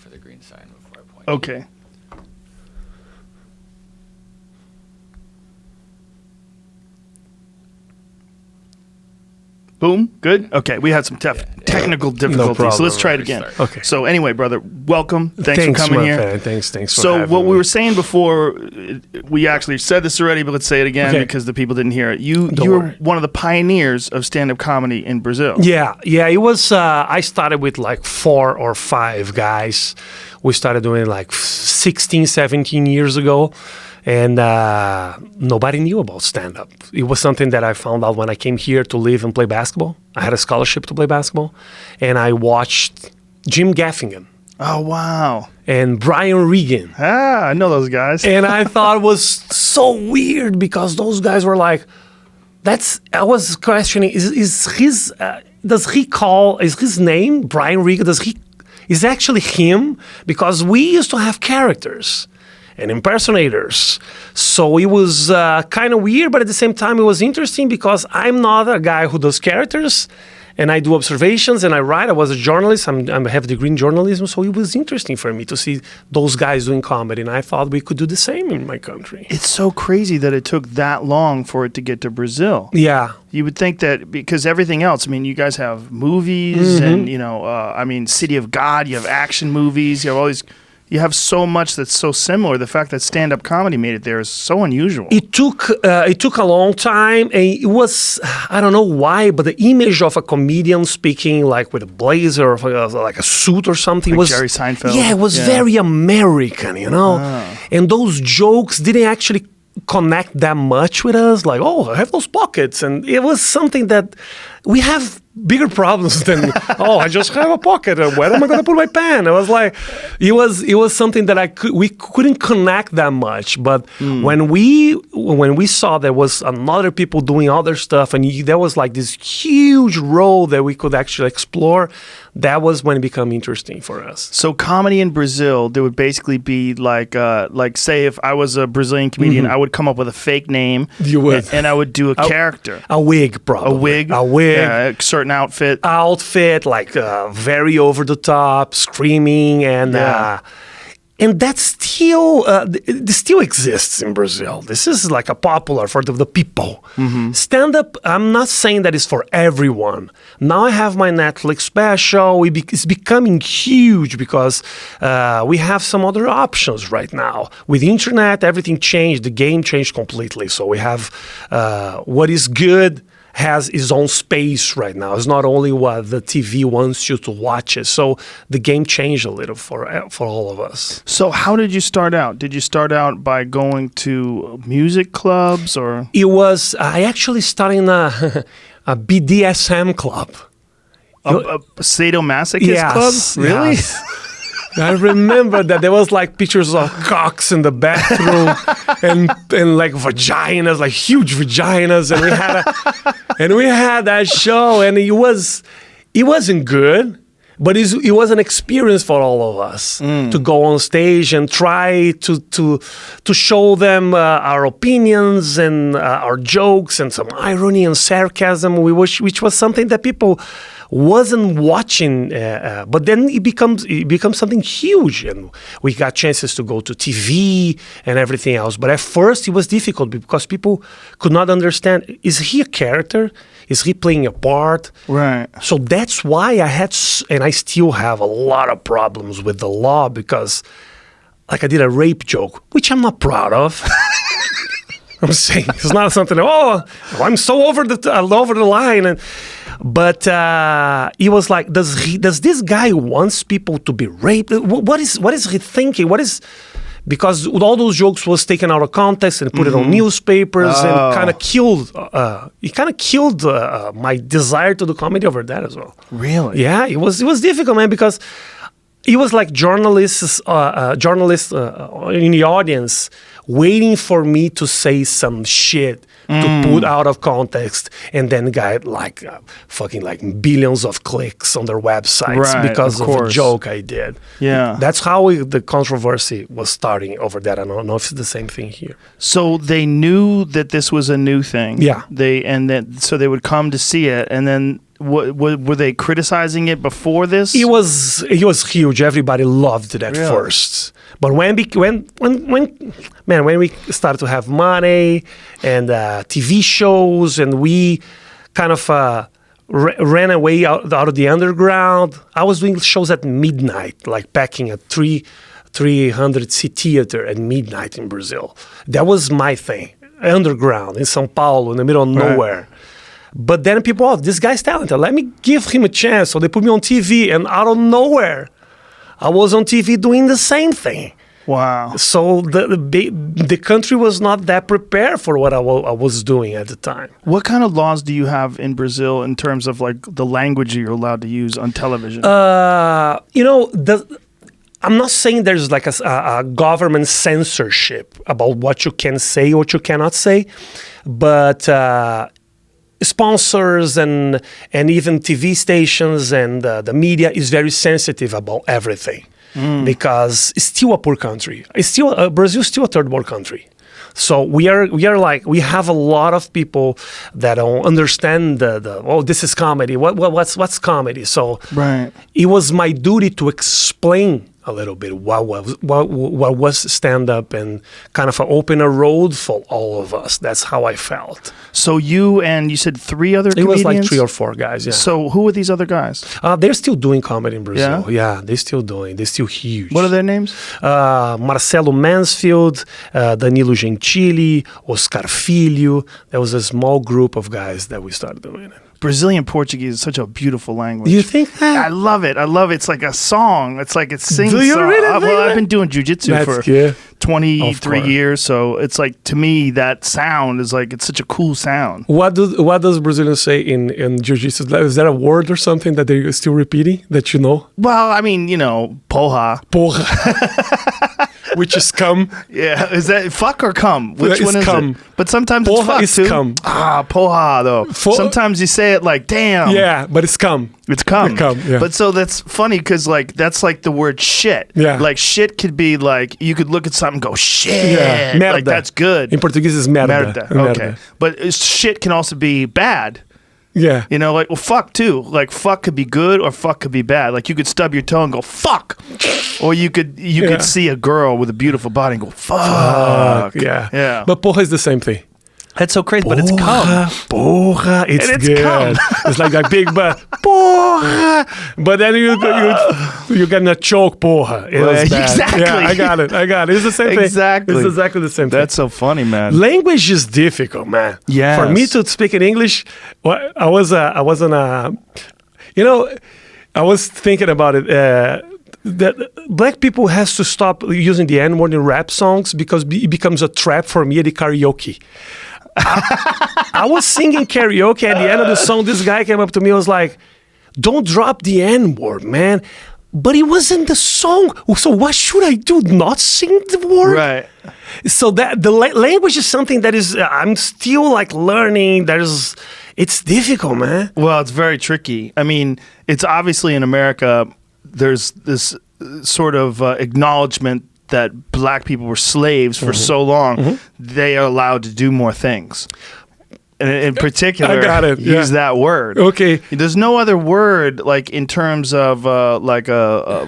for the green sign before I point. Okay. Boom. Good. Okay. We had some technical difficulties, problem. so let's try it again. Okay. So anyway, brother, welcome. Thanks for coming my here. fan. Thanks for So having what we me. were saying before, we actually said this already, but let's say it again because the people didn't hear it. You were worry. one of the pioneers of stand-up comedy in Brazil. Yeah. It was. I started with like 4 or 5 guys. We started doing it like 16, 17 years ago. And nobody knew about stand-up. It was something that I found out when I came here to live and play basketball. I had a scholarship to play basketball. And I watched Jim Gaffigan. Oh, wow. And Brian Regan. I know those guys. And I thought it was so weird because those guys were like, I was questioning, is his name, Brian Regan, is actually him? Because we used to have characters and impersonators. So it was kind of weird, but at the same time, it was interesting because I'm not a guy who does characters, and I do observations, and I write. I was a journalist. I have a degree in journalism, so it was interesting for me to see those guys doing comedy, and I thought we could do the same in my country. It's so crazy that it took that long for it to get to Brazil. Yeah. You would think that because everything else, I mean, you guys have movies and, City of God, you have action movies, you have all these... You have so much that's so similar. The fact that stand-up comedy made it there is so unusual. It took a long time, and it was, I don't know why, but the image of a comedian speaking like with a blazer or like a suit or something like was Jerry Seinfeld. Yeah, it was very American, And those jokes didn't actually connect that much with us. Like, oh, I have those pockets, and it was something that we have bigger problems than I just have a pocket. Where am I going to put my pen? It was like, it was something that we couldn't connect that much. But when we saw there was another people doing other stuff, and there was like this huge role that we could actually explore, that was when it became interesting for us. So comedy in Brazil, there would basically be like say if I was a Brazilian comedian, I would come up with a fake name. You would, and I would do a character, a wig, probably a wig, a certain outfit, like very over the top, screaming, and that still exists in Brazil. This is like a popular for the people. Stand-up, I'm not saying that it's for everyone. Now I have my Netflix special. It's becoming huge because we have some other options right now. With the internet, everything changed. The game changed completely. So we have what is good has its own space right now. It's not only what the TV wants you to watch it. So the game changed a little for all of us. So how did you start out? Did you start out by going to music clubs or? I actually started in a BDSM club. A sadomasochist club? Really? Yes. I remember that there was like pictures of cocks in the bathroom and like vaginas, like huge vaginas, and we had that show, and it wasn't good, but it was an experience for all of us to go on stage and try to show them our opinions and our jokes and some irony and sarcasm, which was something that people wasn't watching, but then it becomes something huge, and we got chances to go to TV and everything else. But at first, it was difficult because people could not understand: is he a character? Is he playing a part? Right. So that's why I had, and I still have a lot of problems with the law because, like, I did a rape joke, which I'm not proud of. I'm saying it's not something. I'm so over the line, but he was like, does this guy wants people to be raped? What is he thinking? Because all those jokes was taken out of context and put it on newspapers and kind of killed. It kind of killed my desire to do comedy over that as well. Really? Yeah, it was difficult, man, because it was like journalists in the audience waiting for me to say some shit to put out of context, and then got like fucking like billions of clicks on their websites because of a joke I did. Yeah, that's how the controversy was starting over that. I don't know if it's the same thing here. So they knew that this was a new thing. Yeah, so they would come to see it, and then were they criticizing it before this? It was huge. Everybody loved it at first. But when we started to have money and TV shows, and we kind of ran away out of the underground, I was doing shows at midnight, like packing a 300-seat theater at midnight in Brazil. That was my thing. Underground in São Paulo, in the middle of nowhere. But then people, this guy's talented. Let me give him a chance. So they put me on TV, and out of nowhere, I was on TV doing the same thing. Wow. So the country was not that prepared for what I was doing at the time. What kind of laws do you have in Brazil in terms of like the language you're allowed to use on television? I'm not saying there's like a government censorship about what you can say or what you cannot say, but sponsors and even TV stations and the media is very sensitive about everything because it's still a poor country. Brazil is still a third world country. So we have a lot of people that don't understand this is comedy. What's comedy? So it was my duty to explain a little bit what was stand-up and kind of open a road for all of us. That's how I felt. So you said 3 other comedians? It was like 3 or 4 guys, yeah. So who are these other guys? They're still doing comedy in Brazil. Yeah, they're still doing. They're still huge. What are their names? Marcelo Mansfield, Danilo Gentili, Oscar Filho. There was a small group of guys that we started doing it. Brazilian Portuguese is such a beautiful language. You think that? I love it. It's like a song. It's like it sings. Do you really think that? I've been doing jiu-jitsu for 23 years, so it's like, to me, that sound is like, it's such a cool sound. What does Brazilians say in jiu-jitsu? Is there a word or something that they're still repeating that you know? Well, I mean, porra. Porra. Which is cum. Yeah, is that fuck or cum? Which one is cum. It? But sometimes porra it's fuck is too. Cum. Porra though. Sometimes you say it like damn. Yeah, but it's cum. It's cum. Yeah. But so that's funny because like that's like the word shit. Yeah. Like shit could be like you could look at something and go shit. Yeah. Merda. Like that's good. In Portuguese is merda. Okay. But shit can also be bad. Yeah. Like, well, fuck too. Like, fuck could be good or fuck could be bad. Like, you could stub your toe and go, fuck. Or you could see a girl with a beautiful body and go, fuck. Yeah. But porra is the same thing. That's so crazy, but it's cum. Porra, it's good. Cum. It's like a big butt. Porra. But then you get a choke porra. It was bad. Exactly. Yeah, I got it. It's the same thing. Exactly. It's exactly the same thing. That's so funny, man. Language is difficult, man. Yes. For me to speak in English, I was thinking about it. That black people has to stop using the N-word in rap songs because it becomes a trap for me at the karaoke. I was singing karaoke at the end of the song. This guy came up to me and was like, don't drop the N-word, man. But it wasn't the song. So what should I do? Not sing the word? Right. So that the language is something that is, I'm still like learning. It's difficult, man. Well, it's very tricky. I mean, it's obviously in America, there's this sort of acknowledgement that black people were slaves for so long, they are allowed to do more things. And in particular, I got it. use that word. Okay. There's no other word like in terms of like a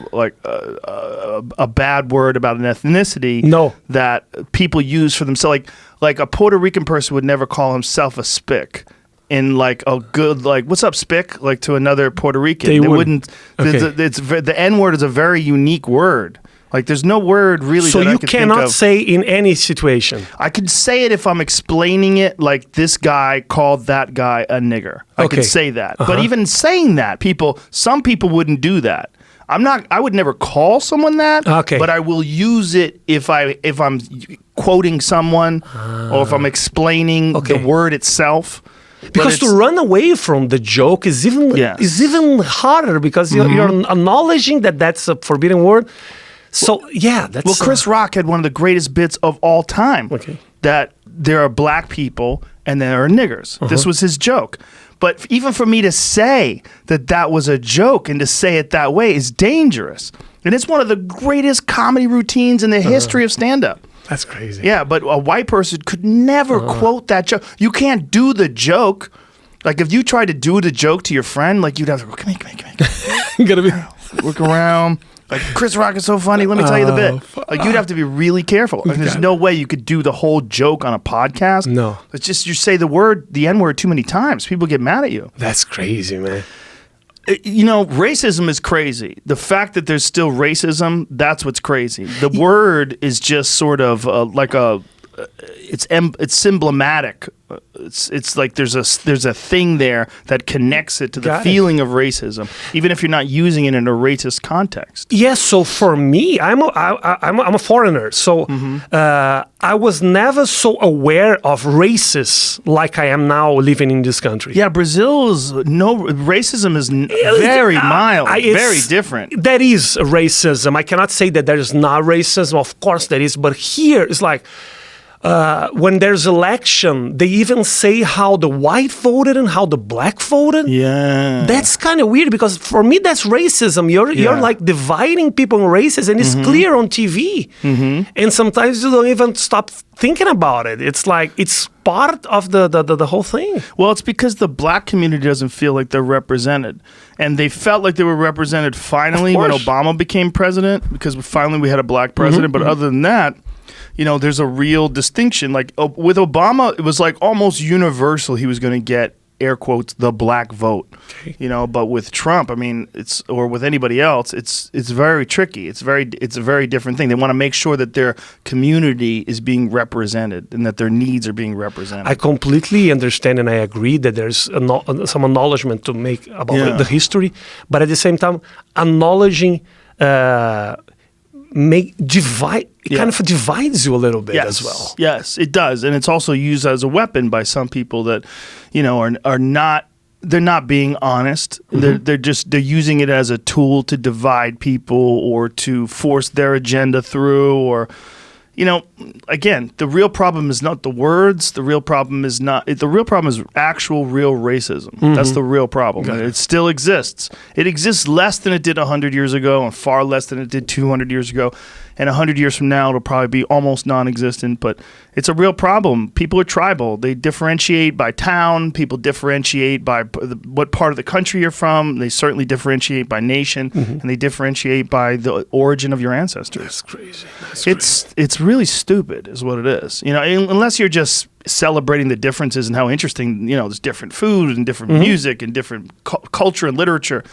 bad word about an ethnicity. No. That people use for themselves. Like a Puerto Rican person would never call himself a spick. In like a good what's up spick like to another Puerto Rican they wouldn't. Okay. The N word is a very unique word. Like there's no word really. So that you I could cannot think of. say in any situation. I could say it if I'm explaining it. Like this guy called that guy a nigger. I could say that. But even saying that, some people wouldn't do that. I would never call someone that. Okay. But I will use it if I'm quoting someone or if I'm explaining the word itself. Because to run away from the joke is even harder because you're acknowledging that that's a forbidden word. So that's... Well, Chris Rock had one of the greatest bits of all time. Okay. That there are black people and there are niggers. This was his joke. But even for me to say that was a joke and to say it that way is dangerous. And it's one of the greatest comedy routines in the history of stand-up. That's crazy. Yeah, but a white person could never quote that joke. You can't do the joke, Like if you tried to do the joke to your friend, like you'd have to go, come here. Gotta be. Look around. Like, Chris Rock is so funny. Let me tell you the bit. Like, you'd have to be really careful. Like, there's no way you could do the whole joke on a podcast. No. It's just you say the N-word too many times. People get mad at you. That's crazy, man. You know, racism is crazy. The fact that there's still racism, that's what's crazy. The word is just sort of like a... It's emblematic. It's like there's a thing there that connects it to the feeling of racism, even if you're not using it in a racist context. Yes. So for me, I'm a foreigner. So I was never so aware of racists like I am now living in this country. Yeah, racism is very mild, very different. That is racism. I cannot say that there is not racism. Of course there is, but here it's like. When there's election, they even say how the white voted and how the black voted. Yeah, that's kind of weird because for me that's racism. You're like dividing people in races, and it's clear on TV. And sometimes you don't even stop thinking about it. It's like it's part of the whole thing. Well, it's because the black community doesn't feel like they're represented, and they felt like they were represented finally when Obama became president, because finally we had a black president. But other than that. You know, there's a real distinction. Like with Obama, it was like almost universal. He was going to get, air quotes, the black vote. Okay. You know, but with Trump, I mean, or with anybody else, it's very tricky. It's a very different thing. They want to make sure that their community is being represented and that their needs are being represented. I completely understand and I agree that there's some acknowledgement to make about the history, but at the same time, acknowledging. It kind of divides you a little bit as well. Yes, it does, and it's also used as a weapon by some people that, you know, are not. They're not being honest. They're using it as a tool to divide people or to force their agenda through, or. You know, again, the real problem is not the words. The real problem is actual real racism. That's the real problem. It still exists. It exists less than it did 100 years ago and far less than it did 200 years ago. And 100 years from now, it'll probably be almost non-existent. But it's a real problem. People are tribal. They differentiate by town. People differentiate by what part of the country you're from. They certainly differentiate by nation. And they differentiate by the origin of your ancestors. That's crazy. It's really stupid is what it is. You know, unless you're just celebrating the differences and how interesting, you know, there's different food and different music and different culture and literature.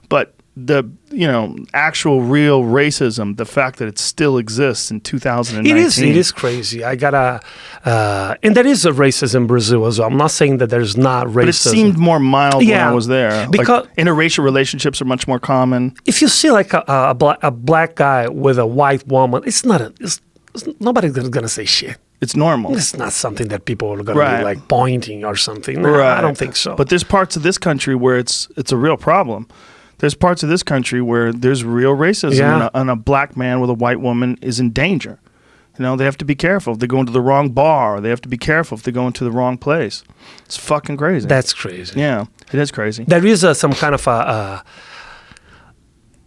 But the, you know, actual real racism, the fact that it still exists in 2019. It is crazy. I gotta, and there is a racism in Brazil as well. I'm not saying that there's not racism. But it seemed more mild when I was there. Because like, interracial relationships are much more common. If you see like a black guy with a white woman, nobody's gonna say shit. It's normal. It's not something that people are going to be like pointing or something. No, I don't think so. But there's parts of this country where it's a real problem. There's parts of this country where there's real racism and a black man with a white woman is in danger. You know, they have to be careful if they go into the wrong bar. They have to be careful if they go into the wrong place. It's fucking crazy. That's crazy. Yeah, it is crazy. There is some kind of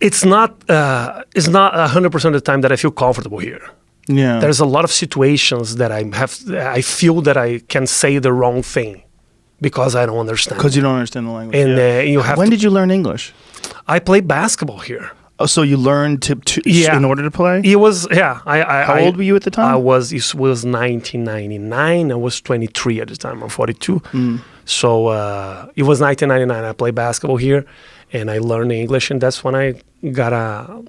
it's not 100% of the time that I feel comfortable here. Yeah. There's a lot of situations that I feel that I can say the wrong thing because I don't understand. Because you don't understand the language. And you have When did you learn English? I played basketball here. Oh, so you learned to in order to play? It was How old were you at the time? It was 1999. I was 23 at the time. I'm 42. So it was 1999. I played basketball here, and I learned English, and that's when I got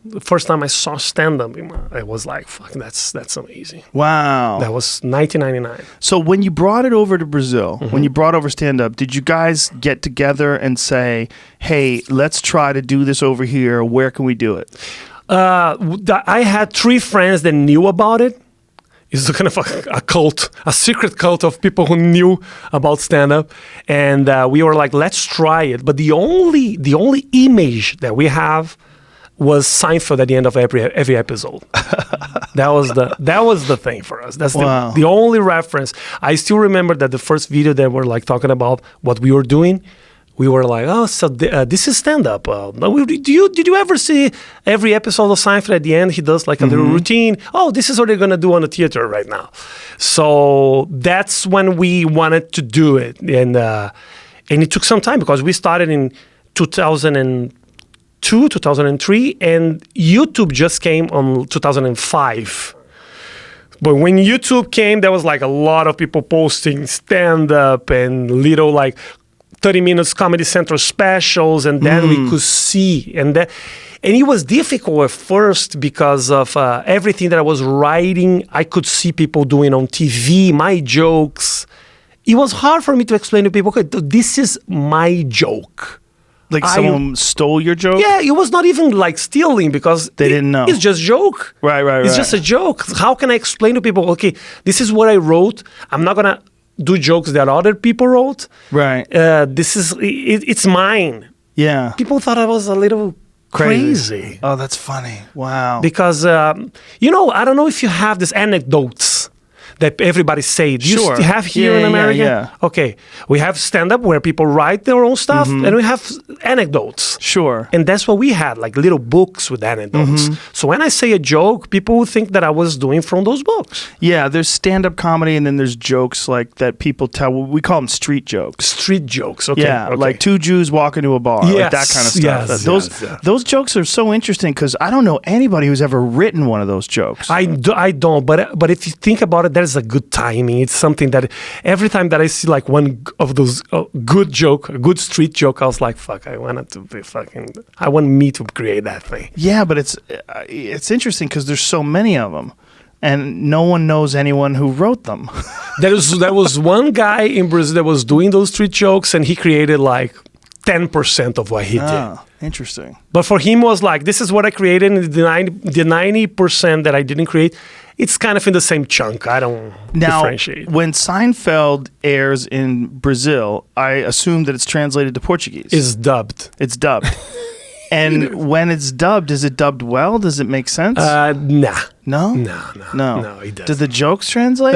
the first time I saw stand-up. I was like, "Fuck, that's amazing." Wow. That was 1999. So when you brought it over to Brazil, when you brought over stand-up, did you guys get together and say, "Hey, let's try to do this over here. Where can we do it?" I had 3 friends that knew about it. It's kind of a cult, a secret cult of people who knew about stand-up, and we were like, "Let's try it." But the only image that we have was Seinfeld at the end of every episode. That was the thing for us. That's the only reference. I still remember that the first video that we're like talking about what we were doing. We were like, "Oh, so this is stand-up." Did you ever see every episode of Seinfeld at the end? He does like a little routine. Oh, this is what they're gonna do on the theater right now. So that's when we wanted to do it, and and it took some time because we started in 2002, 2003, and YouTube just came on 2005. But when YouTube came, there was like a lot of people posting stand-up and little like 30 minutes Comedy Central specials, and then we could see. And it was difficult at first because of everything that I was writing. I could see people doing on TV, my jokes. It was hard for me to explain to people, okay, this is my joke. Like someone stole your joke? Yeah, it was not even like stealing because they didn't know. It's just joke. Right. It's just a joke. How can I explain to people, okay, this is what I wrote. I'm not going to do jokes that other people wrote. Right. It's mine. Yeah. People thought I was a little crazy. Oh, that's funny. Wow. Because, I don't know if you have these anecdotes that everybody say. Do you have here in America? Yeah. Okay. We have stand-up where people write their own stuff, and we have anecdotes. Sure. And that's what we had, like little books with anecdotes. So when I say a joke, people would think that I was doing from those books. Yeah, there's stand-up comedy, and then there's jokes like that people tell. We call them street jokes. Street jokes, okay. Yeah, okay. like two Jews walk into a bar, like that kind of stuff. Those jokes are so interesting because I don't know anybody who's ever written one of those jokes. I don't, but if you think about it, there's a good timing. It's something that every time that I see like one of those good joke, a good street joke, I was like, fuck, I want me to create that thing. Yeah, but it's interesting because there's so many of them, and no one knows anyone who wrote them. There was one guy in Brazil that was doing those street jokes, and he created like 10% of what he did. Interesting. But for him, it was like, this is what I created, and the 90% that I didn't create, it's kind of in the same chunk. I don't differentiate. When Seinfeld airs in Brazil, I assume that it's translated to Portuguese. It's dubbed. It's dubbed. And when it's dubbed, is it dubbed well? Does it make sense? Nah. No? No, it doesn't. Do the jokes translate?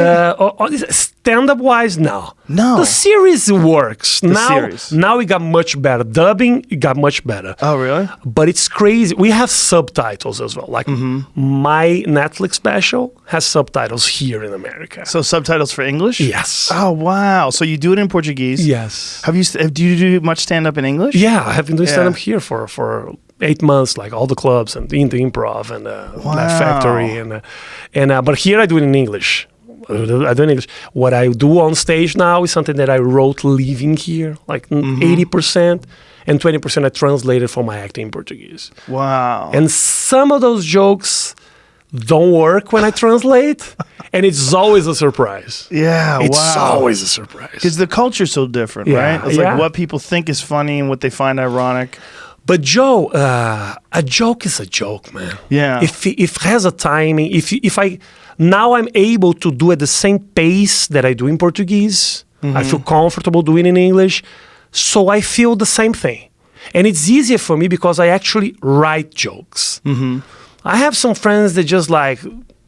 Stand-up wise, no. The series works. Series. Now it got much better. Dubbing, it got much better. Oh, really? But it's crazy. We have subtitles as well. Like my Netflix special has subtitles here in America. So subtitles for English? Yes. Oh, wow. So you do it in Portuguese? Yes. Do you do much stand-up in English? Yeah, I have been doing stand-up here for 8 months, like all the clubs and in the improv and Laugh Factory but here I do it in English. I do it in English. What I do on stage now is something that I wrote living here, like 80%, and 20% I translated for my acting in Portuguese. Wow. And some of those jokes don't work when I translate, and it's always a surprise. Yeah, it's always a surprise. Because the culture's so different, right? It's like what people think is funny and what they find ironic. But Joe, a joke is a joke, man. Yeah. If it has a timing, if I'm able to do at the same pace that I do in Portuguese, I feel comfortable doing it in English, so I feel the same thing. And it's easier for me because I actually write jokes. I have some friends that just like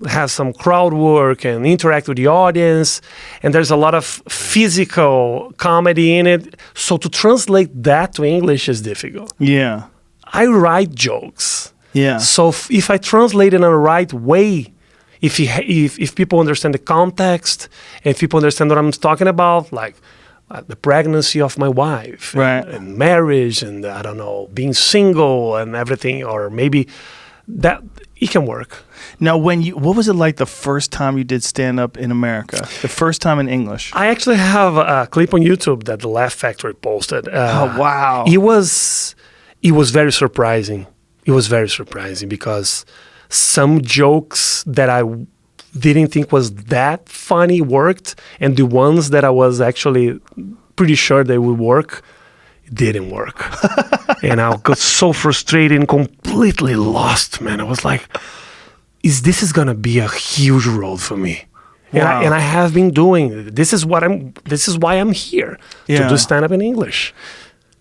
have some crowd work and interact with the audience, and there's a lot of physical comedy in it. So to translate that to English is difficult. Yeah. I write jokes. Yeah. So if I translate in a right way, if people understand the context, if people understand what I'm talking about, like the pregnancy of my wife, right, and marriage, and I don't know, being single and everything, or maybe that it can work. Now, what was it like the first time you did stand-up in America? The first time in English? I actually have a clip on YouTube that the Laugh Factory posted. Oh, wow. It was very surprising. It was very surprising because some jokes that I didn't think was that funny worked, and the ones that I was actually pretty sure they would work, didn't work. And I got so frustrated and completely lost, man. I was like, this is gonna be a huge road for me. Wow. And I have been doing it. This is why I'm here, to do stand-up in English.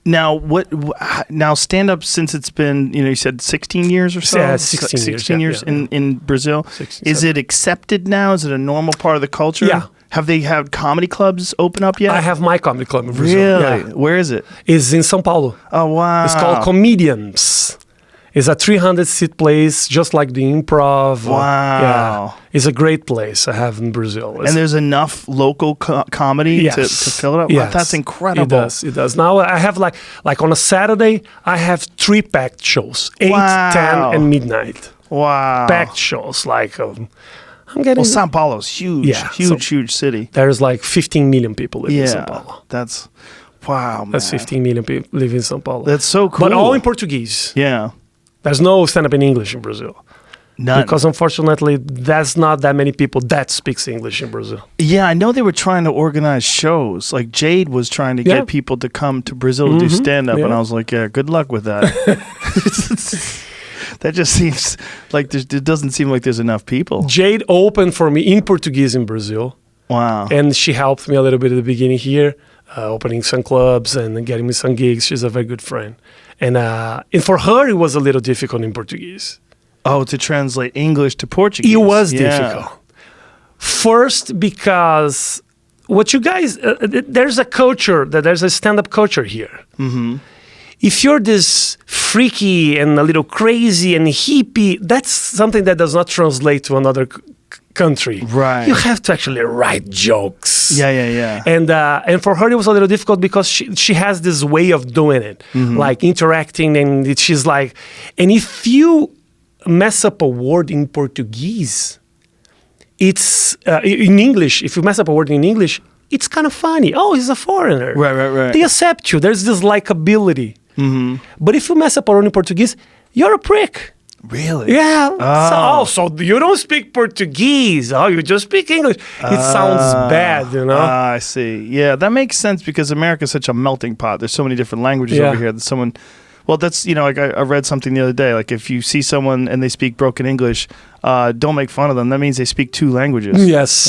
Now stand-up, since it's been, you said 16 years or so? Yeah, 16 years in Brazil. 16, is it accepted now? Is it a normal part of the culture? Yeah. Have they had comedy clubs open up yet? I have my comedy club in Brazil. Really? Yeah. Where is it? It's in São Paulo. Oh, wow. It's called Comedians. It's a 300-seat place, just like the Improv. Wow. Yeah. It's a great place I have in Brazil. And there's enough local comedy to fill it up? Yes. Wow, that's incredible. It does. Now I have like on a Saturday, I have 3 packed shows, 8, 10, and midnight. Wow. Packed shows. Like, I'm getting... Well, Sao Paulo's huge. Yeah, Huge city. There's like 15 million people live in Sao Paulo. That's... Wow, man. That's 15 million people live in Sao Paulo. That's so cool. But all in Portuguese. Yeah. There's no stand-up in English in Brazil. None. Because unfortunately, there's not that many people that speaks English in Brazil. Yeah, I know they were trying to organize shows. Like Jade was trying to get people to come to Brazil to do stand-up, and I was like, yeah, good luck with that. That just seems like it doesn't seem like there's enough people. Jade opened for me in Portuguese in Brazil. Wow. And she helped me a little bit at the beginning here, opening some clubs and getting me some gigs. She's a very good friend. And for her, it was a little difficult in Portuguese. Oh, to translate English to Portuguese. It was difficult. First, because what you guys, there's a culture, there's a stand-up culture here. Mm-hmm. If you're this freaky and a little crazy and hippie, that's something that does not translate to another country. Right. You have to actually write jokes. Yeah. And for her, it was a little difficult because she has this way of doing it, like interacting, and she's like, and if you mess up a word in Portuguese, it's in English. If you mess up a word in English, it's kind of funny. Oh, he's a foreigner. Right. They accept you. There's this likability. Mm-hmm. But if you mess up a word in Portuguese, you're a prick. Really? Yeah. So you don't speak Portuguese. Oh, you just speak English. It sounds bad, you know? I see. Yeah, that makes sense because America's such a melting pot. There's so many different languages over here that someone... Well, that's, like I read something the other day. Like if you see someone and they speak broken English, don't make fun of them. That means they speak 2 languages. Yes.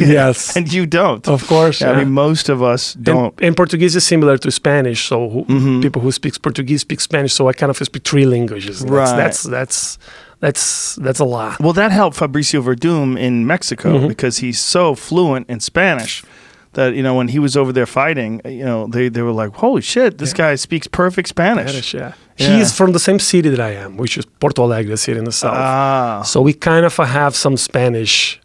Yes. And you don't. Of course. I mean, most of us don't. And Portuguese is similar to Spanish. So people who speak Portuguese speak Spanish. So I kind of speak 3 languages. Right. That's a lot. Well, that helped Fabricio Verdum in Mexico because he's so fluent in Spanish. That, when he was over there fighting, they were like, holy shit, this guy speaks perfect Spanish. He's from the same city that I am, which is Porto Alegre, a city in the south. So we kind of have some Spanish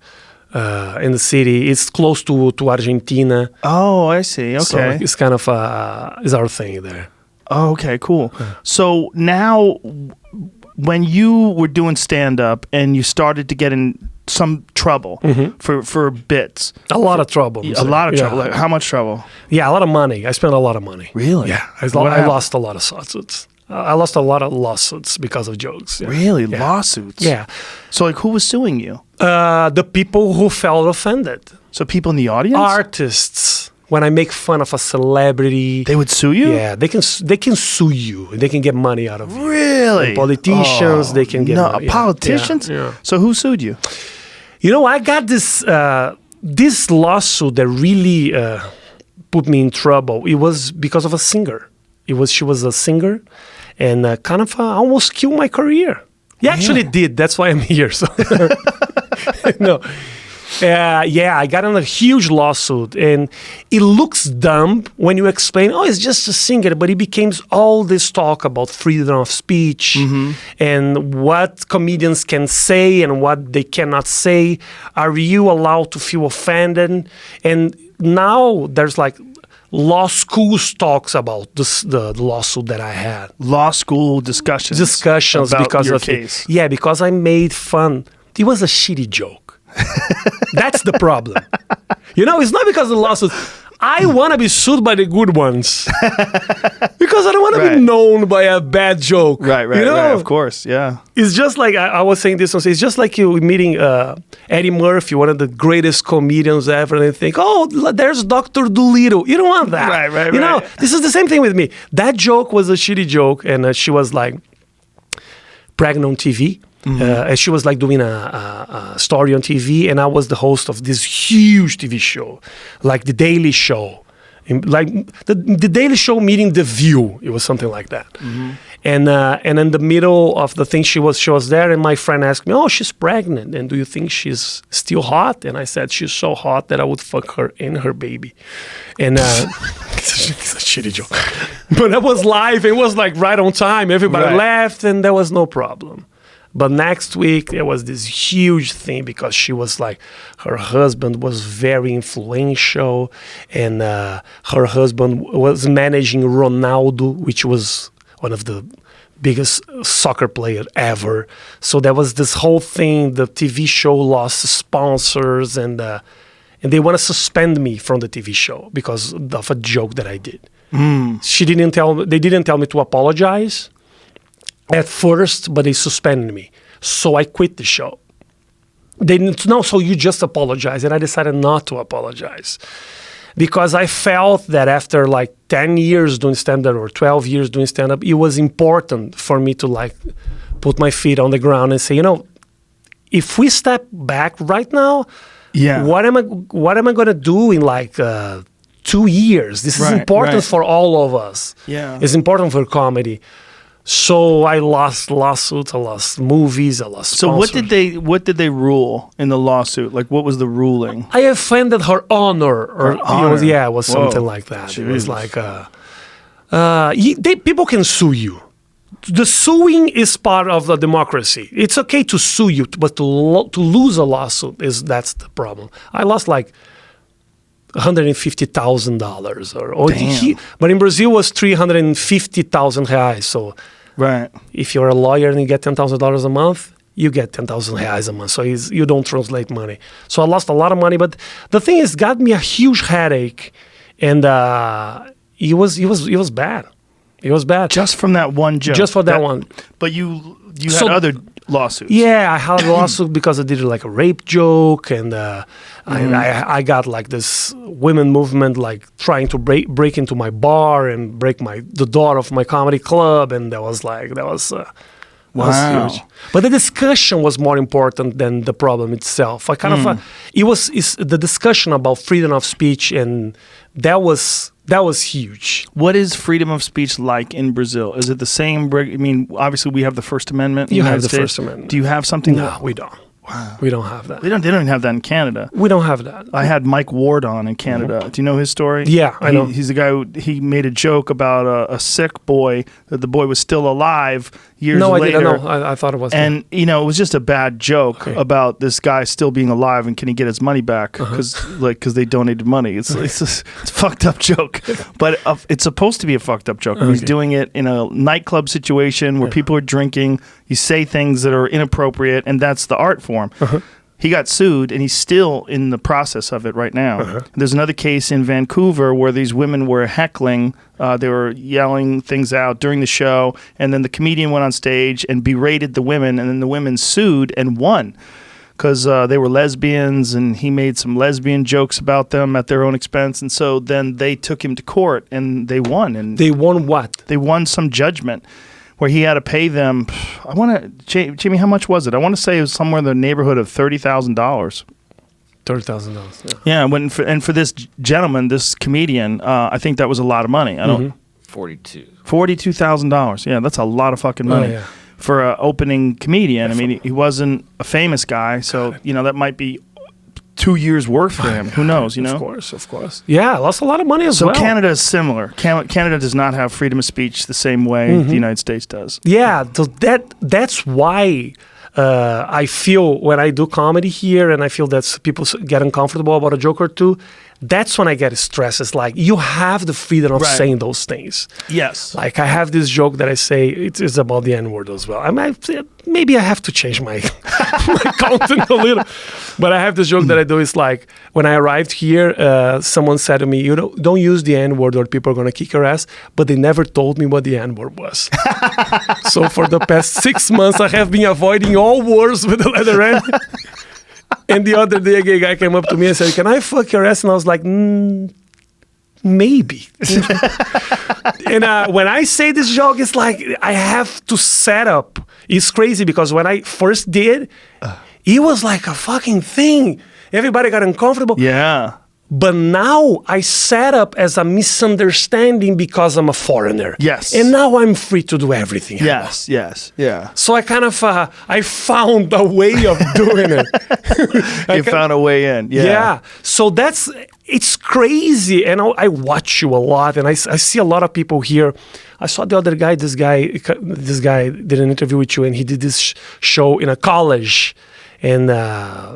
in the city. It's close to Argentina. Oh, I see. Okay. So it's kind of is our thing there. Oh, okay, cool. So now when you were doing stand-up and you started to get in some trouble for bits. A lot of trouble. A lot of trouble. Like, how much trouble? Yeah, a lot of money. I spent a lot of money. Really? Yeah. I lost a lot of lawsuits. I lost a lot of lawsuits because of jokes. Yeah. Really? Yeah. Lawsuits? Yeah. So, like, who was suing you? The people who felt offended. So people in the audience? Artists. When I make fun of a celebrity, they would sue you? Yeah, they can sue you. They can get money out of you. Really? And politicians, they can get money. Politicians? Yeah. So who sued you? I got this lawsuit that really put me in trouble. It was because of a singer. She was a singer, and kind of almost killed my career. He actually did. That's why I'm here. So no. I got in a huge lawsuit, and it looks dumb when you explain, it's just a singer, but it became all this talk about freedom of speech and what comedians can say and what they cannot say. Are you allowed to feel offended? And now there's like law school talks about the lawsuit that I had. Law school discussions about because your of case. Yeah, because I made fun. It was a shitty joke. That's the problem. It's not because of the lawsuit. I want to be sued by the good ones because I don't want to be known by a bad joke. Right, of course, yeah. It's just like, I was saying this one, it's just like you meeting Eddie Murphy, one of the greatest comedians ever, and they think, there's Dr. Dolittle. You don't want that. Right. This is the same thing with me. That joke was a shitty joke, and she was like pregnant on TV. And she was like doing a story on TV, and I was the host of this huge TV show, like The Daily Show, like the Daily Show meeting The View. It was something like that. And in the middle of the thing, she was there, and my friend asked me, she's pregnant, and do you think she's still hot? And I said, she's so hot that I would fuck her and her baby. And it's a shitty joke. But that was live. It was like right on time. Everybody laughed and there was no problem. But next week, there was this huge thing because she was like, her husband was very influential, and her husband was managing Ronaldo, which was one of the biggest soccer player ever. So there was this whole thing. The TV show lost sponsors, and they want to suspend me from the TV show because of a joke that I did. They didn't tell me to apologize at first, but they suspended me. So I quit the show. They didn't know, so you just apologize. And I decided not to apologize because I felt that after like 10 years doing stand-up or 12 years doing stand-up, it was important for me to like put my feet on the ground and say, you know, if we step back right now, what am I going to do in like 2 years? This is important for all of us. Yeah. It's important for comedy. So I lost lawsuits, I lost movies, I lost sponsors. So what did they rule in the lawsuit? Like, what was the ruling? I offended her honor, or honor. It was something like that. Jeez. It was like, people can sue you. The suing is part of the democracy. It's okay to sue you, but to lose a lawsuit that's the problem. I lost like $150,000, but in Brazil was 350,000 reais. So. Right. If you're a lawyer and you get $10,000 a month, you get 10,000 reais a month. So you don't translate money. So I lost a lot of money. But the thing is, got me a huge headache, and it was bad. It was bad. Just from that one joke. Just for that one. But you had other lawsuits. Yeah, I had a lawsuit because I did like a rape joke, and I got like this women movement like trying to break into my bar and break the door of my comedy club, and that was huge. But the discussion was more important than the problem itself. I kind of it's the discussion about freedom of speech, and that was huge. What is freedom of speech like in Brazil? Is it the same? I mean, obviously we have the First Amendment. You have the First Amendment. Do you have something? No, we don't. Wow. We don't have that. They don't even have that in Canada. We don't have that. I had Mike Ward on in Canada. Do you know his story? Yeah, I know. He's the guy he made a joke about a sick boy, that the boy was still alive years later. No, I didn't know. I thought it was. And, it was just a bad joke about this guy still being alive and can he get his money back because they donated money. It's a fucked up joke. But it's supposed to be a fucked up joke. He's doing it in a nightclub situation where people are drinking. You say things that are inappropriate, and that's the art form. He got sued, and he's still in the process of it right now. There's another case in Vancouver where these women were heckling. They were yelling things out during the show, and then the comedian went on stage and berated the women, and then the women sued and won because they were lesbians, and he made some lesbian jokes about them at their own expense. And so then they took him to court, and they won. And they won what? They won some judgment where he had to pay them. Jamie, how much was it? I want to say it was somewhere in the neighborhood of $30,000. $30,000. Yeah, and for this gentleman, this comedian, I think that was a lot of money. $42,000. Yeah, that's a lot of fucking money for an opening comedian. I mean, he wasn't a famous guy, so that might be 2 years' worth for him. Who knows? Of course. Yeah, I lost a lot of money as well. So Canada is similar. Canada does not have freedom of speech the same way the United States does. Yeah, so that's why I feel when I do comedy here, and I feel that people get uncomfortable about a joke or two. That's when I get stressed. It's like you have the freedom of saying those things. Yes. Like I have this joke that I say it is about the N-word as well. Maybe I have to change my content a little. But I have this joke that I do. It's like when I arrived here, someone said to me, "You don't use the N-word or people are going to kick your ass." But they never told me what the N-word was. So for the past 6 months, I have been avoiding all words with the letter N. And the other day, a gay guy came up to me and said, "Can I fuck your ass?" And I was like, maybe. And when I say this joke, it's like I have to set up. It's crazy because when I first did, it was like a fucking thing. Everybody got uncomfortable. Yeah. But now I set up as a misunderstanding because I'm a foreigner. Yes. And now I'm free to do everything. Yes, yes, yeah. So I kind of, I found a way of doing it. You found a way in. Yeah. So it's crazy. And I watch you a lot, and I see a lot of people here. I saw the other guy, this guy did an interview with you, and he did this show in a college, and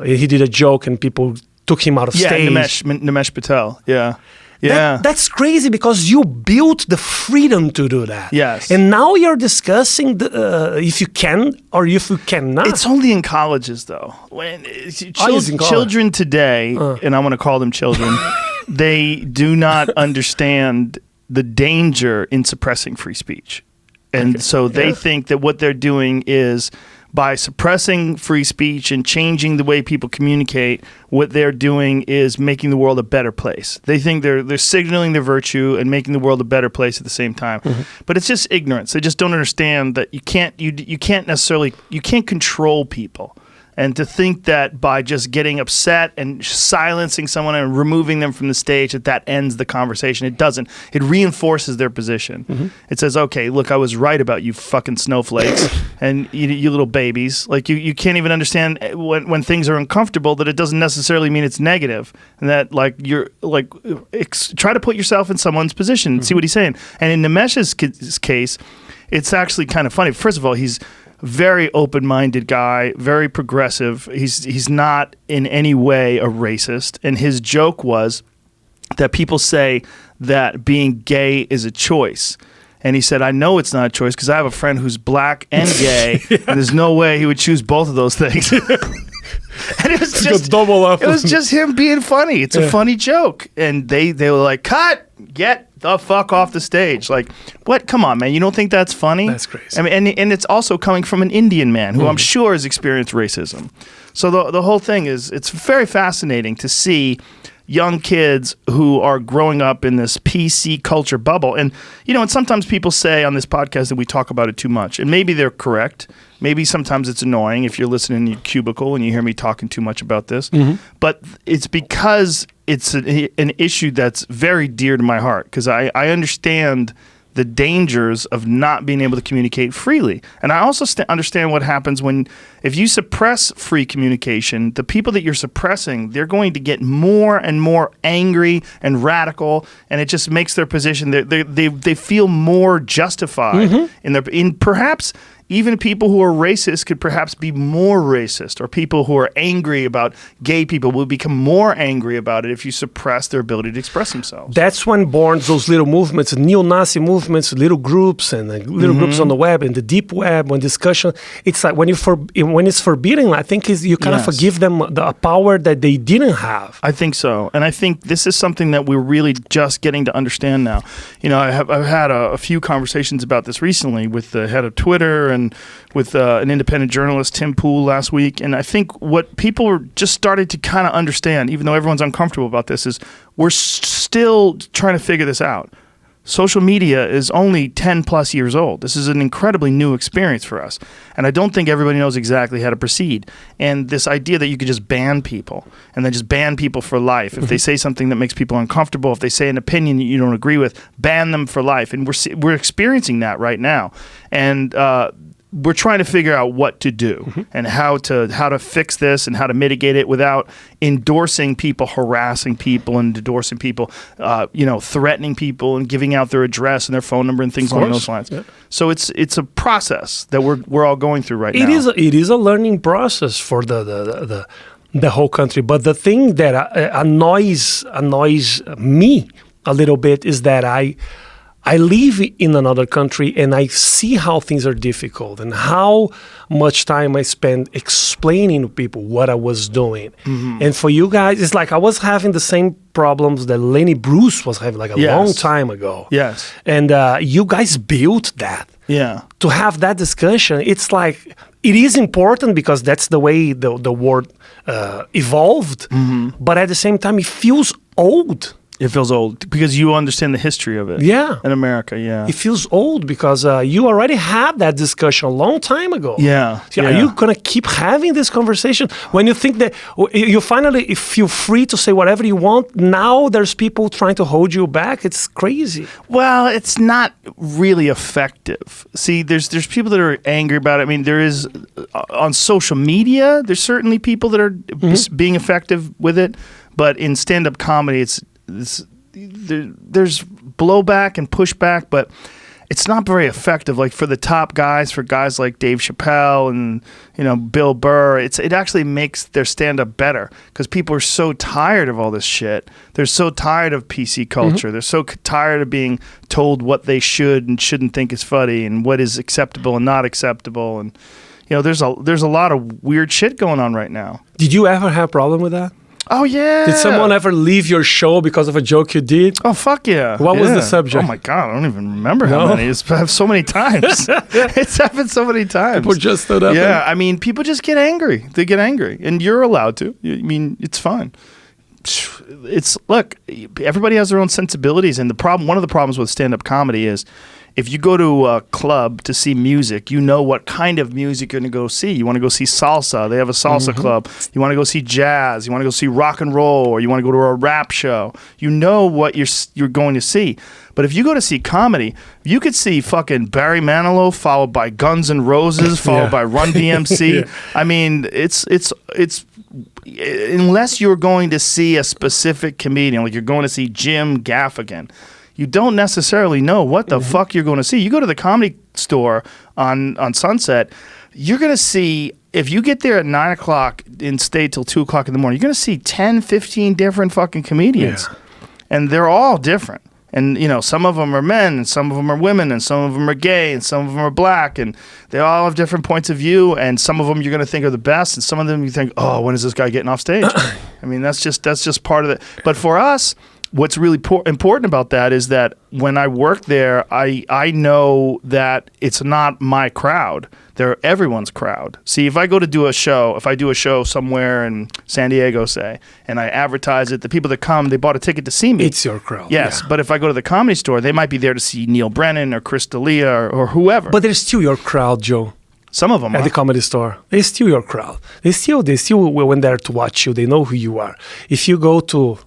he did a joke, and people took him out of stage. Nimesh Patel. Yeah. Yeah. That's crazy because you built the freedom to do that. Yes. And now you're discussing if you can or if you cannot. It's only in colleges, though. When children today, and I'm going to call them children, they do not understand the danger in suppressing free speech. And so they think that what they're doing is, by suppressing free speech and changing the way people communicate, what they're doing is making the world a better place. They think they're signaling their virtue and making the world a better place at the same time. Mm-hmm. But it's just ignorance. They just don't understand that you can't control people. And to think that by just getting upset and silencing someone and removing them from the stage, that ends the conversation. It doesn't. It reinforces their position. Mm-hmm. It says, okay, look, I was right about you fucking snowflakes and you little babies. Like, you can't even understand when things are uncomfortable that it doesn't necessarily mean it's negative. And that, like, you're, like, try to put yourself in someone's position and see what he's saying. And in Nimesh's case, it's actually kind of funny. First of all, he's very open-minded guy, very progressive. He's not in any way a racist. And his joke was that people say that being gay is a choice. And he said, I know it's not a choice because I have a friend who's black and gay, and there's no way he would choose both of those things. And it was just him being funny. It's a funny joke. And they were like, cut, get the fuck off the stage. Like, what? Come on, man. You don't think that's funny? That's crazy. I mean, and it's also coming from an Indian man who I'm sure has experienced racism. So the whole thing is, it's very fascinating to see young kids who are growing up in this PC culture bubble. And, and sometimes people say on this podcast that we talk about it too much. And maybe they're correct. Maybe sometimes it's annoying if you're listening in your cubicle and you hear me talking too much about this. Mm-hmm. But it's because it's an issue that's very dear to my heart, because I understand the dangers of not being able to communicate freely. And I also understand what happens if you suppress free communication, the people that you're suppressing, they're going to get more and more angry and radical, and it just makes their position, they feel more justified in perhaps even people who are racist could perhaps be more racist, or people who are angry about gay people will become more angry about it if you suppress their ability to express themselves. That's when born those little movements, neo-Nazi movements, little groups, and little groups on the web and the deep web, when discussion. It's like when it's forbidden, I think you kind of give them a power that they didn't have. I think so, and I think this is something that we're really just getting to understand now. I've had a few conversations about this recently with the head of Twitter and with an independent journalist, Tim Pool, last week. And I think what people are just started to kind of understand, even though everyone's uncomfortable about this, is we're still trying to figure this out. Social media is only 10 plus years old. This is an incredibly new experience for us. And I don't think everybody knows exactly how to proceed. And this idea that you could just ban people and then just ban people for life. If they say something that makes people uncomfortable, if they say an opinion that you don't agree with, ban them for life. And we're experiencing that right now. And we're trying to figure out what to do and how to fix this and how to mitigate it without endorsing people, harassing people, and endorsing people, threatening people and giving out their address and their phone number and things along those lines. Yeah. So it's a process that we're all going through right now. It is a learning process for the whole country. But the thing that annoys me a little bit is that I live in another country and I see how things are difficult and how much time I spend explaining to people what I was doing. Mm-hmm. And for you guys, it's like I was having the same problems that Lenny Bruce was having a long time ago. Yes. And you guys built that. Yeah. To have that discussion, it's like, it is important because that's the way the world evolved. Mm-hmm. But at the same time, it feels old. It feels old because you understand the history of it. Yeah. In America, yeah. It feels old because you already had that discussion a long time ago. Yeah. So are you going to keep having this conversation when you think that you finally feel free to say whatever you want? Now there's people trying to hold you back. It's crazy. Well, it's not really effective. See, there's people that are angry about it. I mean, there is on social media, there's certainly people that are being effective with it, but in stand-up comedy, there's blowback and pushback, but it's not very effective. Like for the top guys, for guys like Dave Chappelle and Bill Burr, it actually makes their stand-up better because people are so tired of all this shit. They're so tired of PC culture. They're so tired of being told what they should and shouldn't think is funny and what is acceptable and not acceptable. And there's a lot of weird shit going on right now. Did you ever have a problem with that? Oh, yeah. Did someone ever leave your show because of a joke you did? Oh, fuck yeah. What was the subject? Oh, my God. I don't even remember how many. It's happened so many times. It's happened so many times. People just stood up. Yeah. I mean, people just get angry. They get angry. And you're allowed to. I mean, it's fine. Look, everybody has their own sensibilities. And one of the problems with stand-up comedy is if you go to a club to see music, you know what kind of music you're going to go see. You want to go see salsa. They have a salsa club. You want to go see jazz. You want to go see rock and roll, or you want to go to a rap show. You know what you're going to see. But if you go to see comedy, you could see fucking Barry Manilow followed by Guns N' Roses, followed by Run DMC. I mean, it's unless you're going to see a specific comedian, like you're going to see Jim Gaffigan, you don't necessarily know what the fuck you're going to see. You go to the Comedy Store on Sunset, you're going to see, if you get there at 9 o'clock and stay till 2 o'clock in the morning, you're going to see 10, 15 different fucking comedians. Yeah. And they're all different. And, some of them are men, and some of them are women, and some of them are gay, and some of them are black, and they all have different points of view, and some of them you're going to think are the best, and some of them you think, oh, when is this guy getting off stage? I mean, that's just part of it. But for us, what's really important about that is that when I work there, I know that it's not my crowd. They're everyone's crowd. See, if I do a show somewhere in San Diego, say, and I advertise it, the people that come, they bought a ticket to see me. It's your crowd. Yes, yeah. But if I go to the Comedy Store, they might be there to see Neil Brennan or Chris D'Elia or whoever. But they're still your crowd, Joe. Some of them at the Comedy Store. They're still your crowd. They still went there to watch you. They know who you are. If you go to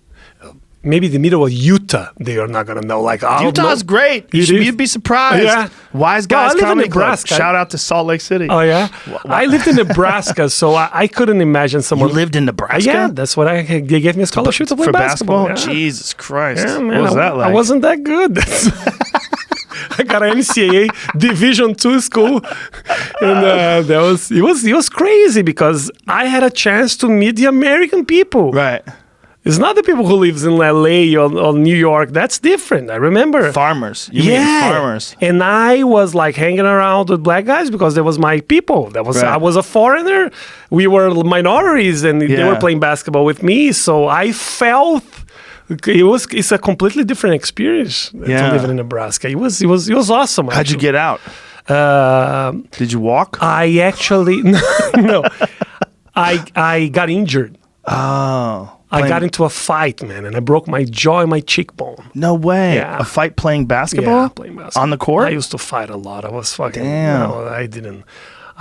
maybe the middle of Utah, they are not going to know. Like, Utah's great. You'd be surprised. Yeah. Wise Guys Comedy Club. Nebraska. Shout out to Salt Lake City. Oh, yeah? I lived in Nebraska, so I couldn't imagine someone... You lived in Nebraska? Yeah, that's what they gave me a scholarship to play basketball. Yeah. Jesus Christ. Yeah, man, what was that like? I wasn't that good. I got an NCAA Division II school, and it was crazy because I had a chance to meet the American people. Right. It's not the people who lives in LA or New York. That's different. I remember. Farmers. You mean farmers. And I was like hanging around with black guys because they was my people. I was a foreigner. We were minorities and they were playing basketball with me. So I felt it's a completely different experience to live in Nebraska. It was awesome. How'd you get out? Did you walk? I actually no. I got injured. Oh. I got into a fight, man, and I broke my jaw and my cheekbone. No way. Yeah. A fight playing basketball? Yeah, playing basketball. On the court? I used to fight a lot. I was fucking... Damn.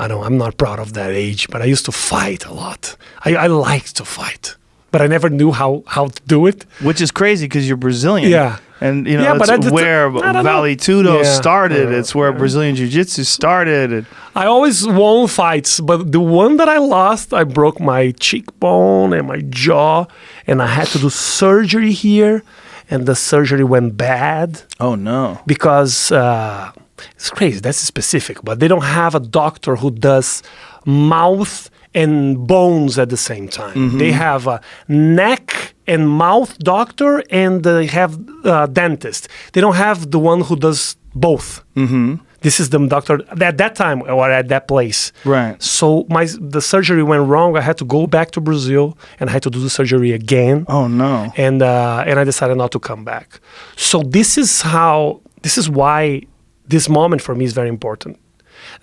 No, I'm not proud of that age, but I used to fight a lot. I liked to fight, but I never knew how to do it. Which is crazy because you're Brazilian. Yeah. And, it's where Vale Tudo started. It's where Brazilian Jiu-Jitsu started. I always won fights, but the one that I lost, I broke my cheekbone and my jaw, and I had to do surgery here, and the surgery went bad. Oh, no. Because it's crazy. That's specific, but they don't have a doctor who does mouth and bones at the same time. Mm-hmm. They have a neck and mouth doctor, and they have a dentist. They don't have the one who does both. Mm-hmm. This is the doctor at that time or at that place. Right. So the surgery went wrong. I had to go back to Brazil, and I had to do the surgery again. Oh, no. And I decided not to come back. So this is why this moment for me is very important.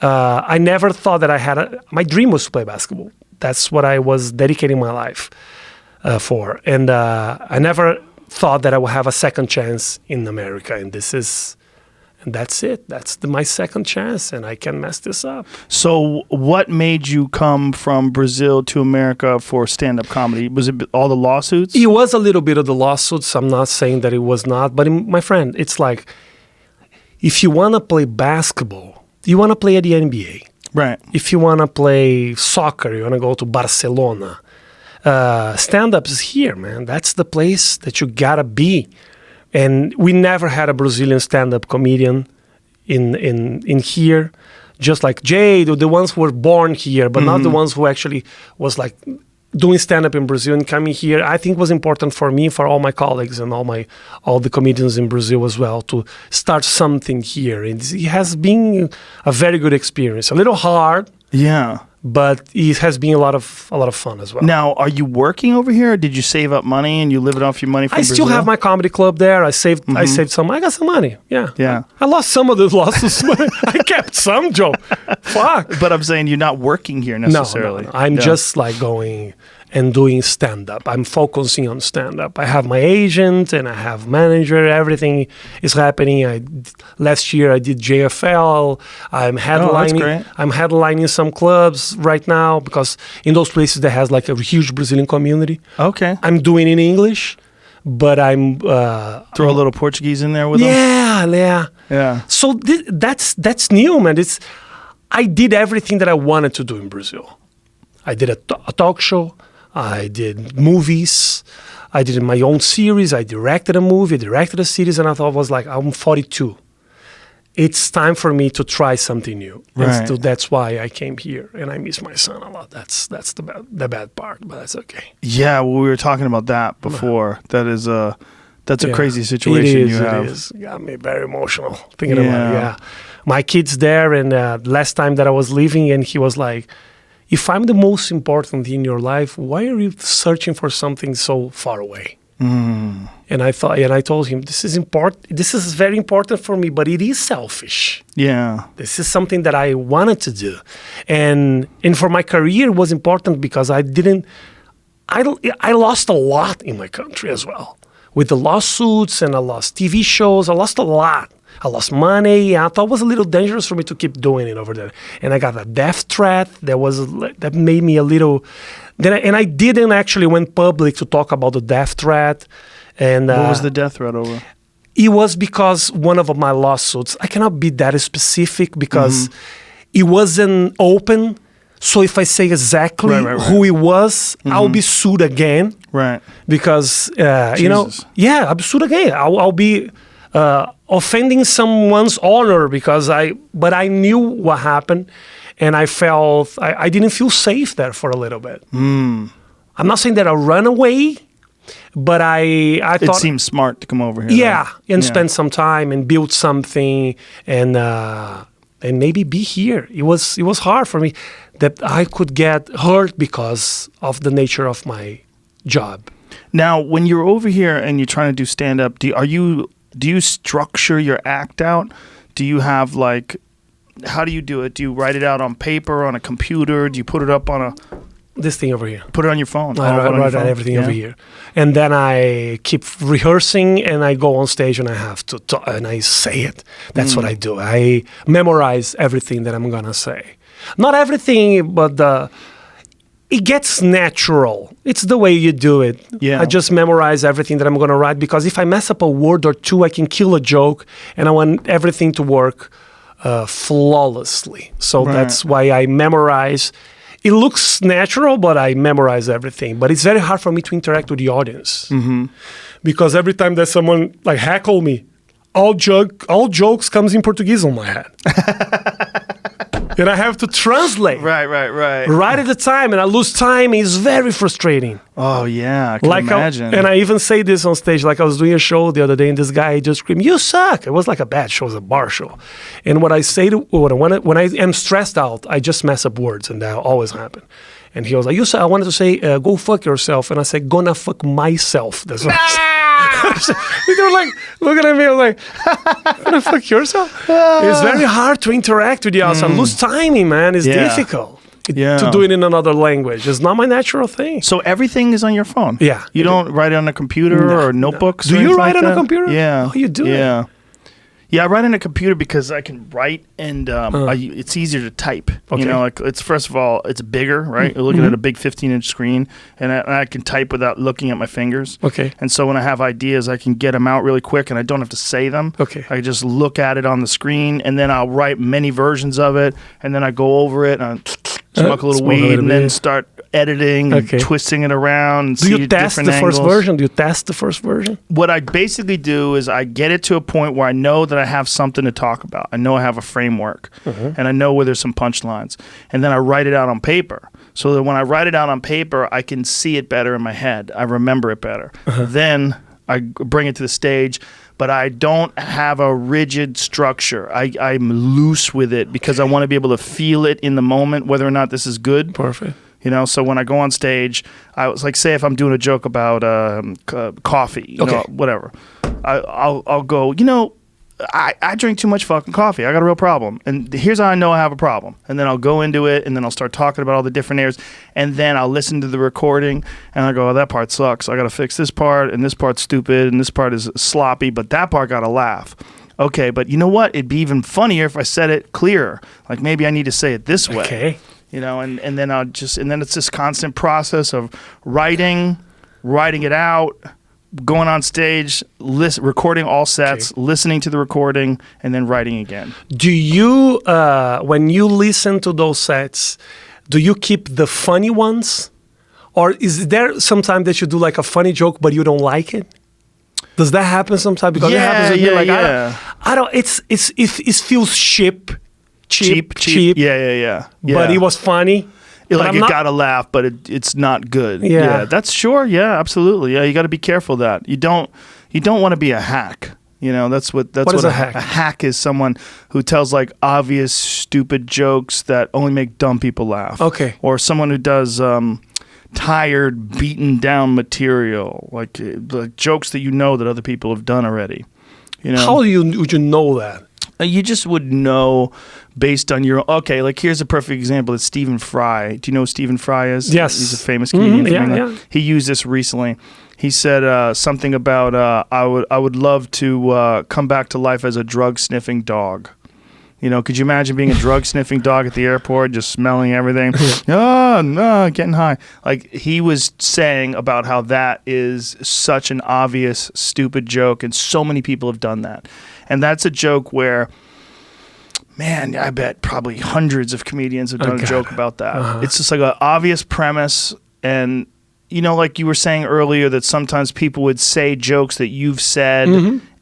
I never thought that my dream was to play basketball. That's what I was dedicating my life for. And I never thought that I would have a second chance in America, and that's it. That's my second chance, and I can mess this up. So what made you come from Brazil to America for stand-up comedy? Was it all the lawsuits? It was a little bit of the lawsuits. I'm not saying that it was not, but my friend, it's like, if you want to play basketball, you want to play at the NBA. Right. If you want to play soccer, you want to go to Barcelona. Stand-up is here, man. That's the place that you gotta be. And we never had a Brazilian stand-up comedian in here, just like Jay, the ones who were born here, but not the ones who actually was like doing stand-up in Brazil and coming here. I think was important for me, for all my colleagues and all the comedians in Brazil as well, to start something here. And it has been a very good experience. A little hard. Yeah. But it has been a lot of fun as well. Now, are you working over here, or did you save up money and you live it off your money from Brazil? I still have my comedy club there. I saved some. I got some money. Yeah. Yeah. I lost some of the losses, but I kept some, Joe. Fuck. But I'm saying you're not working here necessarily. No. I'm just like going and doing stand-up. I'm focusing on stand-up. I have my agent and I have manager. Everything is happening. Last year I did JFL. I'm headlining. Oh, that's great. I'm headlining some clubs right now because in those places there has like a huge Brazilian community. Okay. I'm doing in English, but I'm throw a little Portuguese in there with them. Yeah. So that's new, man. I did everything that I wanted to do in Brazil. I did a talk show. I did movies. I did my own series. I directed a movie, directed a series, and I thought, was like, I'm 42. It's time for me to try something new. Right. And so that's why I came here, and I miss my son a lot. That's the bad part, but that's okay. Yeah, well, we were talking about that before. That's a crazy situation you have. It is. Got me very emotional thinking about it. Yeah, my kid's there, and last time that I was leaving, and he was like, if I'm the most important in your life, why are you searching for something so far away? And I told him, this is important. This is very important for me, but it is selfish. Yeah. This is something that I wanted to do. And for my career, it was important because I lost a lot in my country as well. With the lawsuits, and I lost TV shows, I lost a lot. I lost money. I thought it was a little dangerous for me to keep doing it over there. And I got a death threat that made me a little... And I didn't actually went public to talk about the death threat. And what was the death threat over? It was because one of my lawsuits, I cannot be that specific because it wasn't open. So if I say exactly who it was, I'll be sued again. Right. Because, I'll be sued again. I'll be... offending someone's honor but I knew what happened, and I felt I didn't feel safe there for a little bit. I'm not saying that I run away, but I thought it seemed smart to come over here. Yeah, and spend some time and build something and maybe be here. It was hard for me that I could get hurt because of the nature of my job. Now, when you're over here and you're trying to do stand-up, do you structure your act out? Do you have how do you do it? Do you write it out on paper, on a computer? Do you put it up on this thing over here? Put it on your phone. I write everything over here. And then I keep rehearsing and I go on stage and I have to talk and I say it. That's what I do. I memorize everything that I'm going to say. Not everything, but it gets natural. It's the way you do it. Yeah. I just memorize everything that I'm going to write because if I mess up a word or two, I can kill a joke, and I want everything to work flawlessly. So that's why I memorize. It looks natural, but I memorize everything. But it's very hard for me to interact with the audience because every time that someone heckle me, all jokes comes in Portuguese on my head. And I have to translate. Right. Right at the time, and I lose time. It's very frustrating. Oh, yeah, I can imagine. And I even say this on stage. I was doing a show the other day, and this guy just screamed, "You suck!" It was like a bad show. It was a bar show. And what I say when I am stressed out, I just mess up words, and that always happen. And he was like, "You suck." I wanted to say, "Go fuck yourself," and I said, "Gonna fuck myself." That's what I said. They were like looking at me. I was like, "Gonna fuck yourself?" It's very hard to interact with the outside. Lose timing, man. It's difficult. to do it in another language. It's not my natural thing. So everything is on your phone? Yeah. You don't write it on a computer or notebooks? Do or you write like on that? a computer? Yeah. Oh, you do? Yeah. Yeah, I write on a computer because I can write and it's easier to type. Okay. You know, like it's first of all, it's bigger, right? You're looking at a big 15-inch screen, and I can type without looking at my fingers. Okay. And so when I have ideas, I can get them out really quick, and I don't have to say them. Okay. I just look at it on the screen, and then I'll write many versions of it, and then I go over it and smoke a little weed, and then start editing and twisting it around. And do you test the first version? Do you test the first version? What I basically do is I get it to a point where I know that I have something to talk about. I know I have a framework, and I know where there's some punchlines. And then I write it out on paper, so that when I write it out on paper, I can see it better in my head. I remember it better. Then I bring it to the stage, but I don't have a rigid structure. I'm loose with it because I want to be able to feel it in the moment, whether or not this is good. Perfect. You know, so when I go on stage, I was like, say if I'm doing a joke about coffee, you know, whatever, I'll go, you know, I drink too much fucking coffee. I got a real problem. And here's how I know I have a problem. And then I'll go into it, and then I'll start talking about all the different areas. And then I'll listen to the recording, and I go, oh, that part sucks. I got to fix this part, and this part's stupid, and this part is sloppy, but that part got to laugh. Okay, but you know what? It'd be even funnier if I said it clearer. Like maybe I need to say it this way. Okay. You know, and then it's this constant process of writing it out, going on stage, recording all sets, listening to the recording, and then writing again. Do you, when you listen to those sets, do you keep the funny ones? Or is there some time that you do like a funny joke, but you don't like it? Does that happen sometimes? Because it happens with me. Like, I don't, it feels cheap. Yeah. But it was funny. It gotta laugh, but it's not good. Yeah. That's sure. Yeah, absolutely. Yeah, you got to be careful of that. You don't want to be a hack. You know, that's what is a hack? A hack is someone who tells like obvious stupid jokes that only make dumb people laugh. Okay. Or someone who does tired, beaten down material, like jokes that you know that other people have done already. You know. How would you know that? You just would know based on your... Okay, like here's a perfect example. It's Stephen Fry. Do you know who Stephen Fry is? Yes. He's a famous comedian from England. Yeah. He used this recently. He said something about, I would love to come back to life as a drug-sniffing dog. You know, could you imagine being a drug-sniffing dog at the airport, just smelling everything? No, getting high. Like, he was saying about how that is such an obvious, stupid joke, and so many people have done that. And that's a joke where, man, I bet probably hundreds of comedians have done a joke about that. It's just like an obvious premise, and, you know, like you were saying earlier, that sometimes people would say jokes that you've said,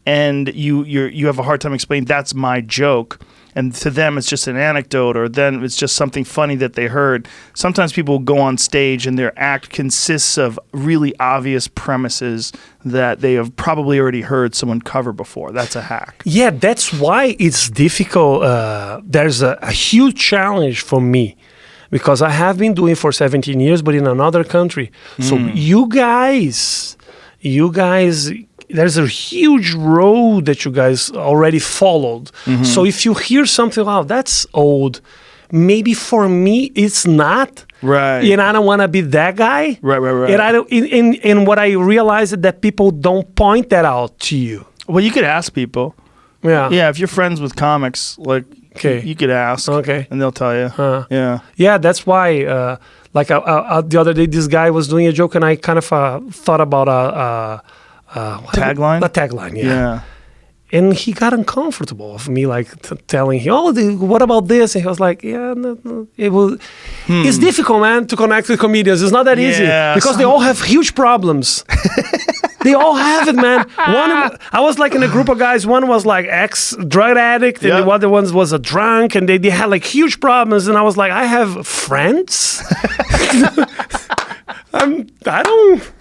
and you have a hard time explaining, that's my joke. And to them, it's just an anecdote, or then it's just something funny that they heard. Sometimes people will go on stage and their act consists of really obvious premises that they have probably already heard someone cover before. That's a hack. Yeah, that's why it's difficult. There's a huge challenge for me, because I have been doing it for 17 years, but in another country. So you guys, there's a huge road that you guys already followed. So if you hear something, wow, that's old, maybe for me it's not. Right. And I don't want to be that guy. Right. And I don't. And what I realized is that people don't point that out to you. Well, you could ask people. Yeah. Yeah, if you're friends with comics, like, you could ask. Okay. And they'll tell you. Yeah. Yeah, that's why. The other day, this guy was doing a joke, and I kind of thought about tagline? A tagline, yeah. And he got uncomfortable of me like telling him, what about this? And he was like, no, it will. It's difficult, man, to connect with comedians. It's not that easy because they all have huge problems. They all have it, man. I was like in a group of guys. One was like ex-drug addict, and the other one was a drunk, and they had like huge problems. And I was like, I have friends. I don't.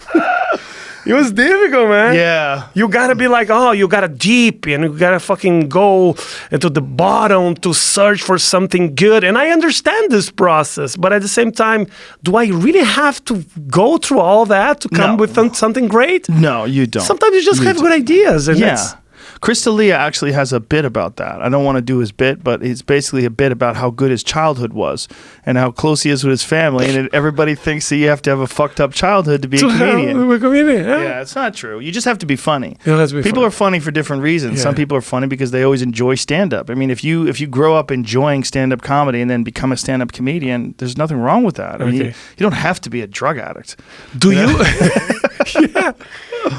It was difficult, man. Yeah. You gotta be like, you gotta deep, and you gotta fucking go into the bottom to search for something good. And I understand this process, but at the same time, do I really have to go through all that to come with something great? No, you don't. Sometimes you just have good ideas. And Chris D'Elia actually has a bit about that. I don't want to do his bit, but it's basically a bit about how good his childhood was and how close he is with his family. And everybody thinks that you have to have a fucked up childhood to be a comedian. Yeah, it's not true. You just have to be funny. People are funny for different reasons. Some people are funny because they always enjoy stand-up. I mean, if you grow up enjoying stand-up comedy and then become a stand-up comedian, there's nothing wrong with that. I mean, you don't have to be a drug addict. Do you? Yeah.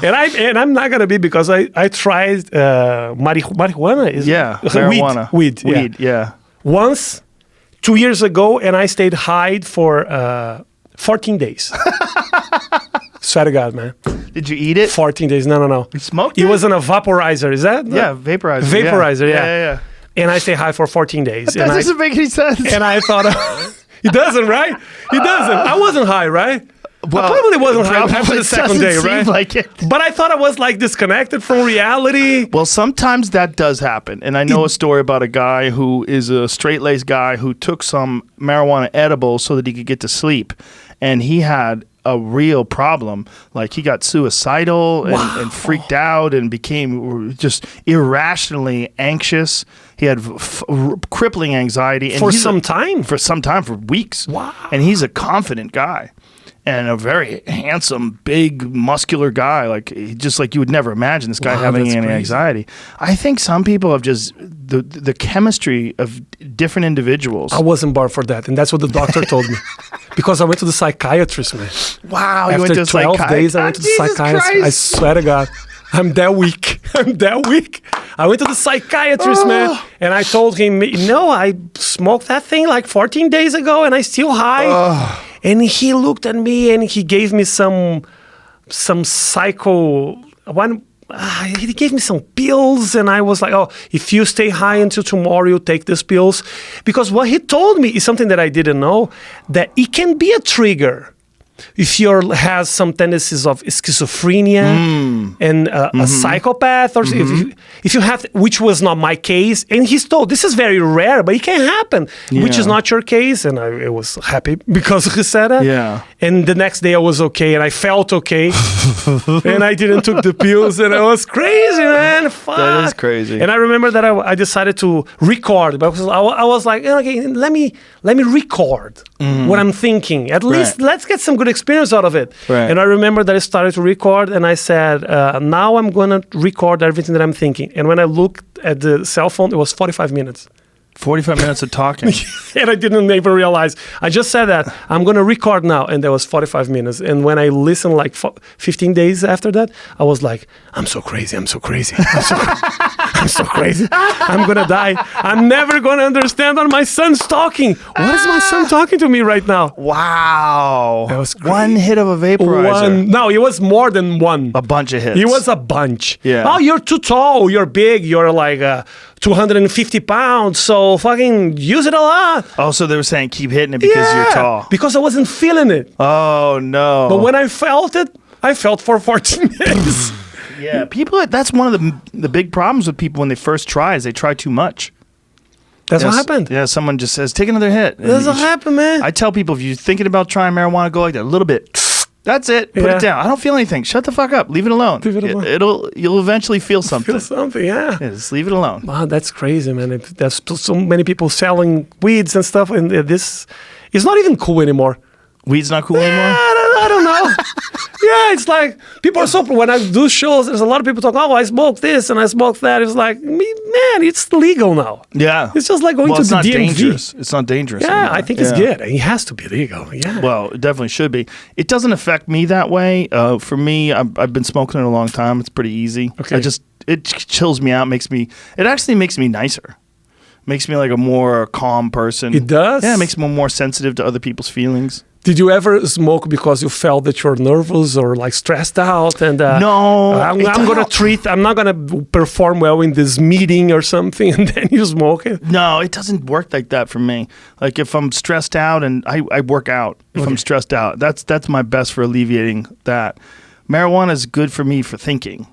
And I'm not gonna be, because I tried marijuana. Marijuana. Weed. Yeah. Once, 2 years ago, and I stayed high for 14 days. Swear to God, man. Did you eat it? 14 days. No. You smoked it? It was in a vaporizer. Is that? Yeah, vaporizer. Vaporizer, Yeah. And I stayed high for 14 days. That doesn't make any sense. And I thought, it doesn't, right? It doesn't. I wasn't high, right? Well, I probably wasn't high after the second day, right? Like it. But I thought I was like disconnected from reality. Well, sometimes that does happen. And I know a story about a guy who is a straight-laced guy who took some marijuana edibles so that he could get to sleep. And he had a real problem. Like, he got suicidal and freaked out and became just irrationally anxious. He had crippling anxiety. And For some time? For some time, for weeks. Wow. And he's a confident guy. And a very handsome, big, muscular guy, just like you would never imagine this guy having any anxiety. I think some people have just the chemistry of different individuals. I wasn't born for that, and that's what the doctor told me. Because I went to the psychiatrist, man. Wow, you went to 12 days, I went to the psychiatrist. Christ. I swear to God, I'm that weak. I went to the psychiatrist, man, and I told him, no, I smoked that thing like 14 days ago, and I still high. And he looked at me and he gave me some psycho one. He gave me some pills, and I was like, "Oh, if you stay high until tomorrow, you take these pills." Because what he told me is something that I didn't know, that it can be a trigger. If you has some tendencies of schizophrenia and a psychopath, or if you have, which was not my case, and he's told this is very rare, but it can happen, which is not your case, and I was happy because he said that. Yeah. And the next day I was okay, and I felt okay, and I didn't took the pills, and I was crazy, man. Fuck. That is crazy. And I remember that I decided to record, because I was like, okay, let me record what I'm thinking. At least let's get some good experience out of it. Right. And I remember that I started to record, and I said, now I'm going to record everything that I'm thinking. And when I looked at the cell phone, it was 45 minutes. 45 minutes of talking. And I didn't even realize. I just said that I'm going to record now, and there was 45 minutes. And when I listened like 15 days after that, I was like, I'm so crazy. I'm so crazy. I'm so crazy. I'm going to die. I'm never going to understand what my son's talking. What is my son talking to me right now? Wow. That was crazy. One hit of a vaporizer. No, it was more than one. A bunch of hits. It was a bunch. Yeah. Oh, you're too tall. You're big. You're like 250 pounds. So fucking use it a lot. Oh, so they were saying keep hitting it because you're tall. Because I wasn't feeling it. Oh, no. But when I felt it, I felt for 14 days. Yeah, people. That's one of the big problems with people when they first try is they try too much. That's what happened. Yeah, someone just says, take another hit. That's what happened, man. I tell people, if you're thinking about trying marijuana, go like that, a little bit. That's it. Put it down. I don't feel anything. Shut the fuck up. Leave it alone. Leave it alone. You'll eventually feel something. Yeah. Just leave it alone. Wow, that's crazy, man. There's so many people selling weeds and stuff, and this is not even cool anymore. Weed's not cool anymore? I don't know. Yeah, it's like people are so. When I do shows, there's a lot of people talk. Oh, I smoke this and I smoke that. It's like, man, it's legal now. Yeah, it's just like going to the DMV. Dangerous. It's not dangerous. Yeah, anymore. I think it's good. It has to be legal. Yeah. Well, it definitely should be. It doesn't affect me that way. For me, I've been smoking it a long time. It's pretty easy. Okay. It chills me out. It actually makes me nicer. Makes me like a more calm person. It does? Yeah, it makes me more sensitive to other people's feelings. Did you ever smoke because you felt that you're nervous or like stressed out? And no, I'm not gonna perform well in this meeting or something, and then you smoke it. No, it doesn't work like that for me. Like if I'm stressed out, and I work out. If I'm stressed out, that's my best for alleviating that. Marijuana is good for me for thinking,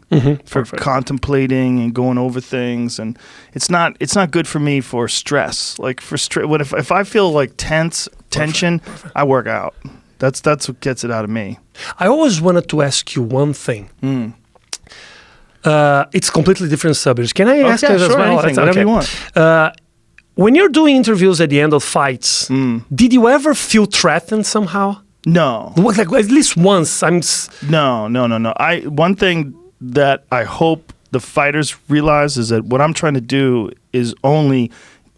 for contemplating and going over things, and it's not good for me for stress. Like for if I feel like tension, I work out. That's what gets it out of me. I always wanted to ask you one thing. It's completely different subjects. Can I ask you as well? Anything, whatever you want. When you're doing interviews at the end of fights, did you ever feel threatened somehow? No. Like at least once. No. One thing that I hope the fighters realize is that what I'm trying to do is only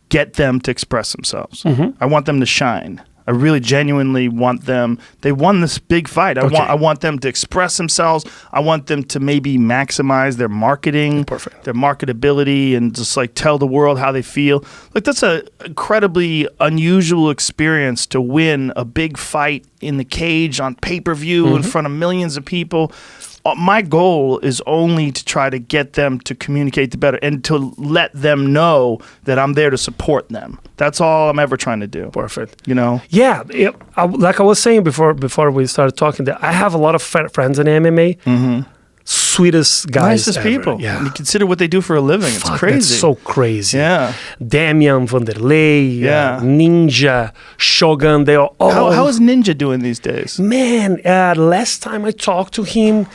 get them to express themselves. I want them to shine. I really genuinely want them. They won this big fight. I want them to express themselves. I want them to maybe maximize their marketing, their marketability, and just like tell the world how they feel. Like that's an incredibly unusual experience to win a big fight in the cage on pay-per-view in front of millions of people. My goal is only to try to get them to communicate better and to let them know that I'm there to support them. That's all I'm ever trying to do. Perfect. You know? Yeah. Like I was saying before we started talking, that I have a lot of friends in MMA. Sweetest guys Nicest ever. people. Yeah. And you consider what they do for a living. It's crazy. That's so crazy. Yeah. Damian, Vanderlei, Ninja, Shogun, they are all... How is Ninja doing these days? Man, last time I talked to him,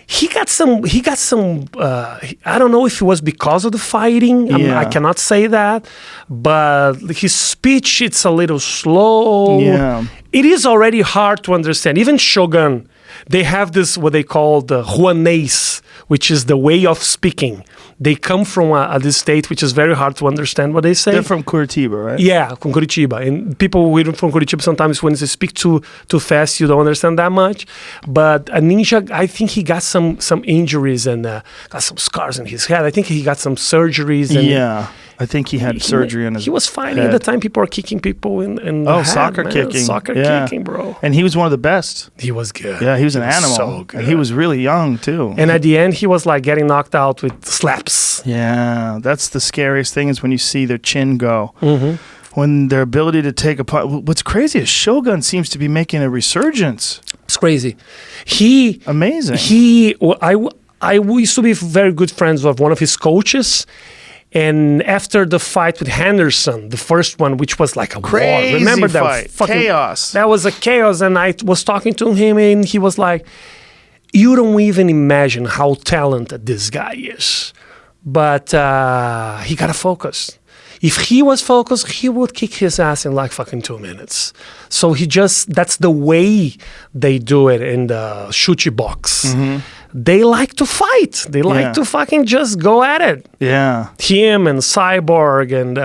he got some, I don't know if it was because of the fighting. I cannot say that. But his speech, it's a little slow. Yeah. It is already hard to understand. Even Shogun, they have this, what they call the Juanese, which is the way of speaking. They come from this state which is very hard to understand what they say. They're from Curitiba, right? Yeah, from Curitiba. And people from Curitiba, sometimes when they speak too fast, you don't understand that much. But Ninja, I think he got some injuries and got some scars in his head. I think he got some surgeries. And I think he had surgery on his He was fighting head. at the time. People were kicking people in the head, soccer man. kicking. Soccer kicking, bro. And he was one of the best. He was good. Yeah, he was an animal. So good. And he was really young, too. And at the end, he was like getting knocked out with slaps. Yeah, that's the scariest thing is when you see their chin go. When their ability to take a punch. What's crazy is Shogun seems to be making a resurgence. It's crazy. Amazing. I used to be very good friends with one of his coaches. And after the fight with Henderson, the first one, which was like a crazy war. Remember fight. that fucking Chaos. That was a chaos. And I was talking to him and he was like, you don't even imagine how talented this guy is. But he got to focus. If he was focused, he would kick his ass in like fucking 2 minutes. So that's the way they do it in the shuchi box. They like to fight. They like to fucking just go at it. Yeah. Him and Cyborg and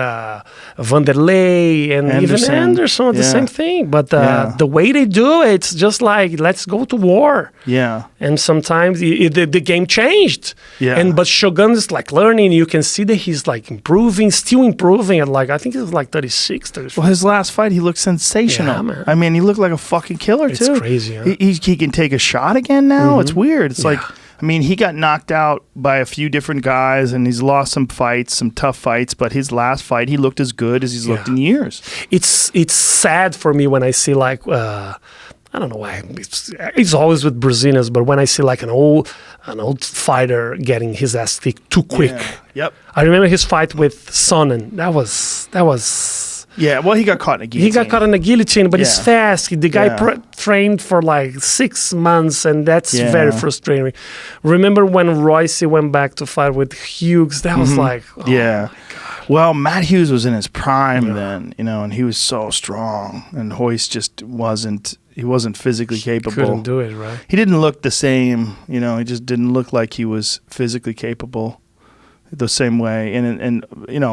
Vanderlei and even Anderson, the same thing. But the way they do it, it's just like, let's go to war. Yeah. And sometimes the game changed. Yeah. But Shogun is like learning. You can see that he's like improving, still improving. And like, I think he was like 36, 34. Well, his last fight, he looked sensational. Yeah, man. I mean, he looked like a fucking killer, too. It's crazy, huh? He can take a shot again now. It's weird. It's like, I mean, he got knocked out by a few different guys, and he's lost some fights, some tough fights. But his last fight, he looked as good as he's looked in years. It's sad for me when I see like I don't know why it's always with Brazilians, but when I see like an old fighter getting his ass kicked too quick. Yep. I remember his fight with Sonnen. That was. Yeah, well, he got caught in a guillotine. He got caught in a guillotine, but he's fast. The guy trained for like 6 months, and that's very frustrating. Remember when Royce went back to fight with Hughes? That was like, oh my God. Well, Matt Hughes was in his prime then, and he was so strong, and Royce just wasn't. He wasn't physically capable. Couldn't do it, right? He didn't look the same. He just didn't look like he was physically capable the same way. And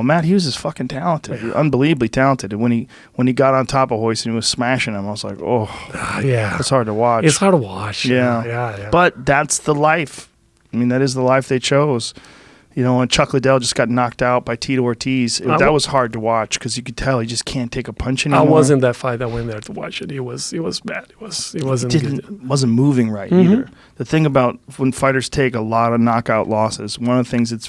Matt Hughes is fucking talented, unbelievably talented. And when he got on top of Royce and he was smashing him, I was like, it's hard to watch. It's hard to watch. Yeah. But that's the life. I mean, that is the life they chose. When Chuck Liddell just got knocked out by Tito Ortiz, that was hard to watch because you could tell he just can't take a punch anymore. I wasn't that fight. I went there to watch it. It was bad. It wasn't good. Wasn't moving right either. The thing about when fighters take a lot of knockout losses, one of the things that's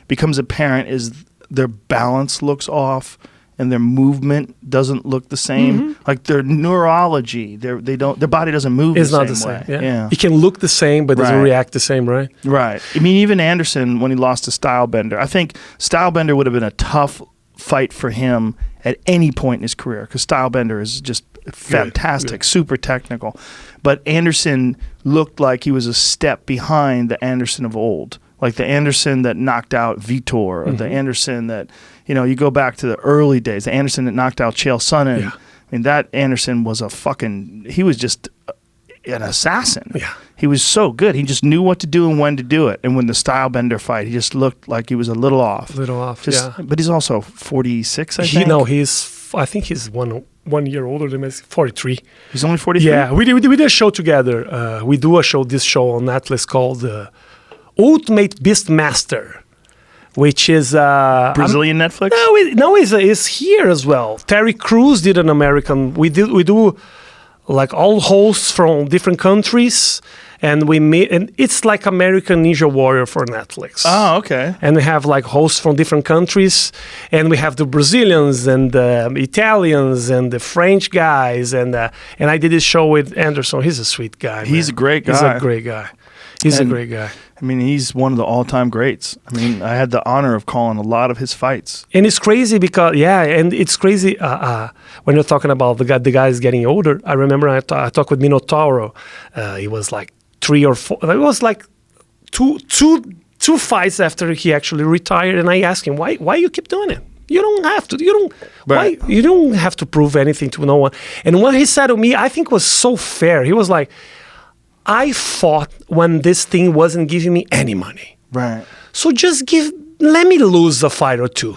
becomes apparent is their balance looks off and their movement doesn't look the same. Like their neurology, their body doesn't move the same way. It's not the same. Yeah. It can look the same, but doesn't react the same, right? Right. I mean, even Anderson, when he lost to Stylebender, I think Stylebender would have been a tough fight for him at any point in his career because Stylebender is just fantastic, super technical. but Anderson looked like he was a step behind the Anderson of old. Like the Anderson that knocked out Vitor, or the Anderson that, you go back to the early days, the Anderson that knocked out Chael Sonnen. Yeah. I mean, that Anderson was he was just an assassin. Yeah. He was so good. He just knew what to do and when to do it. And when the style bender fight, he just looked like he was a little off. But he's also 46, I think. I think he's one year older than me, 43. He's only 43? Yeah, we did a show together. We do this show on Netflix called Ultimate Beastmaster, which is Brazilian Netflix? No, it's here as well. Terry Crews did an American. We do like all hosts from different countries, and and it's like American Ninja Warrior for Netflix. Oh, okay. And we have like hosts from different countries, and we have the Brazilians and the Italians and the French guys, and I did this show with Anderson. He's a sweet guy. He's a great guy. He's a great guy. I mean, he's one of the all-time greats. I mean, I had the honor of calling a lot of his fights. And it's crazy because, it's crazy when you're talking about the guys getting older. I remember I talked with Minotauro. He was like 3 or 4. It was like two fights after he actually retired, and I asked him, why you keep doing it? You don't have to. You don't have to prove anything to no one. And what he said to me, I think was so fair. He was like, I fought when this thing wasn't giving me any money. Right. So just let me lose a fight or two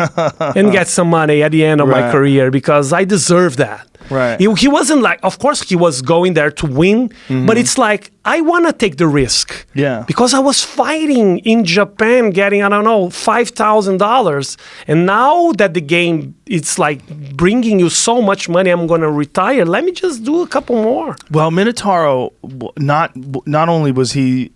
and get some money at the end of my career, because I deserve that. Right. He wasn't like, of course he was going there to win, but it's like, I want to take the risk. Yeah. Because I was fighting in Japan getting, I don't know, $5,000. And now that the game, it's like bringing you so much money, I'm going to retire. Let me just do a couple more. Well, Minotauro, not only was he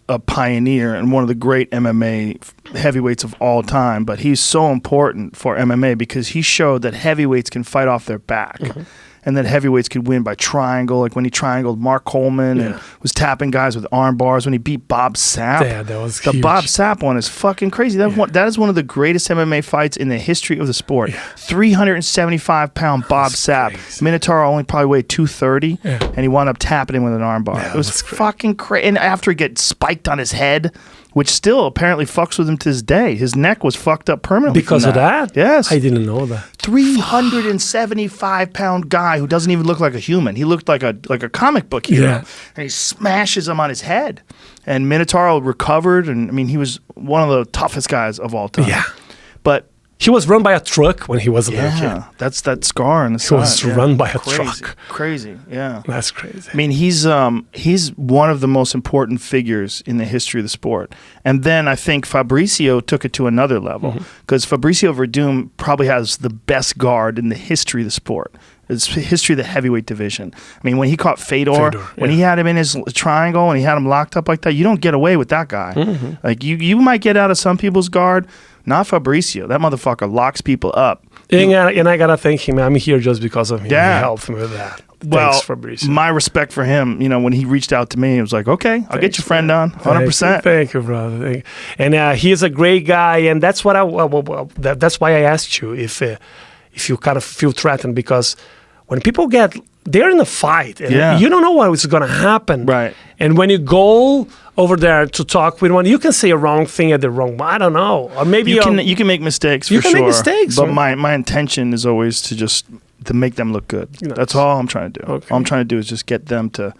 a pioneer and one of the great MMA heavyweights of all time, but he's so important for MMA because he showed that heavyweights can fight off their back. And that heavyweights could win by triangle, like when he triangled Mark Coleman and was tapping guys with arm bars when he beat Bob Sapp. Yeah, that was huge. The Bob Sapp one is fucking crazy. That is one of the greatest MMA fights in the history of the sport. 375-pound Bob Sapp. Crazy. Minotauro only probably weighed 230, and he wound up tapping him with an arm bar. It was fucking crazy. And after he gets spiked on his head, which still apparently fucks with him to this day. His neck was fucked up permanently because of that? Yes. I didn't know that. 375-pound guy who doesn't even look like a human. He looked like a comic book hero. Yeah. And he smashes him on his head. And Minotauro recovered, and I mean, he was one of the toughest guys of all time. Yeah. But he was run by a truck when he was a little kid. Yeah, that's that scar on the side. He was run by a truck. Crazy, yeah. That's crazy. I mean, he's one of the most important figures in the history of the sport. And then I think Fabricio took it to another level because Fabricio Verdum probably has the best guard in the history of the sport. It's history of the heavyweight division. I mean, when he caught Fedor, when he had him in his triangle and he had him locked up like that, you don't get away with that guy. Like you might get out of some people's guard. Not Fabricio. That motherfucker locks people up. And I gotta thank him. I'm here just because of him. Yeah. He helped me with that. Well, thanks, Fabricio. My respect for him. You know, when he reached out to me, he was like, "Okay, I'll get your friend on, 100%." Thank you, brother. Thank you. And he is a great guy, and that's what that's why I asked you if you kind of feel threatened, because when people they're in a fight, and you don't know what is going to happen. Right. And when you go over there to talk with one, you can say a wrong thing at the wrong. I don't know, or maybe you can make mistakes. For sure. Make mistakes, but my intention is always to make them look good. That's all I'm trying to do. Okay. All I'm trying to do is just get them to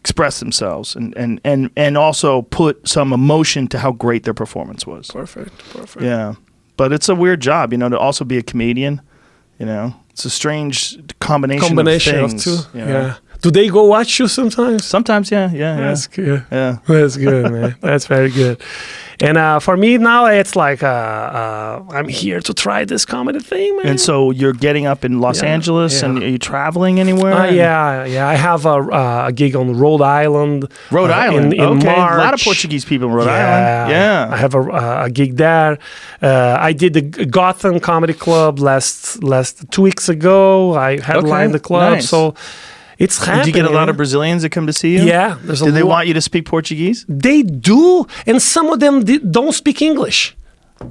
express themselves and also put some emotion to how great their performance was. Perfect. Yeah, but it's a weird job, to also be a comedian. It's a strange combination of things. Of two. Yeah. Do they go watch you sometimes? Sometimes, yeah. That's good. Yeah. That's good, man. That's very good. And for me now, it's like I'm here to try this comedy thing, man. And so you're getting up in Los Angeles, and are you traveling anywhere? Yeah. I have a gig on Rhode Island. In March. A lot of Portuguese people in Rhode Island. Yeah. I have a gig there. I did the Gotham Comedy Club last 2 weeks ago. I headlined the club, nice. So it's happening. Do you get a lot of Brazilians that come to see you? Yeah. Do they want you to speak Portuguese? They do, and some of them don't speak English.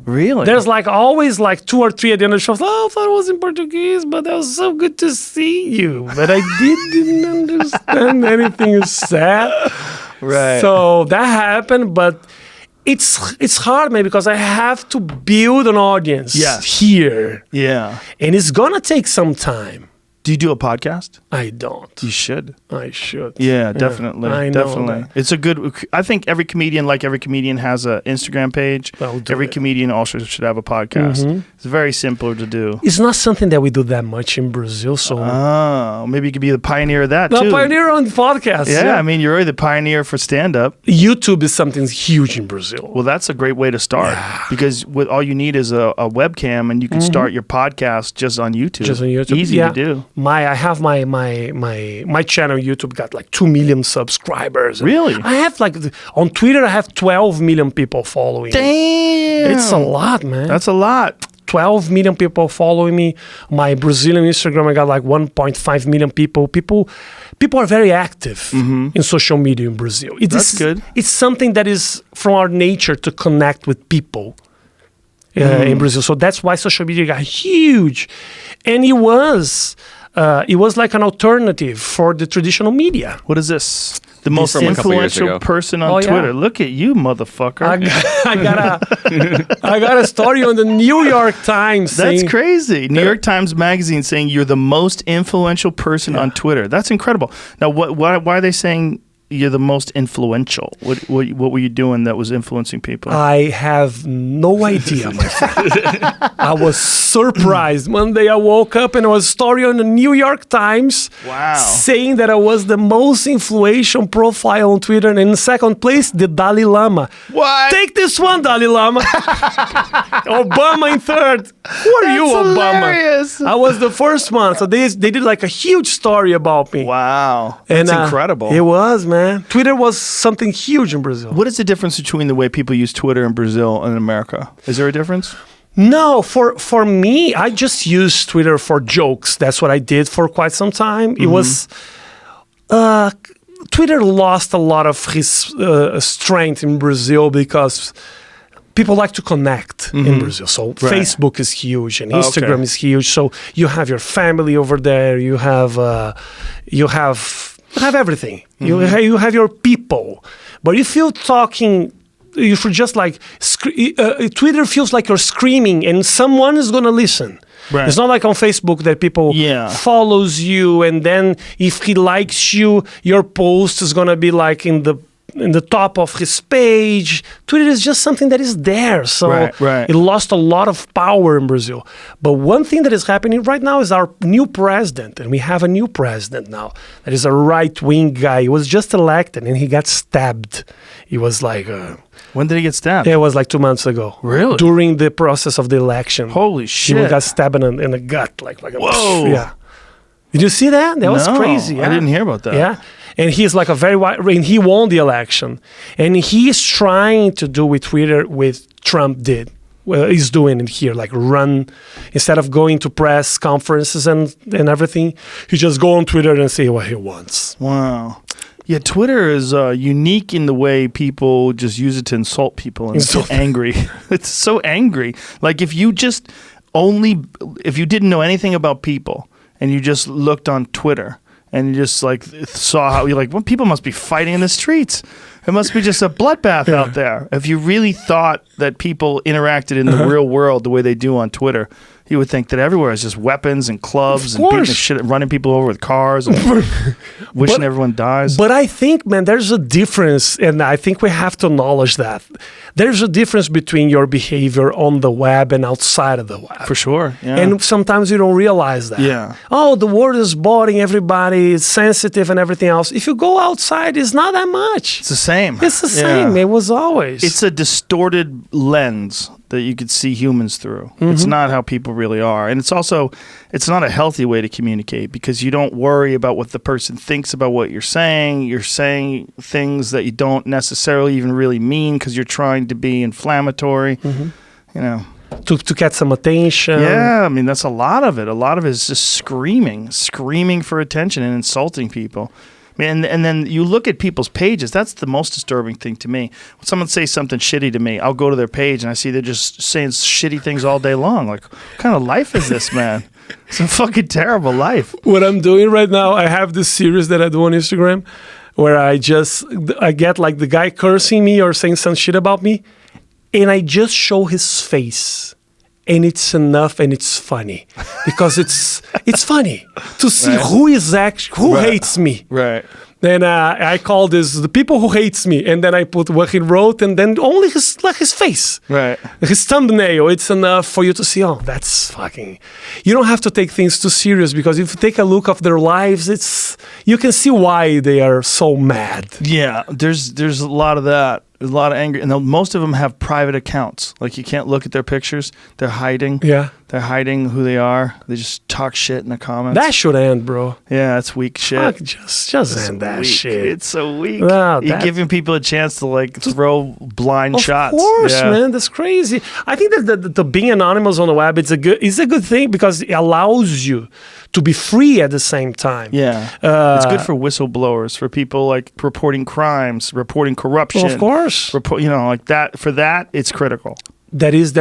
Really? There's like always like 2 or 3 at the end of the show. Oh, I thought it was in Portuguese, but that was so good to see you. But I didn't understand anything you said. Right. So that happened, but it's hard, man, because I have to build an audience here. Yeah. And it's gonna take some time. Do you do a podcast? I don't. You should. I should. Yeah, definitely. I know definitely. that. It's a good. I think every comedian, has an Instagram page. I'll do Every it. comedian also should have a podcast. It's very simple to do. It's not something that we do that much in Brazil, so Oh, maybe you could be the pioneer of that the too. pioneer on podcasts. Yeah, I mean, you're already the pioneer for stand-up. YouTube is something huge in Brazil. Well, that's a great way to start because all you need is a webcam, and you can start your podcast just on YouTube. Just on YouTube. Easy to do. I have my channel on YouTube got like 2 million subscribers. Really? I have on Twitter I have 12 million people following me. Damn, It's a lot, man. That's a lot. 12 million people following me. My Brazilian Instagram, I got like 1.5 million people. People are very active in social media in Brazil. That's good. It's something that is from our nature to connect with people in Brazil. So that's why social media got huge. And it was like an alternative for the traditional media. What is this? The most from a couple years influential ago. person on Oh, yeah. Twitter. Look at you, motherfucker. I got a story on the New York Times. That's saying, crazy. New York Times Magazine saying you're the most influential person on Twitter. That's incredible. Now, why are they saying you're the most influential? What were you doing that was influencing people? I have no idea, my friend. I was surprised. One day I woke up and there was a story on the New York Times saying that I was the most influential profile on Twitter. And in second place, the Dalai Lama. What? Take this one, Dalai Lama. Obama in third. Who are you, Obama? hilarious. I was the first one. So they did like a huge story about me. Wow. That's incredible. It was, man. Twitter was something huge in Brazil. What is the difference between the way people use Twitter in Brazil and America? Is there a difference? No, for me, I just use Twitter for jokes. That's what I did for quite some time. It was Twitter lost a lot of his strength in Brazil because people like to connect in Brazil. So Facebook is huge and Instagram is huge. So you have your family over there. You have everything. You have your people. But if you're talking, if you're just like, Twitter feels like you're screaming and someone is going to listen. Right. It's not like on Facebook that people follows you and then if he likes you, your post is going to be like in the top of his page. Twitter is just something that is there. So it lost a lot of power in Brazil. But one thing that is happening right now is our new president. And we have a new president now that is a right-wing guy. He was just elected and he got stabbed. He was like... when did he get stabbed? Yeah, it was like 2 months ago. Really? During the process of the election. Holy shit. He got stabbed in the gut. Whoa. Yeah. Did you see that? That was crazy. Yeah? I didn't hear about that. Yeah. And he's like and he won the election. And he's trying to do with Twitter what Trump did. Well, he's doing it here, like run, instead of going to press conferences and everything, he just go on Twitter and say what he wants. Wow. Yeah, Twitter is unique in the way people just use it to insult people and get angry. It's so angry. Like if you didn't know anything about people and you just looked on Twitter and you just like saw how you're like, well, people must be fighting in the streets. It must be just a bloodbath out there. If you really thought that people interacted in the real world the way they do on Twitter, you would think that everywhere is just weapons and clubs and beating the shit, running people over with cars and wishing everyone dies. But I think, man, there's a difference, and I think we have to acknowledge that. There's a difference between your behavior on the web and outside of the web. For sure, yeah. And sometimes you don't realize that. Yeah. Oh, the world is boring everybody, it's sensitive and everything else. If you go outside, it's not that much. It's the same. It's the same. It was always. It's a distorted lens that you could see humans through. It's not how people really are. And it's not a healthy way to communicate because you don't worry about what the person thinks about what you're saying. You're saying things that you don't necessarily even really mean because you're trying to be inflammatory, you know. To get some attention. Yeah, I mean, that's a lot of it. A lot of it is just screaming for attention and insulting people. And then you look at people's pages. That's the most disturbing thing to me. When someone says something shitty to me, I'll go to their page and I see they're just saying shitty things all day long. Like, what kind of life is this, man? It's a fucking terrible life. What I'm doing right now, I have this series that I do on Instagram where I get like the guy cursing me or saying some shit about me, and I just show his face. And it's enough, and it's funny because it's funny to see who hates me. Right. Then I call this the people who hates me, and then I put what he wrote, and then only his face, Right. his thumbnail. It's enough for you to see. Oh, that's fucking. You don't have to take things too serious because if you take a look of their lives, you can see why they are so mad. Yeah, there's a lot of that. There's a lot of anger, and most of them have private accounts. Like, you can't look at their pictures. They're hiding. Yeah. They're hiding who they are. They just talk shit in the comments. That should end, bro. Yeah, that's weak shit. Fuck, just end that weak. shit. It's so weak. No, You're giving people a chance to like throw blind shots. Of course, Yeah. man. That's crazy. I think that the being anonymous on the web it's a good thing because it allows you to be free at the same time. Yeah, it's good for whistleblowers, for people like reporting crimes, reporting corruption. Well, of course, like that. For that, it's critical. That is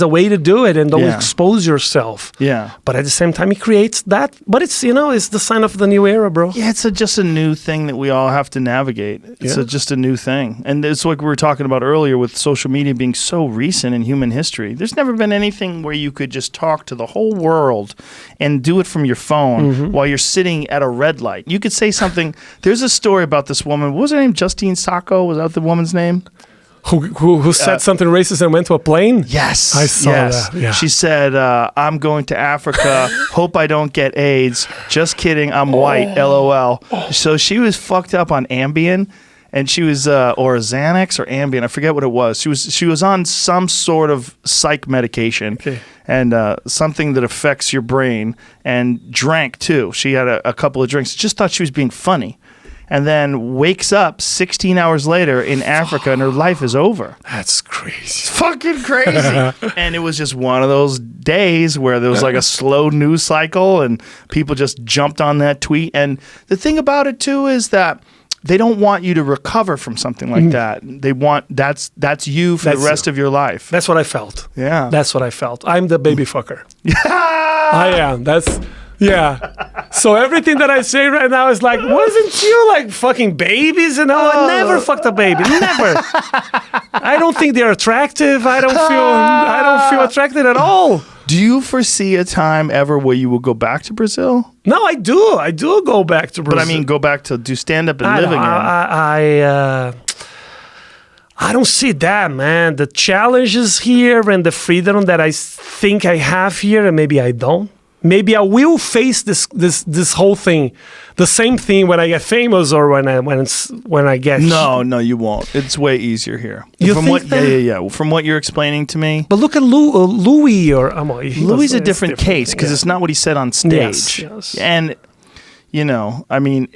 a way to do it, and don't expose yourself. Yeah, but at the same time, it creates that. But it's it's the sign of the new era, bro. Yeah, it's just a new thing that we all have to navigate. It's just a new thing, and it's like we were talking about earlier with social media being so recent in human history. There's never been anything where you could just talk to the whole world and do it from your phone while you're sitting at a red light. You could say something. There's a story about this woman. What was her name? Justine Sacco? Was that the woman's name? Who said something racist and went to a plane? Yes. I saw that. Yeah. She said, I'm going to Africa. Hope I don't get AIDS. Just kidding. I'm white. LOL. So she was fucked up on Ambien. And she was, or Xanax or Ambien. I forget what it was. She was on some sort of psych medication. Okay. And something that affects your brain. And drank, too. She had a couple of drinks. Just thought she was being funny. And then wakes up 16 hours later in Africa and her life is over. That's crazy. It's fucking crazy. And it was just one of those days where there was like a slow news cycle and people just jumped on that tweet. And the thing about it too is that they don't want you to recover from something like that. They want that's you for the rest of your life. That's what I felt. Yeah. That's what I felt. I'm the baby fucker. Yeah. I am. Yeah. So everything that I say right now is like, wasn't you like fucking babies? And I never fucked a baby. Never. I don't think they're attractive. I don't feel attracted at all. Do you foresee a time ever where you will go back to Brazil? No, I do. I do go back to Brazil. But I mean, go back to do stand-up and live again. I don't see that, man. The challenges here and the freedom that I think I have here, and maybe I don't. Maybe I will face this whole thing, the same thing when I get famous or when I get. No, you won't. It's way easier here. You think that? Yeah. From what you're explaining to me. But look at Louis Louis a different case because it's not what he said on stage. Yes. And I mean,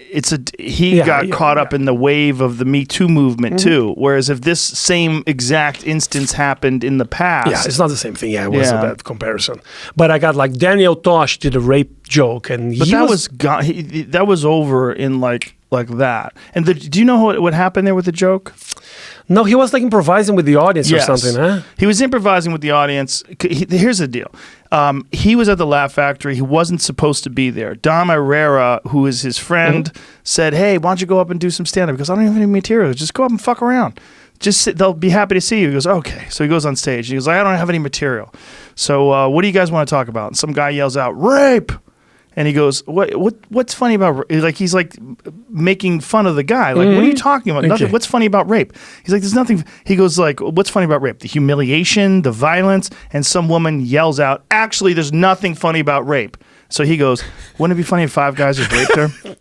he got caught up in the wave of the Me Too movement too. Whereas if this same exact instance happened in the past, it's not the same thing. Yeah, it was a bad comparison. But I got like Daniel Tosh did a rape joke, and that was over in like that. And do you know what happened there with the joke? No, he was like improvising with the audience or something, huh? He was improvising with the audience. Here's the deal. He was at the Laugh Factory. He wasn't supposed to be there. Dom Herrera, who is his friend, said, hey, why don't you go up and do some stand-up? Because I don't have any material. Just go up and fuck around. Just sit, they'll be happy to see you. He goes, okay. So he goes on stage. He goes, I don't have any material. So what do you guys want to talk about? And some guy yells out, rape. And he goes, what's funny about, like, he's like making fun of the guy. Like, what are you talking about? Nothing. What's funny about rape? He's like, there's nothing. He goes like, what's funny about rape? The humiliation, the violence. And some woman yells out, actually, there's nothing funny about rape. So he goes, wouldn't it be funny if 5 guys had raped her?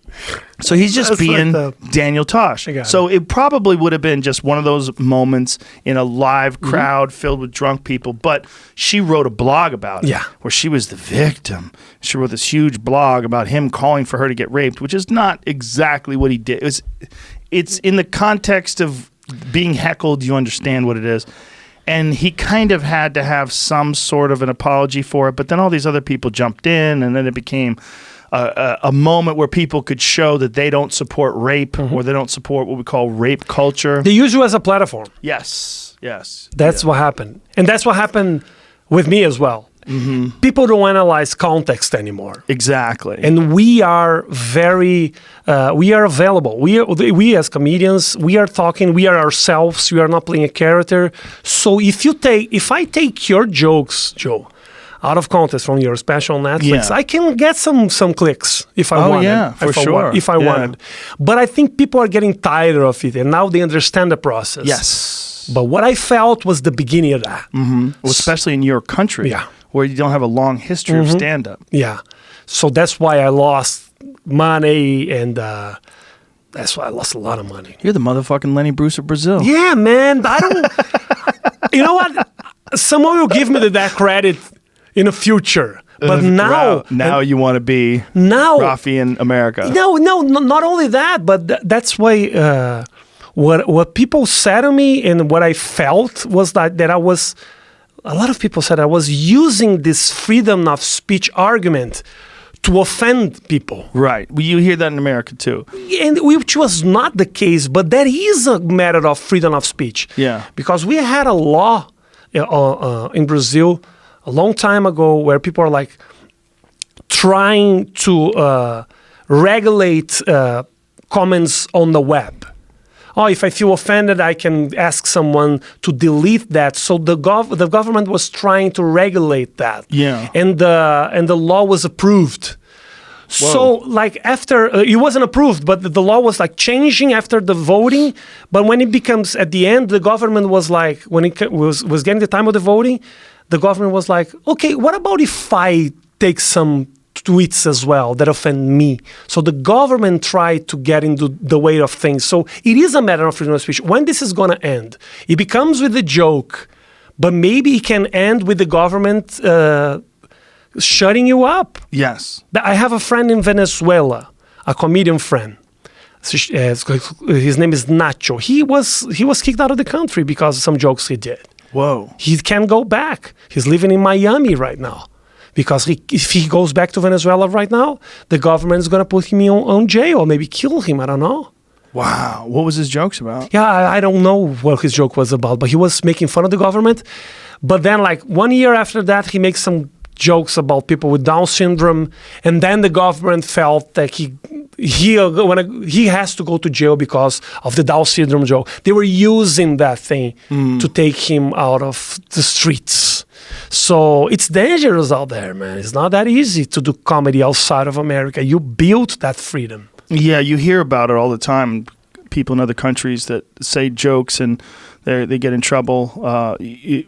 So he's just being Daniel Tosh. So it probably would have been just one of those moments in a live crowd filled with drunk people. But she wrote a blog about it where she was the victim. She wrote this huge blog about him calling for her to get raped, which is not exactly what he did. It's in the context of being heckled, you understand what it is. And he kind of had to have some sort of an apology for it. But then all these other people jumped in, and then it became a moment where people could show that they don't support rape or they don't support what we call rape culture. They use you as a platform. Yes. That's what happened. And that's what happened with me as well. People don't analyze context anymore. Exactly. And we are we are available. We as comedians, we are talking, we are ourselves, we are not playing a character. So if I take your jokes, Joe, out of context from your special on Netflix, I can get some clicks if I wanted. Oh, yeah, for sure. If I wanted. But I think people are getting tired of it, and now they understand the process. Yes. But what I felt was the beginning of that. Well, especially in your country, where you don't have a long history of stand-up. Yeah. So that's why I lost money, and that's why I lost a lot of money. You're the motherfucking Lenny Bruce of Brazil. Yeah, man. I don't... You know what? Someone will give me that credit in the future. But now you want to be Rafi in America. No, not only that, but that's why what people said to me and what I felt was that I was, a lot of people said I was using this freedom of speech argument to offend people. Right. Well, you hear that in America too. And which was not the case, but that is a matter of freedom of speech. Yeah. Because we had a law in Brazil a long time ago where people are like trying to regulate comments on the web. Oh, if I feel offended, I can ask someone to delete that. So the government was trying to regulate that. Yeah. And the law was approved. Whoa. So like after, it wasn't approved, but the law was like changing after the voting. But when it becomes at the end, the government was like, when it was getting the time of the voting, the government was like, okay, what about if I take some tweets as well that offend me? So the government tried to get into the way of things. So it is a matter of freedom of speech. When this is going to end? It becomes with a joke, but maybe it can end with the government shutting you up. Yes. I have a friend in Venezuela, a comedian friend. His name is Nacho. He was kicked out of the country because of some jokes he did. Whoa. He can't go back. He's living in Miami right now. Because if he goes back to Venezuela right now, the government is going to put him on jail, maybe kill him. I don't know. Wow. What was his jokes about? Yeah, I don't know what his joke was about, but he was making fun of the government. But then like 1 year after that, he makes some jokes about people with Down syndrome. And then the government felt that he has to go to jail because of the Down syndrome joke. They were using that thing to take him out of the streets. So it's dangerous out there, man. It's not that easy to do comedy outside of America. You built that freedom. Yeah, you hear about it all the time. People in other countries that say jokes and they get in trouble.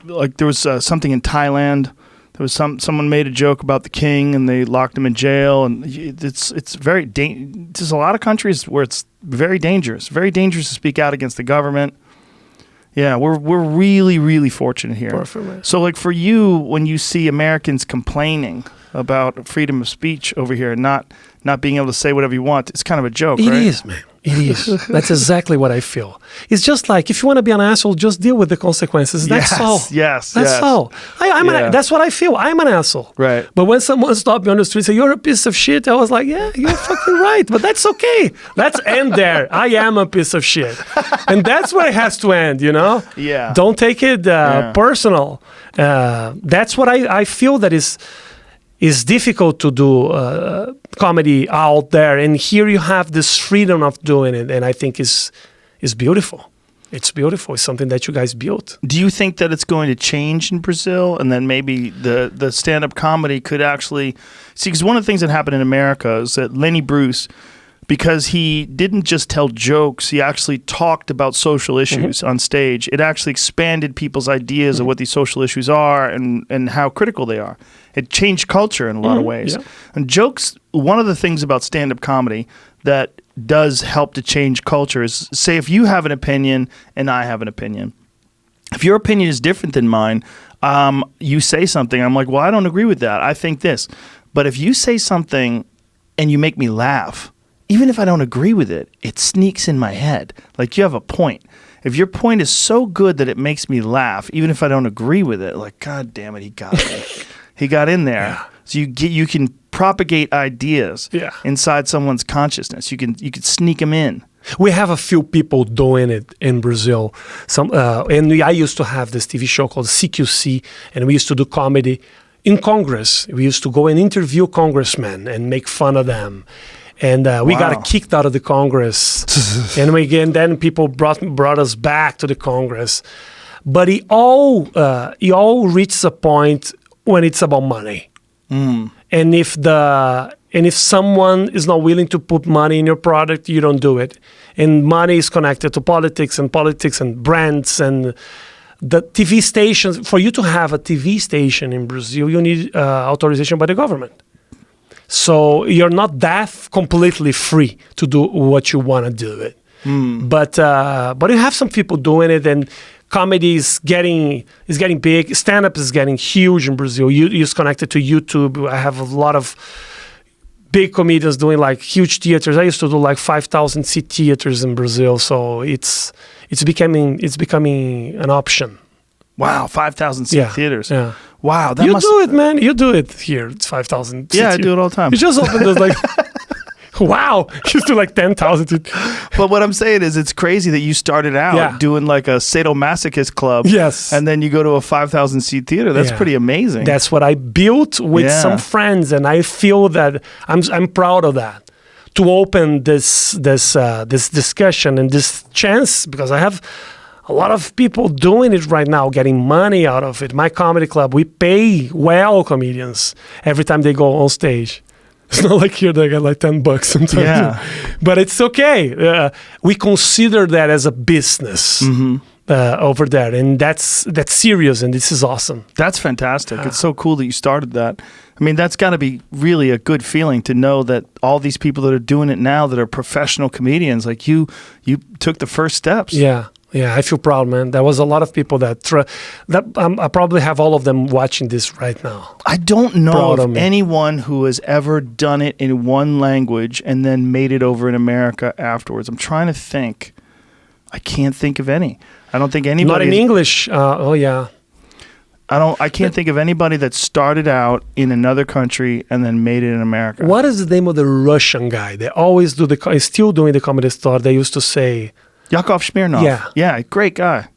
Like there was something in Thailand. There was someone made a joke about the king and they locked him in jail. And it's very there's a lot of countries where it's very dangerous. Very dangerous to speak out against the government. Yeah, we're really, really fortunate here. Perfect. So, like for you, when you see Americans complaining about freedom of speech over here and not being able to say whatever you want, it's kind of a joke, right? It is, man. It is. That's exactly what I feel. It's just like, if you want to be an asshole, just deal with the consequences. That's all. Yes. That's all. That's what I feel. I'm an asshole. Right. But when someone stopped me on the street and said, you're a piece of shit, I was like, yeah, you're fucking right. But that's okay. Let's end there. I am a piece of shit. And that's where it has to end, you know? Yeah. Don't take it personal. That's what I feel that is difficult to do comedy out there, and here you have this freedom of doing it, and I think is beautiful. It's beautiful. It's something that you guys built. Do you think that it's going to change in Brazil, and then maybe the stand-up comedy could actually see? Because one of the things that happened in America is that Lenny Bruce, because he didn't just tell jokes, he actually talked about social issues on stage. It actually expanded people's ideas of what these social issues are and how critical they are. It changed culture in a lot of ways. Yeah. And jokes, one of the things about stand-up comedy that does help to change culture is, say if you have an opinion and I have an opinion. If your opinion is different than mine, you say something, I'm like, well, I don't agree with that. I think this. But if you say something and you make me laugh, even if I don't agree with it, it sneaks in my head. Like you have a point. If your point is so good that it makes me laugh, even if I don't agree with it, like, God damn it, he got me. He got in there. So you can propagate ideas Yeah. inside someone's consciousness. You can sneak them in. We have a few people doing it in Brazil. I used to have this TV show called CQC, and we used to do comedy in Congress. We used to go and interview congressmen and make fun of them. And we got kicked out of the Congress. And then people brought us back to the Congress. But it all reaches a point when it's about money. And if someone is not willing to put money in your product, you don't do it. And money is connected to politics and brands and the TV stations. For you to have a TV station in Brazil, you need authorization by the government. So you're not that completely free to do what you want to do it. But you have some people doing it, and comedy is getting big. Stand-up is getting huge in Brazil. It's connected to YouTube. I have a lot of big comedians doing like huge theaters. I used to do like 5,000 seat theaters in Brazil. So it's becoming an option. Wow, 5,000 seat theaters. Yeah. Wow, do it, man. You do it here. It's 5,000. Yeah, I do it all the time. You just open those like. Wow, you do like 10,000. But what I'm saying is, it's crazy that you started out doing like a sadomasochist club. Yes. And then you go to a 5,000 seat theater. That's pretty amazing. That's what I built with some friends, and I feel that I'm proud of that. To open this discussion and this chance, because I have a lot of people doing it right now, getting money out of it. My comedy club, we pay well comedians every time they go on stage. It's not like here they get like $10 sometimes. Yeah. But it's okay. We consider that as a business over there. And that's serious, and this is awesome. That's fantastic. It's so cool that you started that. I mean, that's got to be really a good feeling to know that all these people that are doing it now that are professional comedians, like you took the first steps. Yeah. Yeah, I feel proud, man. There was a lot of people that I probably have all of them watching this right now. I don't know of anyone who has ever done it in one language and then made it over in America afterwards. I'm trying to think. I can't think of any. I don't think anybody. Not in English. Yeah. I can't think of anybody that started out in another country and then made it in America. What is the name of the Russian guy? They always do he's still doing the Comedy Store. They used to say. Yakov Smirnoff. Yeah, great guy.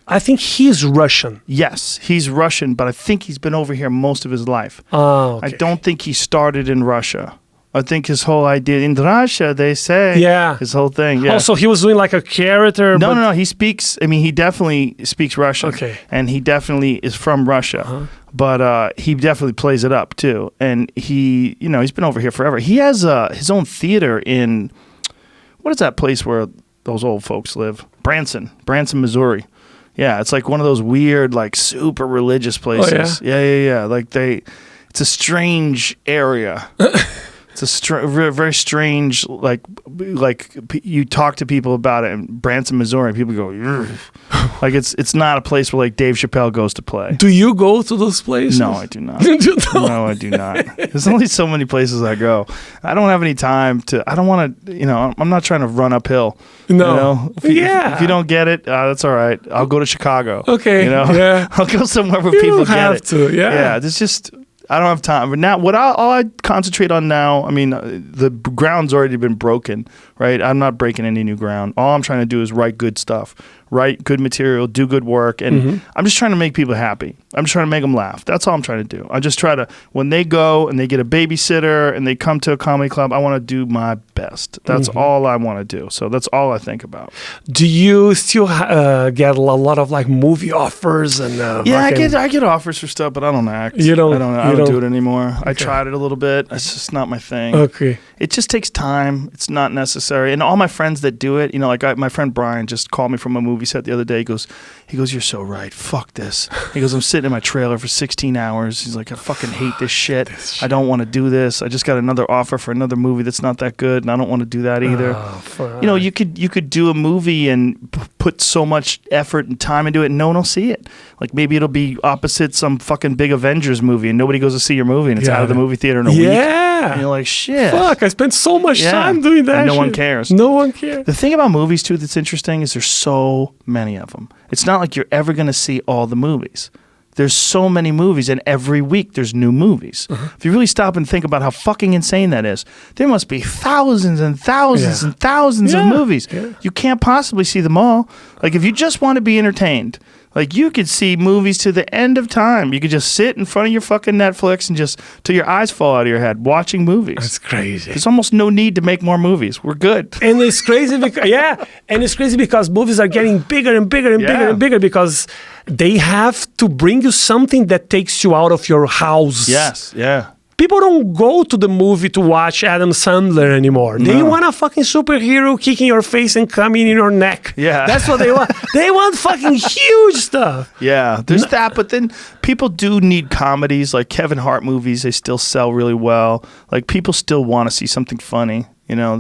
I think he's Russian. Yes, he's Russian, but I think he's been over here most of his life. Oh, okay. I don't think he started in Russia. I think his whole idea, in Russia, they say, his whole thing. Yeah. Also, he was doing like a character. No, he speaks, he definitely speaks Russian. Okay. And he definitely is from Russia. But he definitely plays it up, too. And he, he's been over here forever. He has his own theater in, what is that place where those old folks live? Branson, Missouri. Yeah, it's like one of those weird, like super religious places. Oh, yeah. Like it's a strange area. It's a very strange, like you talk to people about it in Branson, Missouri, people go, ugh. Like it's not a place where like Dave Chappelle goes to play. Do you go to those places? No, I do not. No, I do not. There's only so many places I go. I don't have any time to. I don't want to. I'm not trying to run uphill. No. If you don't get it, that's all right. I'll go to Chicago. Okay. Yeah. I'll go somewhere where people get it. You have to. Yeah. Yeah. There's just. I don't have time. But now, all I concentrate on now, the ground's already been broken, right? I'm not breaking any new ground. All I'm trying to do is write good stuff, write good material, do good work, and I'm just trying to make people happy. I'm just trying to make them laugh. That's all I'm trying to do. I just try to, when they go and they get a babysitter and they come to a comedy club, I want to do my best. That's all I want to do. So that's all I think about. Do you still get a lot of like movie offers and? Yeah, I get offers for stuff, but I don't act. I don't do it anymore. Okay. I tried it a little bit. It's just not my thing. Okay. It just takes time. It's not necessary. And all my friends that do it, my friend Brian just called me from a movie set the other day. He goes, you're so right. Fuck this. He goes, I'm sitting in my trailer for 16 hours. He's like, I fucking hate this shit. I don't want to do this. I just got another offer for another movie that's not that good, and I don't want to do that either. You could do a movie and put so much effort and time into it, and no one will see it. Like maybe it'll be opposite some fucking big Avengers movie, and nobody goes to see your movie, and it's out of the movie theater in a week. And you're like, shit. Fuck, I spent so much time doing that. And no one cares. No one cares. The thing about movies, too, that's interesting is there's so many of them. It's not like you're ever going to see all the movies. There's so many movies, and every week there's new movies. If you really stop and think about how fucking insane that is, there must be thousands and thousands and thousands of movies. You can't possibly see them all. Like, if you just want to be entertained, like, you could see movies to the end of time. You could just sit in front of your fucking Netflix and just, till your eyes fall out of your head, watching movies. That's crazy. There's almost no need to make more movies. We're good. And it's crazy because, and it's crazy because movies are getting bigger and bigger and bigger and bigger because they have to bring you something that takes you out of your house. Yes, yeah. People don't go to the movie to watch Adam Sandler anymore. They want a fucking superhero kicking your face and coming in your neck. Yeah. That's what they want. They want fucking huge stuff. Yeah, there's that, but then people do need comedies, like Kevin Hart movies. They still sell really well. Like, people still want to see something funny. You know,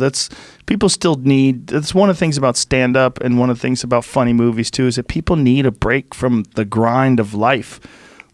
people still need, that's one of the things about stand-up, and one of the things about funny movies too, is that people need a break from the grind of life.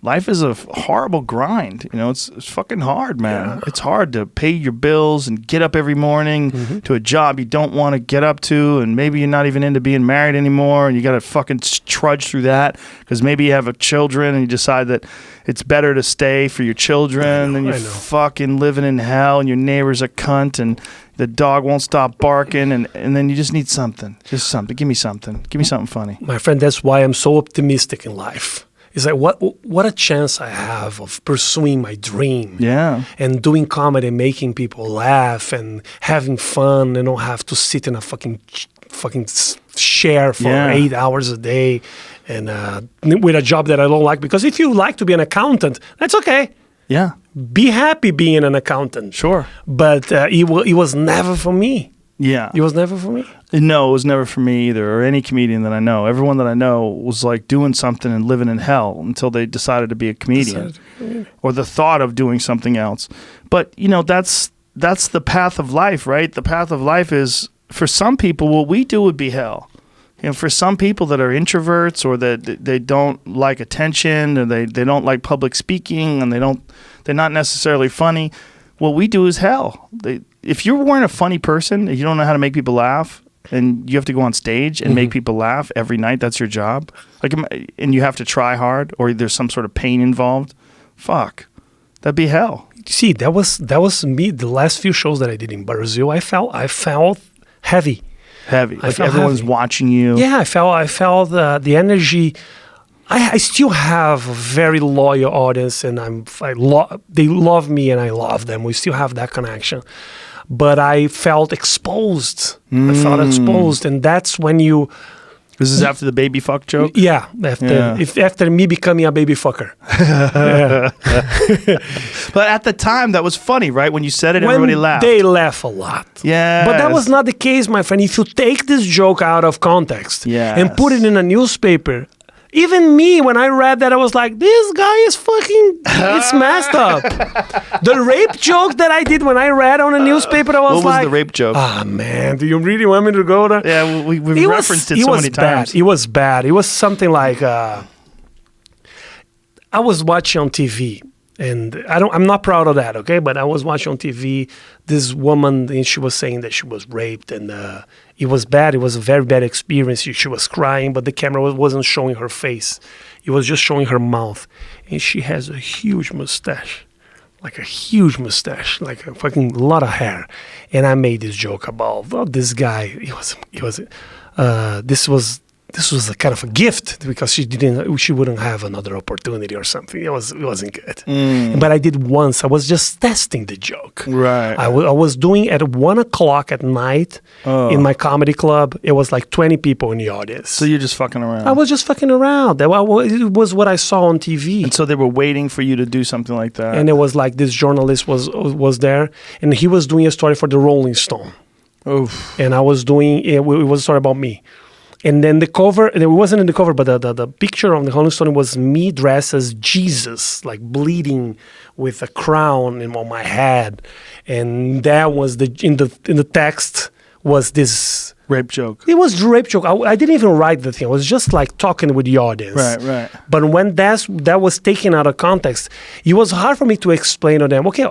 Life is a horrible grind. You know, it's fucking hard, man. Yeah. It's hard to pay your bills and get up every morning to a job you don't want to get up to, and maybe you're not even into being married anymore, and you got to fucking trudge through that because maybe you have children and you decide that it's better to stay for your children, and you're fucking living in hell, and your neighbor's a cunt, and the dog won't stop barking, and then you just need something. Just something. Give me something. Give me something funny. My friend, that's why I'm so optimistic in life. It's like, what a chance I have of pursuing my dream. Yeah. And doing comedy and making people laugh and having fun and don't have to sit in a fucking chair for 8 hours a day and with a job that I don't like. Because if you like to be an accountant, that's okay. Yeah. Be happy being an accountant. Sure. But it was never for me. Yeah. It was never for me? No, it was never for me either, or any comedian that I know. Everyone that I know was like doing something and living in hell until they decided to be a comedian or the thought of doing something else. But, you know, that's the path of life, right? The path of life is, for some people, what we do would be hell. You know, for some people that are introverts, or that they don't like attention, or they don't like public speaking, and they're not necessarily funny, what we do is hell. If you weren't a funny person, if you don't know how to make people laugh, and you have to go on stage and make people laugh every night, that's your job. Like, and you have to try hard, or there's some sort of pain involved. Fuck, that'd be hell. See, that was me. The last few shows that I did in Brazil, I felt heavy. Like everyone's watching you. Yeah, I felt the energy. I still have a very loyal audience, and they love me, and I love them. We still have that connection. But I felt exposed. And that's when you... This is after the baby fuck joke? Yeah, after me becoming a baby fucker. But at the time, that was funny, right? When you said it, everybody laughed. They laugh a lot. Yeah. But that was not the case, my friend. If you take this joke out of context and put it in a newspaper... Even me, when I read that, I was like, this guy is fucking, it's messed up. The rape joke that I did when I read on a newspaper, I was like... What was the rape joke? Ah, man, do you really want me to go there? Yeah, we referenced it so many times. It was bad. It was something like, I was watching on TV, and I'm not proud of that, okay? But I was watching on TV, this woman, and she was saying that she was raped, and it was bad. It was a very bad experience. She was crying, but the camera wasn't showing her face. It was just showing her mouth. And she has a huge mustache, like a fucking lot of hair. And I made this joke about this guy. This was a kind of a gift because she wouldn't have another opportunity or something. It wasn't good. But I did once. I was just testing the joke. Right. I was doing at 1:00 at night in my comedy club. It was like 20 people in the audience. So you're just fucking around. I was just fucking around. It was what I saw on TV. And so they were waiting for you to do something like that. And it was like this journalist was there, and he was doing a story for the Rolling Stone. Oof. And I was doing it was a story about me. And then the cover, it wasn't in the cover, but the picture of the Rolling Stone was me dressed as Jesus, like bleeding with a crown on my head. And that was in the text was this rape joke. It was the rape joke. I didn't even write the thing. I was just like talking with the audience. Right. But when that was taken out of context, it was hard for me to explain to them, okay,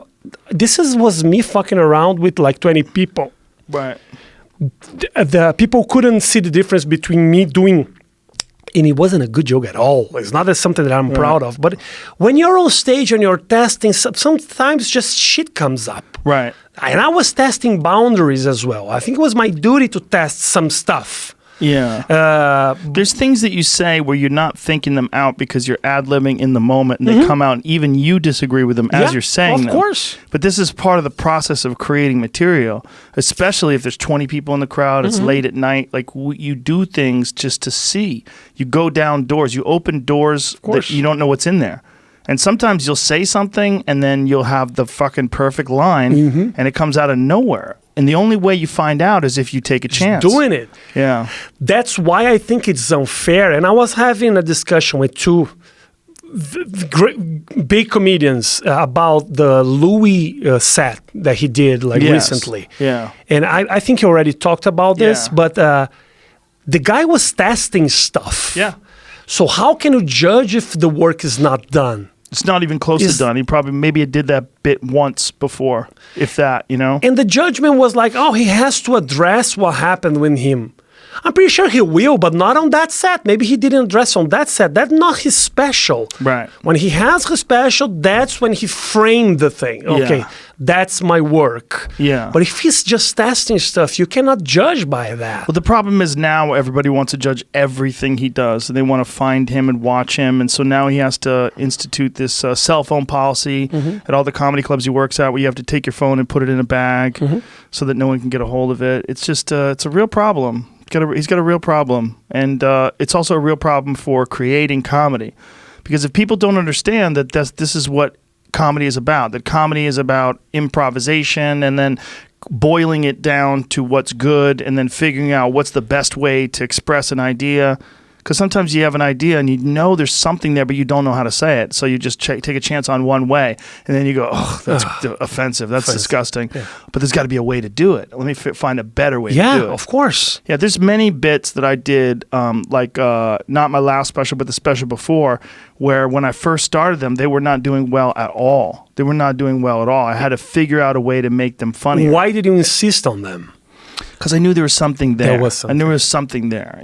was me fucking around with like 20 people. Right. The people couldn't see the difference between me doing And it wasn't a good joke at all. It's not something that I'm proud of. But when you're on stage and you're testing, sometimes just shit comes up. Right. And I was testing boundaries as well. I think it was my duty to test some stuff. Yeah. There's things that you say where you're not thinking them out because you're ad-libbing in the moment and they come out and even you disagree with them as you're saying them. Of course. But this is part of the process of creating material, especially if there's 20 people in the crowd, it's late at night. Like you do things just to see. You go down doors, you open doors that you don't know what's in there. And sometimes you'll say something and then you'll have the fucking perfect line and it comes out of nowhere. And the only way you find out is if you take a chance. Doing it. Yeah. That's why I think it's unfair. And I was having a discussion with two great, big comedians about the Louis set that he did recently. Yeah. And I think you already talked about this, but the guy was testing stuff. Yeah. So how can you judge if the work is not done? It's not even close to done. He probably maybe did that bit once before, if that, you know? And the judgment was like, oh, he has to address what happened with him. I'm pretty sure he will, but not on that set. Maybe he didn't address on that set. That's not his special. Right. When he has his special, that's when he framed the thing. Okay, that's my work. Yeah. But if he's just testing stuff, you cannot judge by that. Well, the problem is now everybody wants to judge everything he does. And they want to find him and watch him. And so now he has to institute this cell phone policy at all the comedy clubs he works at where you have to take your phone and put it in a bag so that no one can get a hold of it. It's just, it's a real problem. He's got a real problem, and it's also a real problem for creating comedy, because if people don't understand that this is what comedy is about, that comedy is about improvisation and then boiling it down to what's good and then figuring out what's the best way to express an idea. Because sometimes you have an idea and you know there's something there, but you don't know how to say it. So you just take a chance on one way. And then you go, oh, that's offensive. That's disgusting. Yeah. But there's got to be a way to do it. Let me find a better way to do it. Yeah, of course. Yeah, there's many bits that I did, not my last special, but the special before, where when I first started them, they were not doing well at all. They were not doing well at all. I had to figure out a way to make them funny. Why did you insist on them? Because I knew there was something there. There was something. I knew there was something there.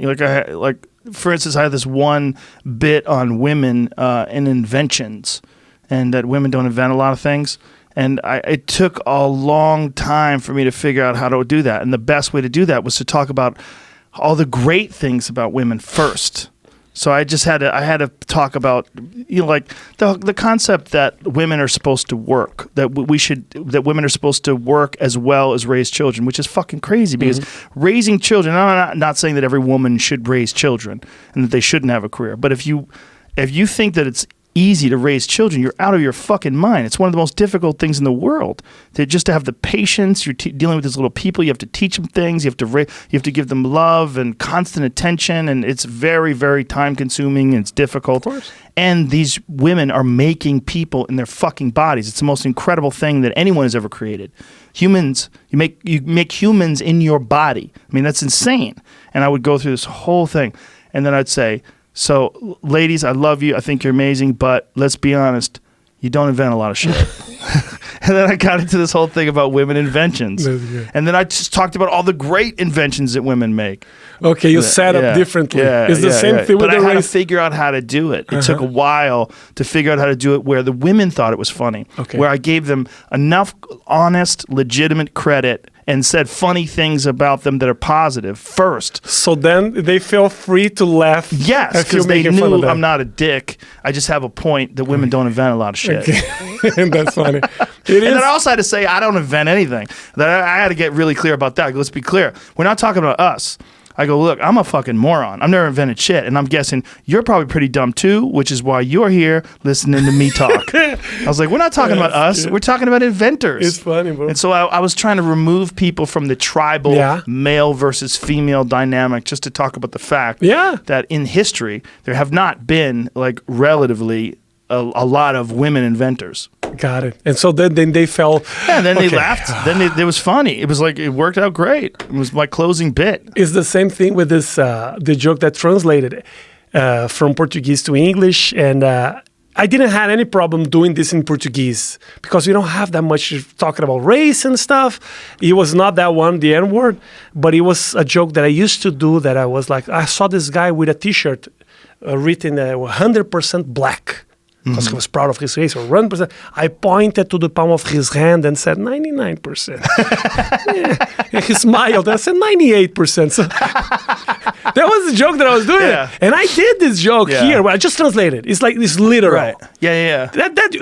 For instance, I had this one bit on women and inventions, and that women don't invent a lot of things. And it took a long time for me to figure out how to do that. And the best way to do that was to talk about all the great things about women first. So I had to talk about, the concept that women are supposed to work, that women are supposed to work as well as raise children, which is fucking crazy, because raising children, I'm not saying that every woman should raise children and that they shouldn't have a career, but if you think that it's easy to raise children, you're out of your fucking mind. It's one of the most difficult things in the world. To have the patience. You're dealing with these little people. You have to teach them things. You have to give them love and constant attention, and it's very, very time consuming and it's difficult. Of course. And these women are making people in their fucking bodies. It's the most incredible thing that anyone has ever created. Humans, you make humans in your body. I mean, that's insane. And I would go through this whole thing, and then I'd say, so, ladies, I love you. I think you're amazing, but let's be honest, you don't invent a lot of shit. And then I got into this whole thing about women inventions. And then I just talked about all the great inventions that women make. Okay, you set up differently. It's the same thing with the race. But I had to figure out how to do it. It took a while to figure out how to do it where the women thought it was funny. Okay. Where I gave them enough honest, legitimate credit and said funny things about them that are positive first. So then they feel free to laugh. Yes, because they knew I'm not a dick. I just have a point that women don't invent a lot of shit. Okay. That's funny. And then I also had to say I don't invent anything. That I had to get really clear about that. Let's be clear. We're not talking about us. I go, look, I'm a fucking moron. I've never invented shit. And I'm guessing you're probably pretty dumb too, which is why you're here listening to me talk. I was like, we're not talking about us. Yeah. We're talking about inventors. It's funny, bro. And so I was trying to remove people from the tribal male versus female dynamic just to talk about the fact that in history, there have not been relatively a lot of women inventors. Got it. And so then they fell. Yeah, and then they laughed. Then it was funny. It was it worked out great. It was my closing bit. It's the same thing with this, the joke that translated from Portuguese to English. And I didn't have any problem doing this in Portuguese because we don't have that much talking about race and stuff. It was not that one, the N-word, but it was a joke that I used to do that I was like, I saw this guy with a T-shirt written 100% black. Because he was proud of his race, or 1%. I pointed to the palm of his hand and said 99%. And he smiled and I said 98%. So that was the joke that I was doing. Yeah. And I did this joke here, but I just translated. It's like this literal. Right. Yeah.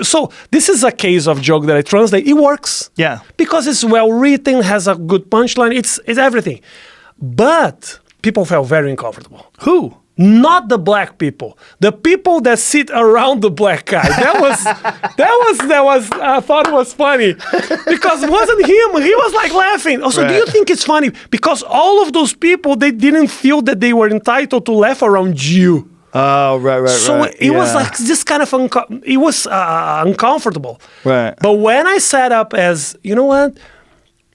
So this is a case of joke that I translate. It works. Yeah. Because it's well written, has a good punchline. It's everything. But people felt very uncomfortable. Who? Not the black people, the people that sit around the black guy. That was. I thought it was funny because it wasn't him. He was like laughing. Also, do you think it's funny? Because all of those people, they didn't feel that they were entitled to laugh around you. Oh, right. So it was like this kind of uncomfortable. Right. But when I set up as, you know what?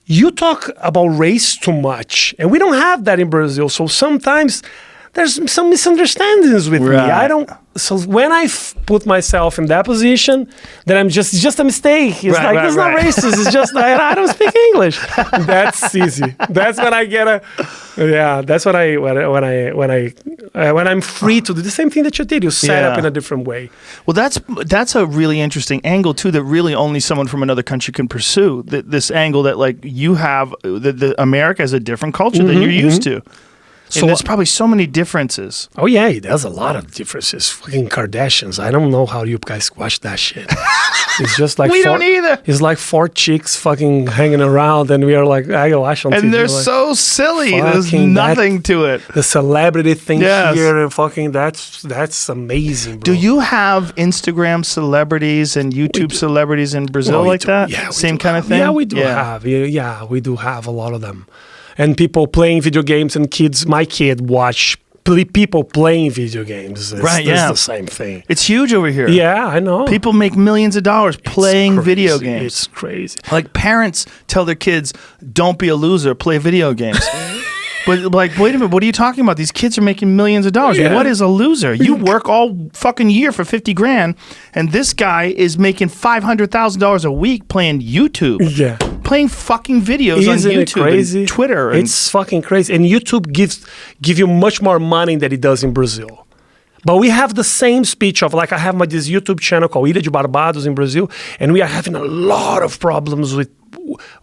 You talk about race too much, and we don't have that in Brazil. So sometimes there's some misunderstandings with me. I don't. So when I put myself in that position, then it's just a mistake. It's it's not racist. It's just I don't speak English. That's easy. That's when I get a. Yeah, that's when I'm free to do the same thing that you did. You set up in a different way. Well, that's a really interesting angle too. That really only someone from another country can pursue. This angle that like you have. The America has a different culture that you're used to. So there's probably so many differences. Oh yeah, there's a lot of differences. Fucking Kardashians. I don't know how you guys watch that shit. It's just like we don't either. It's like 4 chicks fucking hanging around, and we are like, I watch on TV. And they're so silly. There's nothing to it. The celebrity thing here, and fucking that's amazing, bro. Do you have Instagram celebrities and YouTube celebrities in Brazil like that? Yeah, same kind of thing. Yeah, we do have. Yeah, we do have a lot of them. And people playing video games, and my kid watch people playing video games. It's the same thing. It's huge over here. Yeah, I know. People make millions of dollars playing video games. It's crazy. Like parents tell their kids, don't be a loser, play video games. But like, wait a minute, what are you talking about? These kids are making millions of dollars. Yeah. What is a loser? You work all fucking year for $50,000, and this guy is making $500,000 a week playing YouTube. Yeah. Playing fucking videos on YouTube and Twitter. It's fucking crazy. And YouTube give you much more money than it does in Brazil. But we have the same speech of, like, I have this YouTube channel called Ilha de Barbados in Brazil, and we are having a lot of problems with,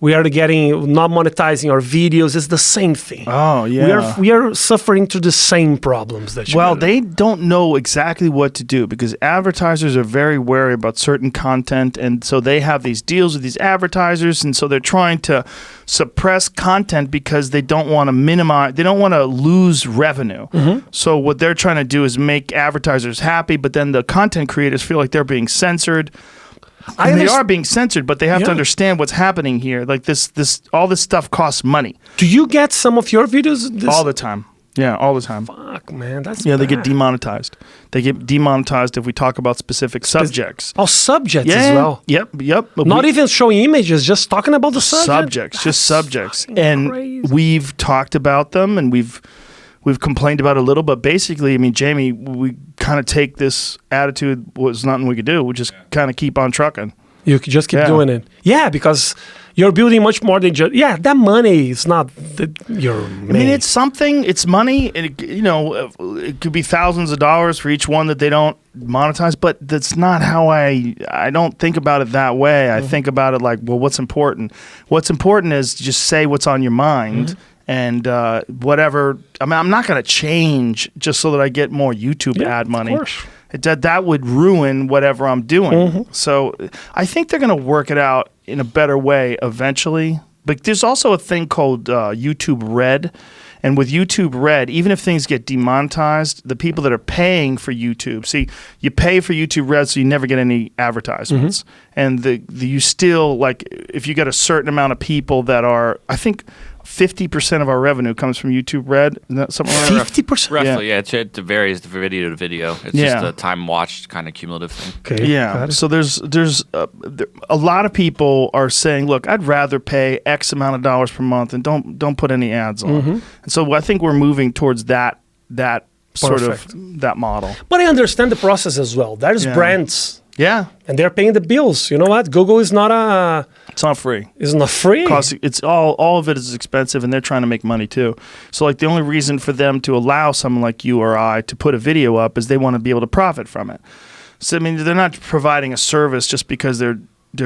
we are not monetizing our videos. It's the same thing. Oh, yeah. We are suffering through the same problems that you they don't know exactly what to do because advertisers are very wary about certain content, and so they have these deals with these advertisers, and so they're trying to suppress content because they don't want to lose revenue. So what they're trying to do is make advertisers happy, but then the content creators feel like they're being censored. And they are being censored, but they have to understand what's happening here. Like all this stuff costs money. Do you get some of your videos? All the time. Yeah, all the time. Fuck, man, that's bad. They get demonetized. They get demonetized if we talk about specific subjects. Oh, subjects as well. Yep. Not even showing images, just talking about the subject. Just subjects. And we've talked about them, and we've complained about it a little, but basically, I mean, Jamie, we kind of take this attitude, was nothing we could do. We just kind of keep on trucking. You just keep doing it. Yeah, because you're building much more than just, that money is not your main. I mean, it's something, it's money, and it could be thousands of dollars for each one that they don't monetize, but that's not how I don't think about it that way. I think about it like, well, what's important? What's important is just say what's on your mind. And whatever, I mean, I'm not going to change just so that I get more YouTube ad money. Of course. That would ruin whatever I'm doing. So I think they're going to work it out in a better way eventually. But there's also a thing called YouTube Red. And with YouTube Red, even if things get demonetized, the people that are paying for YouTube, see, you pay for YouTube Red so you never get any advertisements. And you still, like, if you get a certain amount of people that are, I think 50% of our revenue comes from YouTube Red. Isn't that something like that? 50%? Roughly, yeah. It varies video to video. It's just a time watched kind of cumulative thing. Okay. Yeah. So there's a lot of people are saying, look, I'd rather pay X amount of dollars per month and don't put any ads on. And so I think we're moving towards that sort of that model. But I understand the process as well. There's brands Yeah. And they're paying the bills. You know what? Google is not It's not free. It's not free. It's all of it is expensive, and they're trying to make money too. So like the only reason for them to allow someone like you or I to put a video up is they want to be able to profit from it. So I mean, they're not providing a service just because they're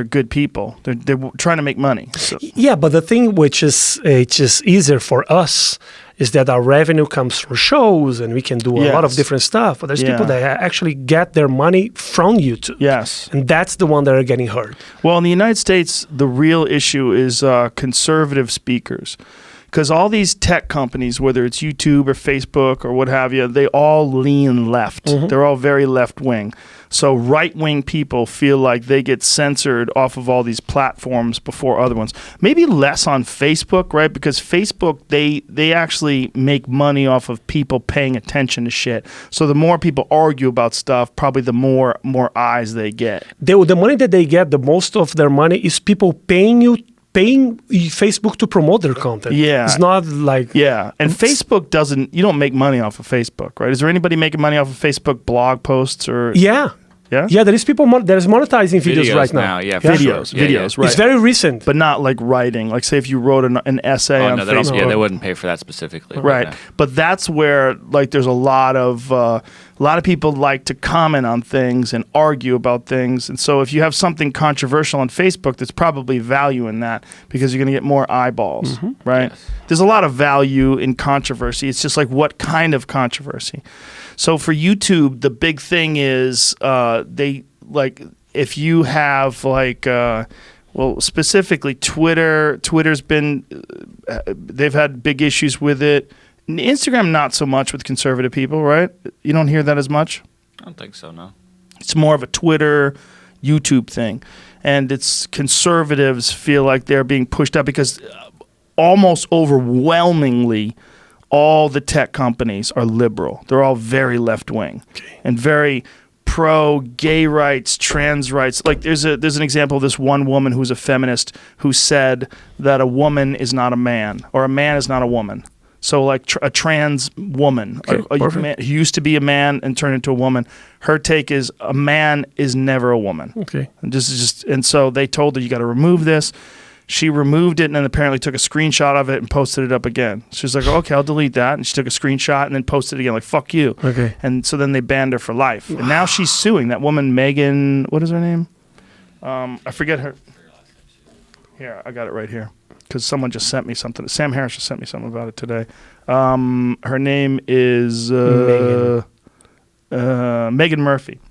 good people. They're trying to make money. So. Yeah, but the thing which is it's just easier for us is that our revenue comes from shows and we can do a lot of different stuff. But there's people that actually get their money from YouTube. Yes. And that's the one that are getting hurt. Well, in the United States, the real issue is conservative speakers. Because all these tech companies, whether it's YouTube or Facebook or what have you, they all lean left. They're all very left-wing. So right-wing people feel like they get censored off of all these platforms before other ones. Maybe less on Facebook, right? Because Facebook, they actually make money off of people paying attention to shit. So the more people argue about stuff, probably the more eyes they get. The money that they get, the most of their money is people paying Facebook to promote their content. Yeah. It's not like... Yeah. And Facebook you don't make money off of Facebook, right? Is there anybody making money off of Facebook blog posts or... Yeah. Yeah? Yeah, there is people that is monetizing videos right now. Yeah, videos, sure. right. It's very recent. But not like writing. Like say if you wrote an essay on Facebook. They wouldn't pay for that specifically. Right. Okay. But that's where like there's a lot of people like to comment on things and argue about things. And so if you have something controversial on Facebook, there's probably value in that because you're going to get more eyeballs, right? Yes. There's a lot of value in controversy. It's just like what kind of controversy. So for YouTube, the big thing is they like if you have like specifically Twitter's been they've had big issues with it. Instagram not so much with conservative people, right? You don't hear that as much? I don't think so, no. It's more of a Twitter, YouTube thing. And it's conservatives feel like they're being pushed out because almost overwhelmingly all the tech companies are liberal. They're all very left-wing and very pro-gay rights, trans rights. Like there's an example of this one woman who's a feminist who said that a woman is not a man or a man is not a woman. So like a trans woman, a man who used to be a man and turned into a woman, her take is a man is never a woman. Okay. And so they told her, you got to remove this. She removed it and then apparently took a screenshot of it and posted it up again. She was like, okay, I'll delete that. And she took a screenshot and then posted it again, like, fuck you. Okay. And so then they banned her for life. And now she's suing that woman, Megan, what is her name? I forget her. Here, I got it right here. Because someone just sent me something. Sam Harris just sent me something about it today. Her name is Megan Murphy.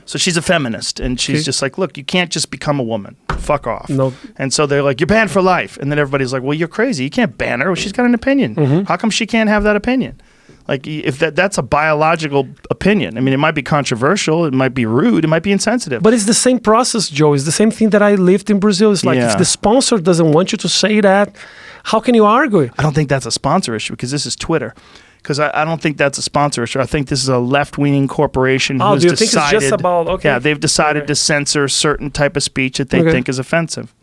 So she's a feminist, and she's just like, look, you can't just become a woman. Fuck off. No. And so they're like, you're banned for life. And then everybody's like, well, you're crazy. You can't ban her. Well, she's got an opinion. How come she can't have that opinion? Like, if that's a biological opinion. I mean, it might be controversial. It might be rude. It might be insensitive. But it's the same process, Joe. It's the same thing that I lived in Brazil. It's like if the sponsor doesn't want you to say that, how can you argue? I don't think that's a sponsor issue because this is Twitter. Because I don't think that's a sponsor issue. I think this is a left-wing corporation who's do you decided... think it's just about... Okay. Yeah, they've decided to censor certain type of speech that they think is offensive.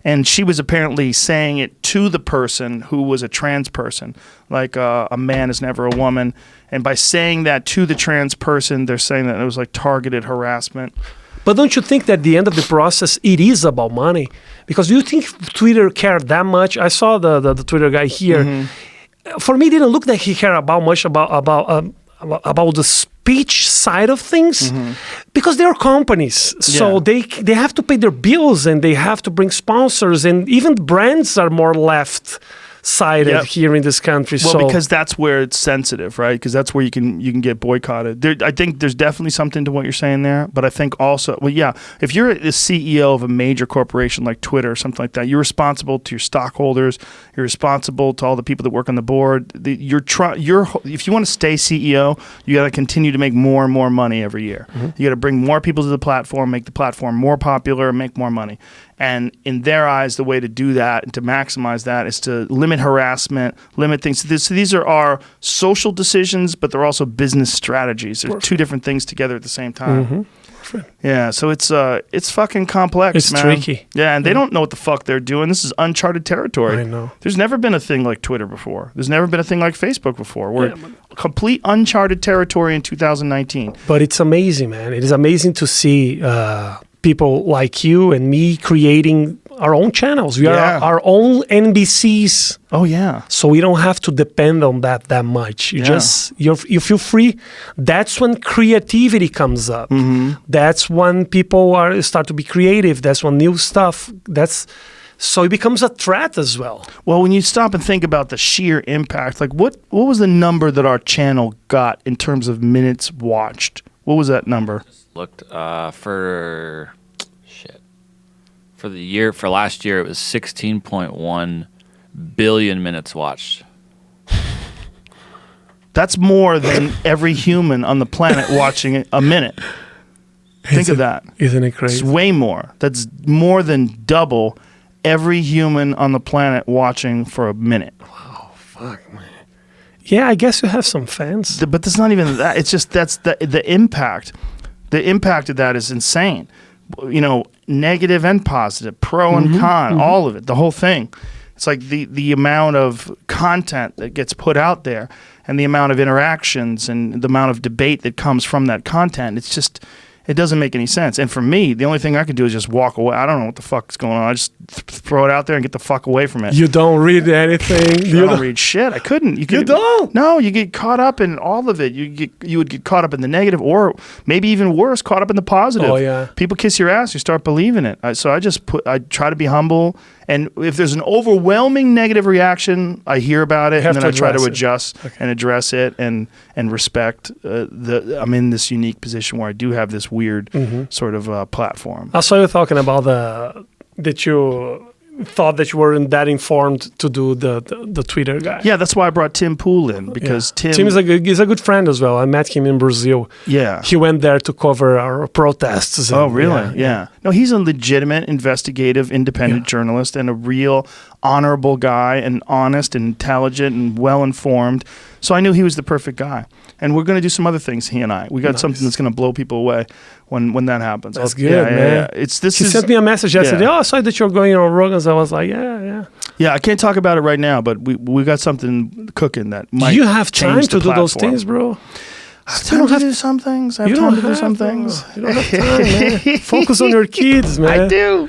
And she was apparently saying it to the person who was a trans person, like a man is never a woman. And by saying that to the trans person, they're saying that it was like targeted harassment. But don't you think that at the end of the process, it is about money? Because do you think Twitter cared that much? I saw the Twitter guy here. For me, it didn't look like he cared about the speech side of things because they are companies. So they have to pay their bills and they have to bring sponsors, and even brands are more left-sided here in this country. Well, because that's where it's sensitive, right? Because that's where you can get boycotted. I think there's definitely something to what you're saying there, but I think also, if you're the CEO of a major corporation like Twitter or something like that, you're responsible to your stockholders. You're responsible to all the people that work on the board. If you want to stay CEO, you got to continue to make more and more money every year. You got to bring more people to the platform, make the platform more popular, make more money. And in their eyes, the way to do that and to maximize that is to limit harassment, limit things. So these are our social decisions, but they're also business strategies. They're two different things together at the same time. different. Yeah, so it's fucking complex, It's man. tricky. Yeah, and they don't know what the fuck they're doing. This is uncharted territory. I know. There's never been a thing like Twitter before. There's never been a thing like Facebook before. We're complete uncharted territory in 2019. But it's amazing, man. It is amazing to see people like you and me creating our own channels. We are our own NBCs. Oh yeah. So we don't have to depend on that much. You feel free. That's when creativity comes up. That's when people start to be creative. That's when new stuff. So it becomes a threat as well. Well, when you stop and think about the sheer impact, like what was the number that our channel got in terms of minutes watched? What was that number? Looked for last year it was 16.1 billion minutes watched. That's more than every human on the planet watching a minute. Think of that. Isn't it crazy? It's way more. That's more than double every human on the planet watching for a minute. Wow, fuck, man. Yeah, I guess you have some fans. But that's not even that. It's just that's the impact. The impact of that is insane. You know, negative and positive, pro and con, all of it, the whole thing. It's like the amount of content that gets put out there and the amount of interactions and the amount of debate that comes from that content. It's just, it doesn't make any sense. And for me, the only thing I can do is just walk away. I don't know what the fuck's going on. I just throw it out there and get the fuck away from it. You don't read anything. I don't read shit. I couldn't. You don't? No, you get caught up in all of it. You would get caught up in the negative, or maybe even worse, caught up in the positive. Oh yeah. People kiss your ass, you start believing it. So I try to be humble, and if there's an overwhelming negative reaction, I hear about it, and then I try to adjust and address it and respect. I'm in this unique position where I do have this weird sort of platform. I saw you talking about that you thought that you weren't that informed to do the Twitter guy. Yeah, that's why I brought Tim Pool in, because Tim is he's a good friend as well. I met him in Brazil. Yeah. He went there to cover our protests. Oh, really? Yeah. No, he's a legitimate, investigative, independent journalist and a real honorable guy and honest and intelligent and well-informed. So I knew he was the perfect guy. And we're going to do some other things, he and I. We got something that's going to blow people away when that happens. That's good, man. Yeah. He sent me a message yesterday. Oh, I saw that you're going on Rogan's. I was like, yeah. Yeah, I can't talk about it right now, but we got something cooking that might. Do you have time to do those platform. things, bro? I have time to do some things. I have time to do some things. You don't have time, man. Focus on your kids, man. I do.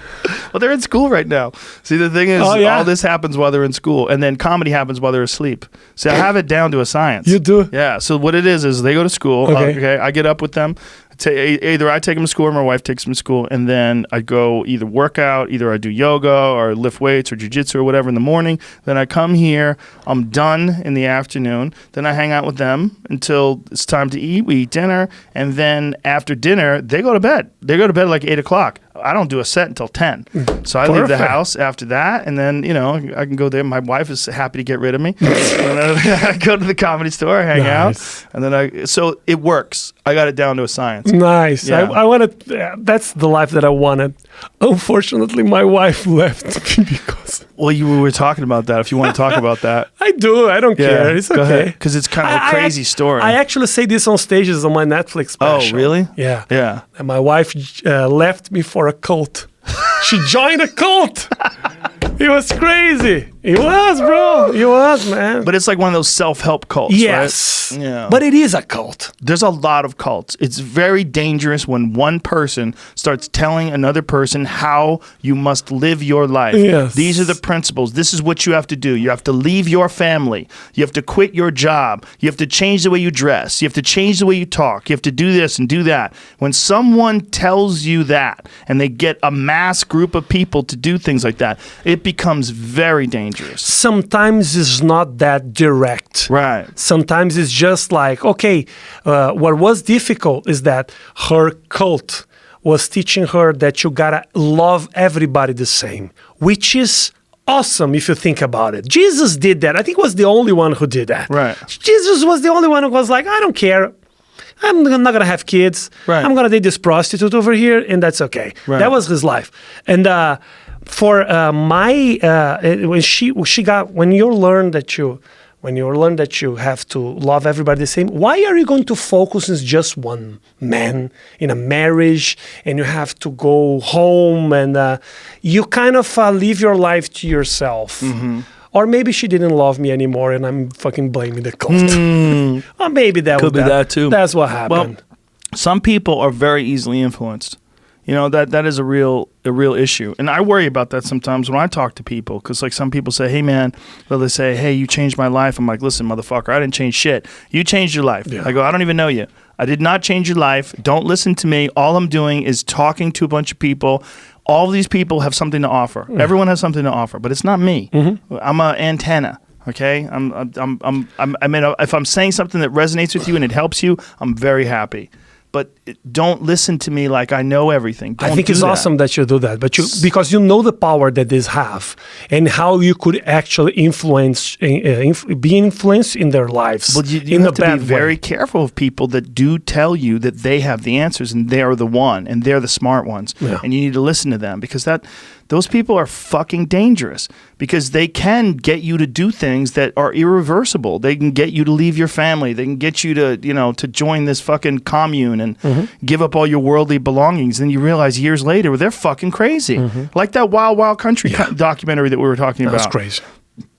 Well, they're in school right now. See, the thing is, all this happens while they're in school, and then comedy happens while they're asleep. See, I have it down to a science. You do? Yeah. So what it is they go to school. Okay. I get up with them. Either I take them to school or my wife takes them to school, and then I go either work out, either I do yoga or lift weights or jiu-jitsu or whatever in the morning. Then I come here, I'm done in the afternoon. Then I hang out with them until it's time to eat. We eat dinner, and then after dinner, they go to bed. They go to bed like 8 o'clock. I don't do a set until 10. So I leave the house after that, and then, I can go there. My wife is happy to get rid of me. And then I go to the Comedy Store, hang out, and then so it works. I got it down to a science. Nice. Yeah. I wanted, that's the life that I wanted. Unfortunately, my wife left me because... Well, we were talking about that, if you want to talk about that. I do. I don't care. It's okay. Because it's kind of a crazy story. I actually say this on stages on my Netflix special. Oh, really? Yeah. Yeah. And my wife left me for a cult. She joined a cult. It was crazy. It was, bro. It was, man. But it's like one of those self-help cults, yes. right? Yeah. But it is a cult. There's a lot of cults. It's very dangerous when one person starts telling another person how you must live your life. Yes. These are the principles. This is what you have to do. You have to leave your family. You have to quit your job. You have to change the way you dress. You have to change the way you talk. You have to do this and do that. When someone tells you that and they get a mass group of people to do things like that, it becomes very dangerous. Sometimes it's not that direct. Right. Sometimes it's just like, okay, what was difficult is that her cult was teaching her that you gotta love everybody the same, which is awesome if you think about it. Jesus did that. I think was the only one who did that. Right. Jesus was the only one who was like, I don't care. I'm not going to have kids. Right. I'm going to date this prostitute over here, and that's okay. Right. That was his life. And for when you learn that you when you learn that you have to love everybody the same, why are you going to focus on just one man in a marriage and you have to go home and you kind of live your life to yourself? Or maybe she didn't love me anymore and I'm fucking blaming the cult. Or maybe that Could be that too. That's what happened. Well, some people are very easily influenced. You know, that is a real issue. And I worry about that sometimes when I talk to people, because like some people say, hey man, well, they say, hey, you changed my life. I'm like, listen, motherfucker, I didn't change shit. You changed your life. Yeah. I go, I don't even know you. I did not change your life. Don't listen to me. All I'm doing is talking to a bunch of people. All of these people have something to offer. Everyone has something to offer, but it's not me. I'm an antenna. Okay, I mean, if I'm saying something that resonates with you and it helps you, I'm very happy. But don't listen to me like I know everything. Don't I think it's awesome that you do that, but because you know the power that this have and how you could actually influence, be influenced in their lives. But you have to be very careful of people that do tell you that they have the answers and they're the one and they're the smart ones, and you need to listen to them because those people are fucking dangerous because they can get you to do things that are irreversible. They can get you to leave your family. They can get you to, to join this fucking commune and give up all your worldly belongings. Then you realize years later, they're fucking crazy. Like that Wild Wild Country documentary that we were talking about. That's crazy.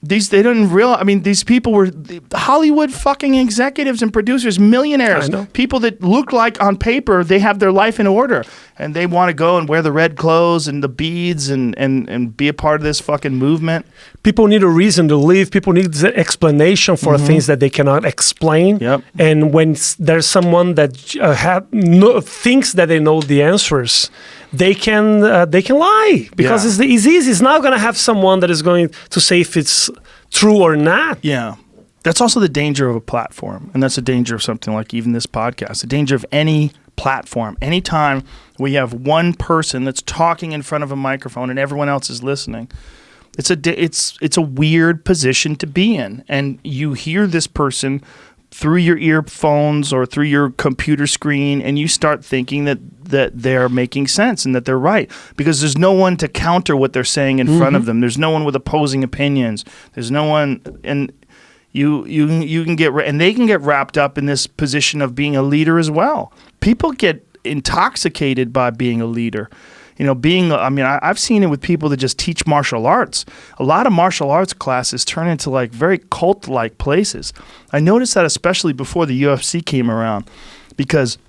They didn't realize. I mean, these people were Hollywood fucking executives and producers, millionaires, people that look like on paper they have their life in order, and they want to go and wear the red clothes and the beads and be a part of this fucking movement. People need a reason to live. People need the explanation for things that they cannot explain. Yep. And when there's someone that thinks that they know the answers, they can lie because it's easy. It's not going to have someone that is going to say if it's true or not. Yeah. That's also the danger of a platform. And that's the danger of something like even this podcast. The danger of any platform. Anytime we have one person that's talking in front of a microphone and everyone else is listening, it's a weird position to be in. And you hear this person through your earphones or through your computer screen, and you start thinking that they're making sense and that they're right because there's no one to counter what they're saying in front of them. There's no one with opposing opinions. There's no one, and you can get and they can get wrapped up in this position of being a leader as well. People get intoxicated by being a leader. I've seen it with people that just teach martial arts. A lot of martial arts classes turn into like very cult-like places. I noticed that especially before the UFC came around because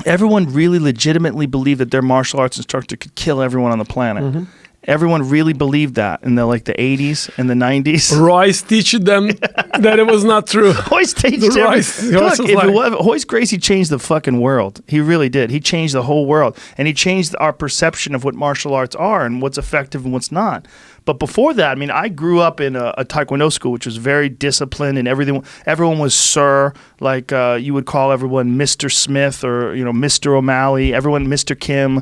everyone really legitimately believed that their martial arts instructor could kill everyone on the planet. Everyone really believed that in the 80s and the 90s. Royce teaching them that it was not true. Royce teached Royce Gracie changed the fucking world. He really did. He changed the whole world. And he changed our perception of what martial arts are and what's effective and what's not. But before that, I grew up in a Taekwondo school, which was very disciplined and everyone was sir. Like you would call everyone Mr. Smith or, Mr. O'Malley, everyone Mr. Kim.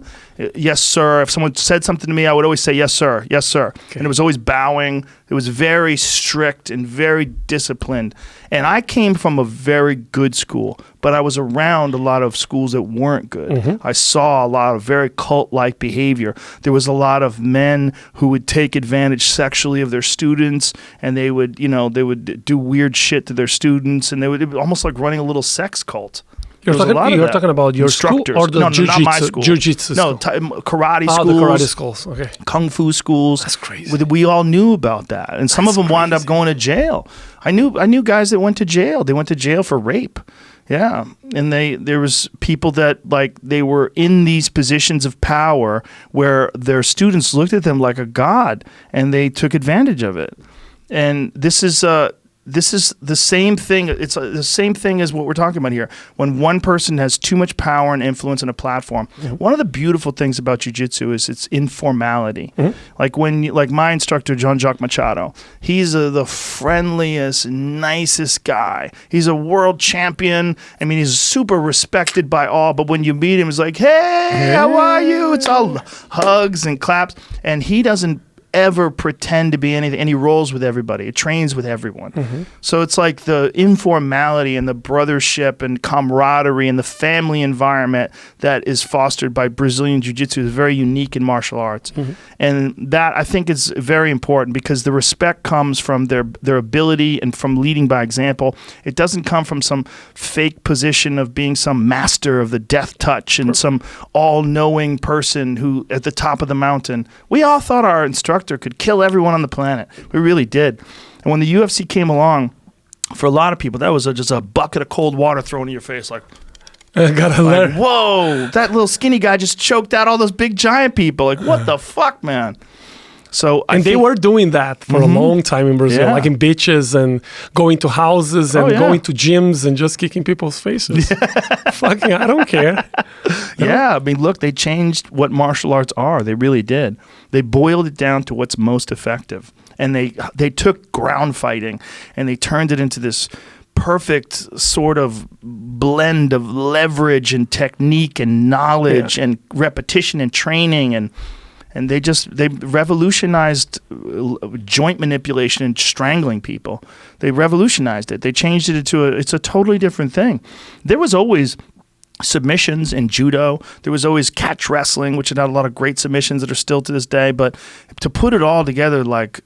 Yes, sir. If someone said something to me, I would always say, yes, sir. Yes, sir. Okay. And it was always bowing. It was very strict and very disciplined. And I came from a very good school, but I was around a lot of schools that weren't good. I saw a lot of very cult-like behavior. There was a lot of men who would take advantage sexually of their students, and they would do weird shit to their students, and it was almost like running a little sex cult. You're talking about your instructors. School or the not my school. Jiu-jitsu no, karate schools. The karate schools, okay. Kung fu schools. That's crazy. We all knew about that. And some of them wound up going to jail. I knew guys that went to jail. They went to jail for rape. Yeah. And there was people that they were in these positions of power where their students looked at them like a god and they took advantage of it. And this is the same thing. It's the same thing as what we're talking about here. When one person has too much power and influence on a platform, one of the beautiful things about jiu-jitsu is its informality. Like my instructor, Jean-Jacques Machado, he's the friendliest, nicest guy. He's a world champion. He's super respected by all, but when you meet him, it's like, hey, how are you? It's all hugs and claps. And he doesn't ever pretend to be any roles with everybody. It trains with everyone. Mm-hmm. So it's like the informality and the brothership and camaraderie and the family environment that is fostered by Brazilian Jiu-Jitsu is very unique in martial arts. Mm-hmm. And that, I think, is very important because the respect comes from their ability and from leading by example. It doesn't come from some fake position of being some master of the death touch and some all-knowing person who at the top of the mountain. We all thought our instructor could kill everyone on the planet. We really did. And when the UFC came along, for a lot of people, that was just a bucket of cold water thrown in your face, like, whoa, that little skinny guy just choked out all those big giant people. Like, what the fuck, man? So they were doing that for a long time in Brazil, like in beaches and going to houses and going to gyms and just kicking people's faces. Fucking, I don't care. Yeah, I mean, look, they changed what martial arts are. They really did. They boiled it down to what's most effective. And they took ground fighting and they turned it into this perfect sort of blend of leverage and technique and knowledge and repetition and training and they revolutionized joint manipulation and strangling people. They revolutionized it. They changed it into it's a totally different thing. There was always submissions in judo. There was always catch wrestling, which had a lot of great submissions that are still to this day. But to put it all together like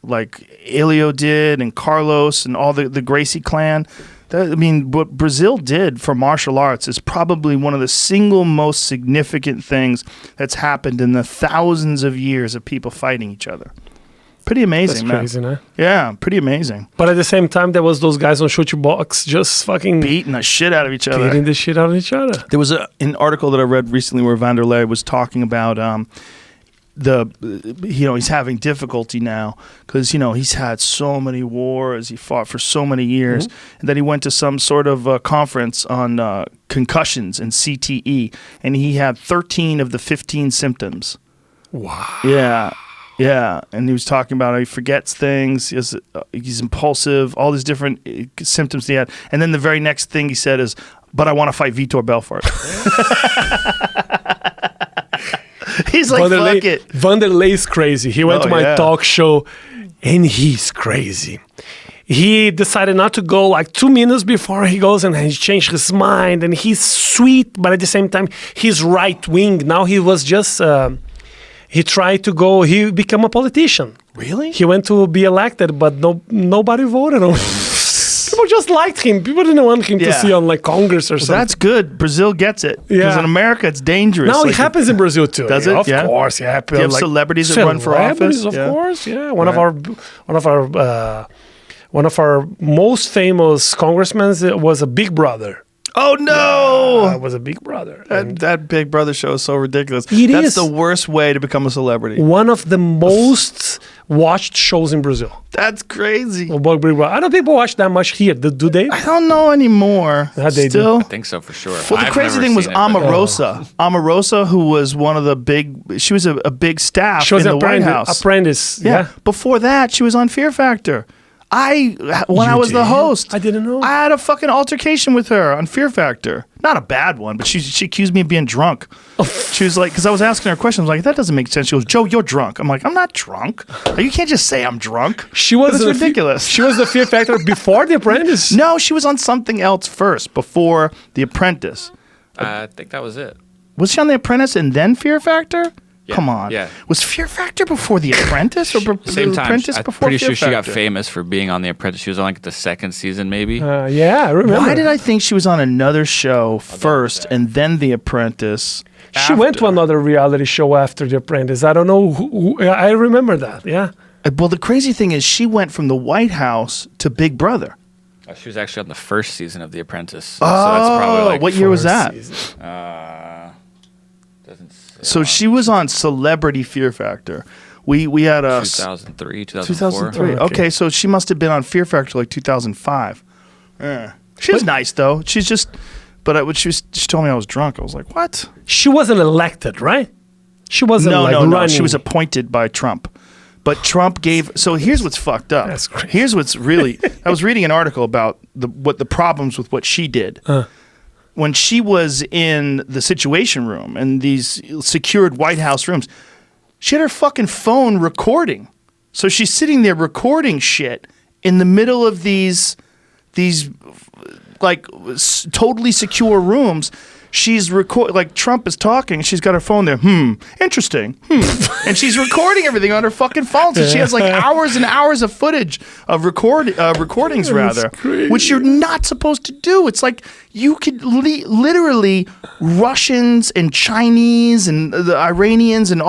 Elio did and Carlos and all the Gracie clan, what Brazil did for martial arts is probably one of the single most significant things that's happened in the thousands of years of people fighting each other. Pretty amazing, man. That's crazy, man. Yeah, pretty amazing. But at the same time, there was those guys on Chute Box just fucking beating the shit out of each other. Beating the shit out of each other. There was an article that I read recently where Vanderlei was talking about he's having difficulty now because he's had so many wars, he fought for so many years, and then he went to some sort of conference on concussions and CTE, and he had 13 of the 15 symptoms. Wow. Yeah, and he was talking about how he forgets things, he's impulsive, all these different symptoms he had, and then the very next thing he said is, "But I want to fight Vitor Belfort." He's like, fuck it. Vanderlei's crazy. He went to my talk show, and he's crazy. He decided not to go like 2 minutes before he goes, and he changed his mind. And he's sweet, but at the same time, he's right wing. Now he was just. He tried to go. He became a politician. Really? He went to be elected, but nobody voted on him. People just liked him. People didn't want him to see on like Congress or something. That's good. Brazil gets it. Because in America, it's dangerous. Now it happens in Brazil too. Does it? Of course, yeah. Do you have celebrities that run for office? Of course, yeah. One of our most famous congressmen was a Big Brother. Oh no! It was a Big Brother. That Big Brother show is so ridiculous. That's the worst way to become a celebrity. One of the most watched shows in Brazil. That's crazy. I don't think people watch that much here. Do they? I don't know anymore. They Still? I think so for sure. Well, the crazy thing was Omarosa. Omarosa, who was one of the big... She was a big staff in the White House. Apprentice. Yeah. Before that, she was on Fear Factor. When I was the host, I didn't know. I had a fucking altercation with her on Fear Factor. Not a bad one, but she accused me of being drunk. She was like, because I was asking her questions, I was like, that doesn't make sense. She goes, "Joe, you're drunk." I'm like, "I'm not drunk. You can't just say I'm drunk." She was ridiculous. She was the Fear Factor before The Apprentice. No, she was on something else first, before The Apprentice. I think that was it. Was she on The Apprentice and then Fear Factor? Yeah, Come on. Yeah. Was Fear Factor before The Apprentice or same The time? Apprentice I'm before pretty Fear sure she got Factor? famous for being on The Apprentice. She was on like the second season, maybe. Yeah, I remember. Why did I think she was on another show first and then The Apprentice? She went to another reality show after The Apprentice. I don't know who I remember that. Yeah. Well, the crazy thing is she went from the White House to Big Brother. She was actually on the first season of The Apprentice. Oh, so that's probably like what year was that? Doesn't say. So she was on Celebrity Fear Factor. We had a 2003, 2004. 2003. Okay, so she must have been on Fear Factor like 2005. She was nice though. She's just, but she told me I was drunk. I was like, what? She wasn't elected, right? She wasn't running. No. She was appointed by Trump. But Trump gave. So here's what's fucked up. That's crazy. Here's what's really. I was reading an article about the problems with what she did. When she was in the Situation Room and these secured White House rooms, she had her fucking phone recording So she's sitting there recording shit in the middle of these like totally secure rooms. She's like Trump is talking. She's got her phone there. Interesting. And she's recording everything on her fucking phone. So she has like hours and hours of footage of recordings, rather, which you're not supposed to do. It's like you could literally Russians and Chinese and the Iranians and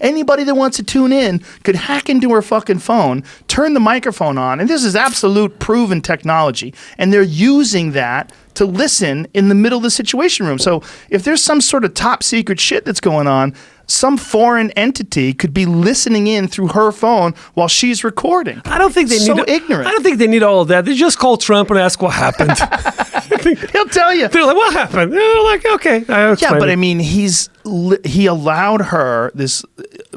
anybody that wants to tune in could hack into her fucking phone, turn the microphone on, and this is absolute proven technology. And they're using that to listen in the middle of the Situation Room. So if there's some sort of top secret shit that's going on, some foreign entity could be listening in through her phone while she's recording. I don't think they need ignorant. I don't think they need all of that. They just call Trump and ask what happened. He'll tell you. They're like, what happened? They're like, okay. Yeah, but I mean, he allowed her this,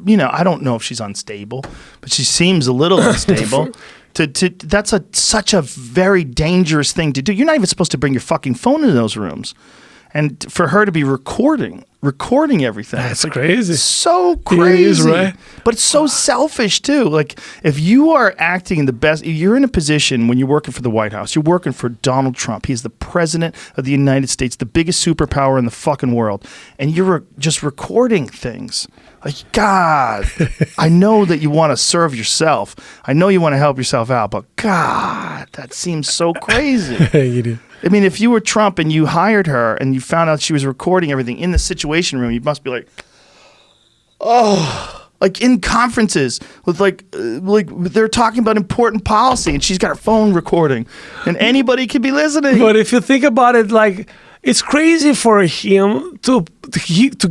I don't know if she's unstable, but she seems a little unstable. That's such a very dangerous thing to do. You're not even supposed to bring your fucking phone into those rooms. And for her to be recording everything. That's crazy. So crazy. It is, right? But it's so selfish too. Like if you are acting in the best, you're in a position when you're working for the White House, you're working for Donald Trump. He's the president of the United States, the biggest superpower in the fucking world. And you're just recording things. Like, God, I know that you want to serve yourself. I know you want to help yourself out, but God, that seems so crazy. You do. I mean, if you were Trump and you hired her and you found out she was recording everything in the Situation Room, you must be like, like in conferences with like they're talking about important policy and she's got her phone recording and anybody could be listening. But if you think about it, like, it's crazy for him to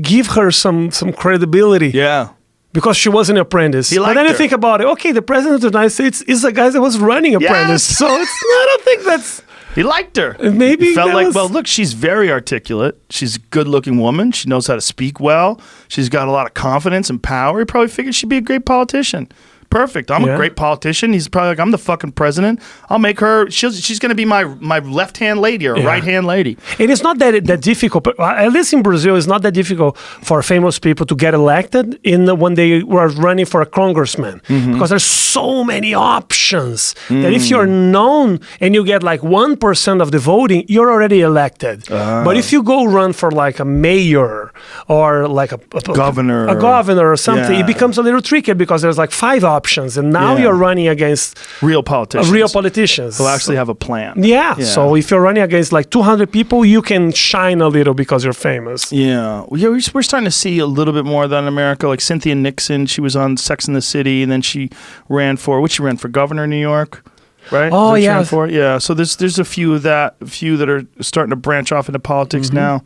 give her some credibility. Yeah. Because she was an apprentice. But then you think about it, okay, the president of the United States is the guy that was running apprentice. Yes. So I don't think that's... He liked her. Maybe he felt like, well, look, she's very articulate. She's a good-looking woman. She knows how to speak well. She's got a lot of confidence and power. He probably figured she'd be a great politician. Perfect. I'm a great politician. He's probably like, I'm the fucking president. I'll make her. She's going to be my left-hand lady or right-hand lady. And it's not that difficult. But at least in Brazil, it's not that difficult for famous people to get elected when they were running for a congressman. Because there's so many options that if you're known and you get like 1% of the voting, you're already elected. But if you go run for like a mayor or like a governor or something, it becomes a little trickier because there's like 5 options, and now you're running against real politicians. Who actually have a plan. Yeah. So if you're running against like 200 people, you can shine a little because you're famous. Yeah. We're starting to see a little bit more of that in America. Like Cynthia Nixon, she was on Sex and the City, and then she ran for governor in New York. Right? Oh, yeah. Yeah. So there's a few that are starting to branch off into politics now.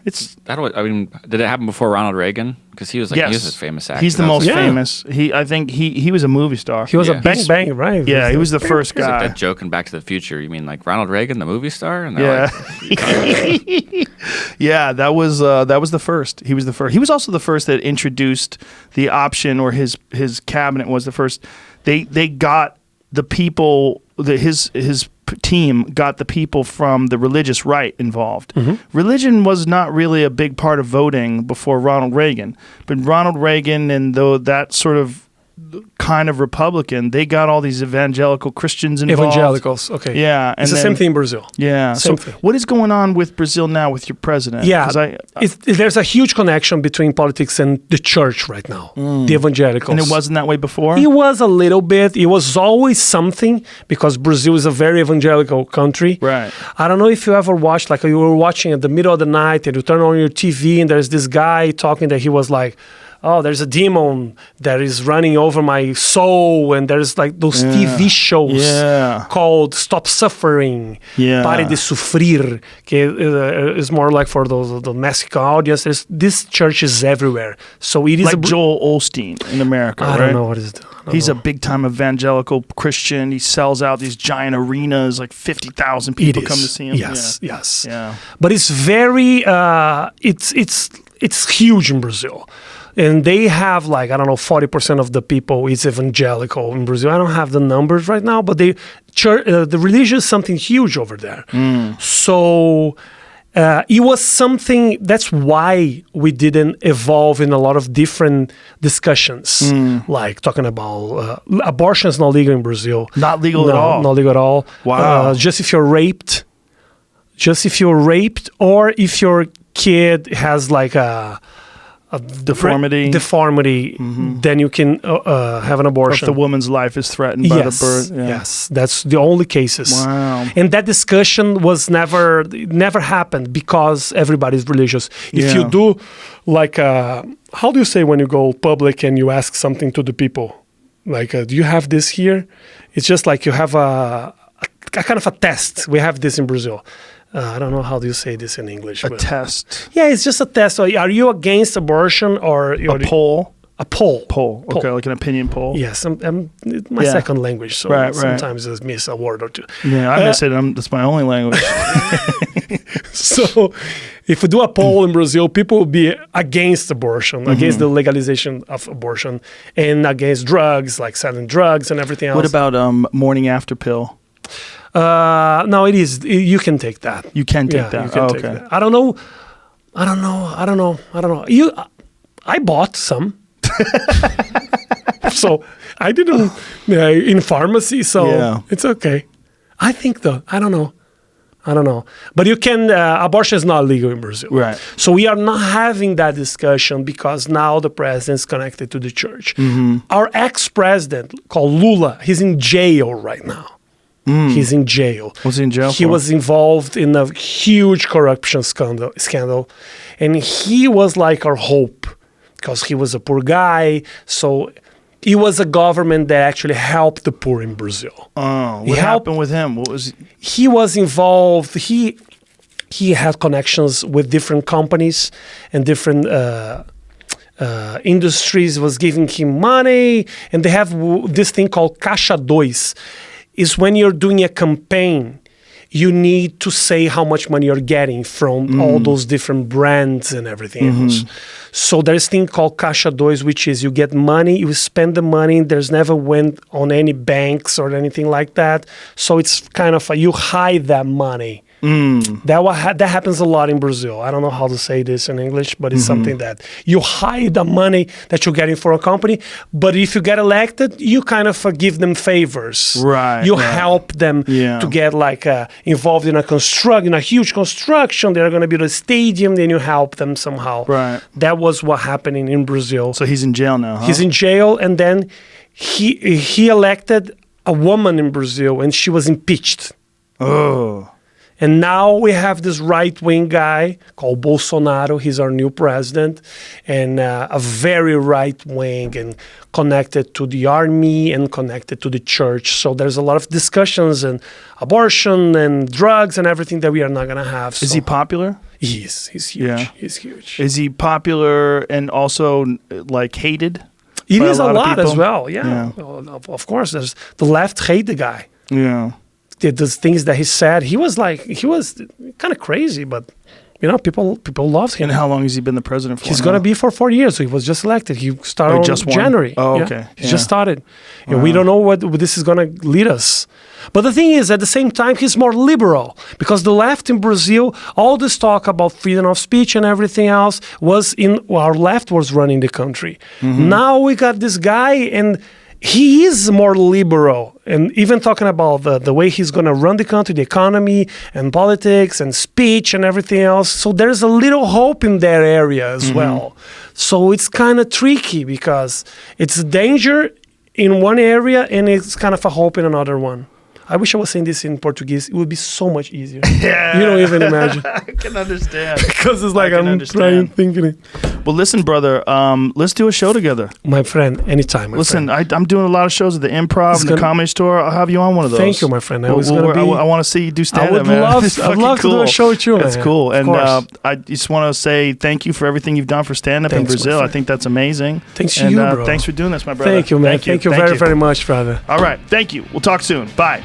Did it happen before Ronald Reagan? Because he was he was a famous actor. He's the most famous. I think he was a movie star. He was a bang, right? Yeah, he was the first guy. Like that joke in Back to the Future. You mean like Ronald Reagan, the movie star? And yeah, that was the first. He was the first. He was also the first that introduced the option, or his cabinet was the first. They got the people. His team got the people from the religious right involved. Religion was not really a big part of voting before Ronald Reagan, but Ronald Reagan and that sort of kind of Republican, they got all these evangelical Christians involved. Evangelicals, okay. Yeah. It's the same thing in Brazil. Yeah. So what is going on with Brazil now with your president? Yeah. There's a huge connection between politics and the church right now, the evangelicals. And it wasn't that way before? It was a little bit. It was always something because Brazil is a very evangelical country. Right. I don't know if you ever watched, like you were watching at the middle of the night and you turn on your TV and there's this guy talking that he was like, oh, there's a demon that is running over my soul, and there's like those TV shows called Stop Suffering, Pare de Sufrir, is more like for the Mexican audience. This church is everywhere. So it is like Joel Osteen in America, I don't know what is it. He's a big-time evangelical Christian. He sells out these giant arenas, like 50,000 people come to see him. Yes. Yeah. But it's very, it's huge in Brazil. And they have 40% of the people is evangelical in Brazil. I don't have the numbers right now, but the religion is something huge over there. So it was something, that's why we didn't evolve in a lot of different discussions, like talking about abortion is not legal in Brazil. Not legal at all? Not legal at all. Wow. Just if you're raped, or if your kid has like a deformity, then you can have an abortion. If the woman's life is threatened by the birth. Yeah. Yes, that's the only cases. Wow. And that discussion was never happened because everybody's religious. If you do like, how do you say when you go public and you ask something to the people? Like, do you have this here? It's just like you have a kind of a test. We have this in Brazil. I don't know how do you say this in English. A test. Yeah, it's just a test. So are you against abortion or a poll? A poll. Okay, like an opinion poll. Yes, my second language, so sometimes I miss a word or two. Yeah, I miss it. That's my only language. So if we do a poll in Brazil, people will be against abortion, against the legalization of abortion, and against drugs, like selling drugs and everything else. What about morning after pill? No, you can take that. You can take that. You can take that. I don't know. I bought some. So I didn't in pharmacy, so it's okay. I think though, I don't know. But you can, abortion is not legal in Brazil. Right. So we are not having that discussion because now the president is connected to the church. Our ex-president called Lula, he's in jail right now. He's in jail. What's he in jail for? He was involved in a huge corruption scandal. And he was like our hope because he was a poor guy. So it was a government that actually helped the poor in Brazil. Oh, what happened with him? What was he was involved. He had connections with different companies and different industries was giving him money. And they have this thing called Caixa 2. Is when you're doing a campaign, you need to say how much money you're getting from all those different brands and everything else. So there's a thing called Caixa 2, which is you get money, you spend the money, there's never went on any banks or anything like that. So it's kind of you hide that money. That happens a lot in Brazil. I don't know how to say this in English, but it's something that you hide the money that you're getting for a company. But if you get elected, you kind of give them favors. Right. You help them to get like involved in a huge construction. They're going to build a stadium. Then you help them somehow. Right. That was what happened in Brazil. So he's in jail now. Huh? He's in jail, and then he elected a woman in Brazil, and she was impeached. Oh. And now we have this right-wing guy called Bolsonaro. He's our new president, and a very right-wing and connected to the army and connected to the church. So there's a lot of discussions and abortion and drugs and everything that we are not going to have. Is he popular? He is. He's huge. Yeah. He's huge. Is he popular and also like hated? It is a lot as well. Yeah. Well, of course, the left hate the guy. Yeah. The things that he said, he was kind of crazy, but people loved him. And how long has he been the president for? He's going to be for 4 years. So he was just elected. He started in January. Oh, okay. He just started. Wow. We don't know what this is going to lead us. But the thing is, at the same time, he's more liberal because the left in Brazil, all this talk about freedom of speech and everything else our left was running the country. Now we got this guy and he is more liberal, and even talking about the way he's going to run the country, the economy and politics and speech and everything else. So there's a little hope in that area as well. So it's kind of tricky because it's a danger in one area and it's kind of a hope in another one. I wish I was saying this in Portuguese. It would be so much easier. Yeah. You don't even imagine. I can understand. Because it's like I'm trying thinking it. Well, listen, brother. Let's do a show together. My friend, anytime. Listen, I'm doing a lot of shows at the Improv and the Comedy Store. I'll have you on one of those. Thank you, my friend. I want to see you do stand-up, man. I'd love to do a show with you, man. That's cool. And I just want to say thank you for everything you've done for stand-up in Brazil. I think that's amazing. Thanks to you, bro. Thanks for doing this, my brother. Thank you, man. Thank you very, very much, brother. All right. Thank you. We'll talk soon. Bye.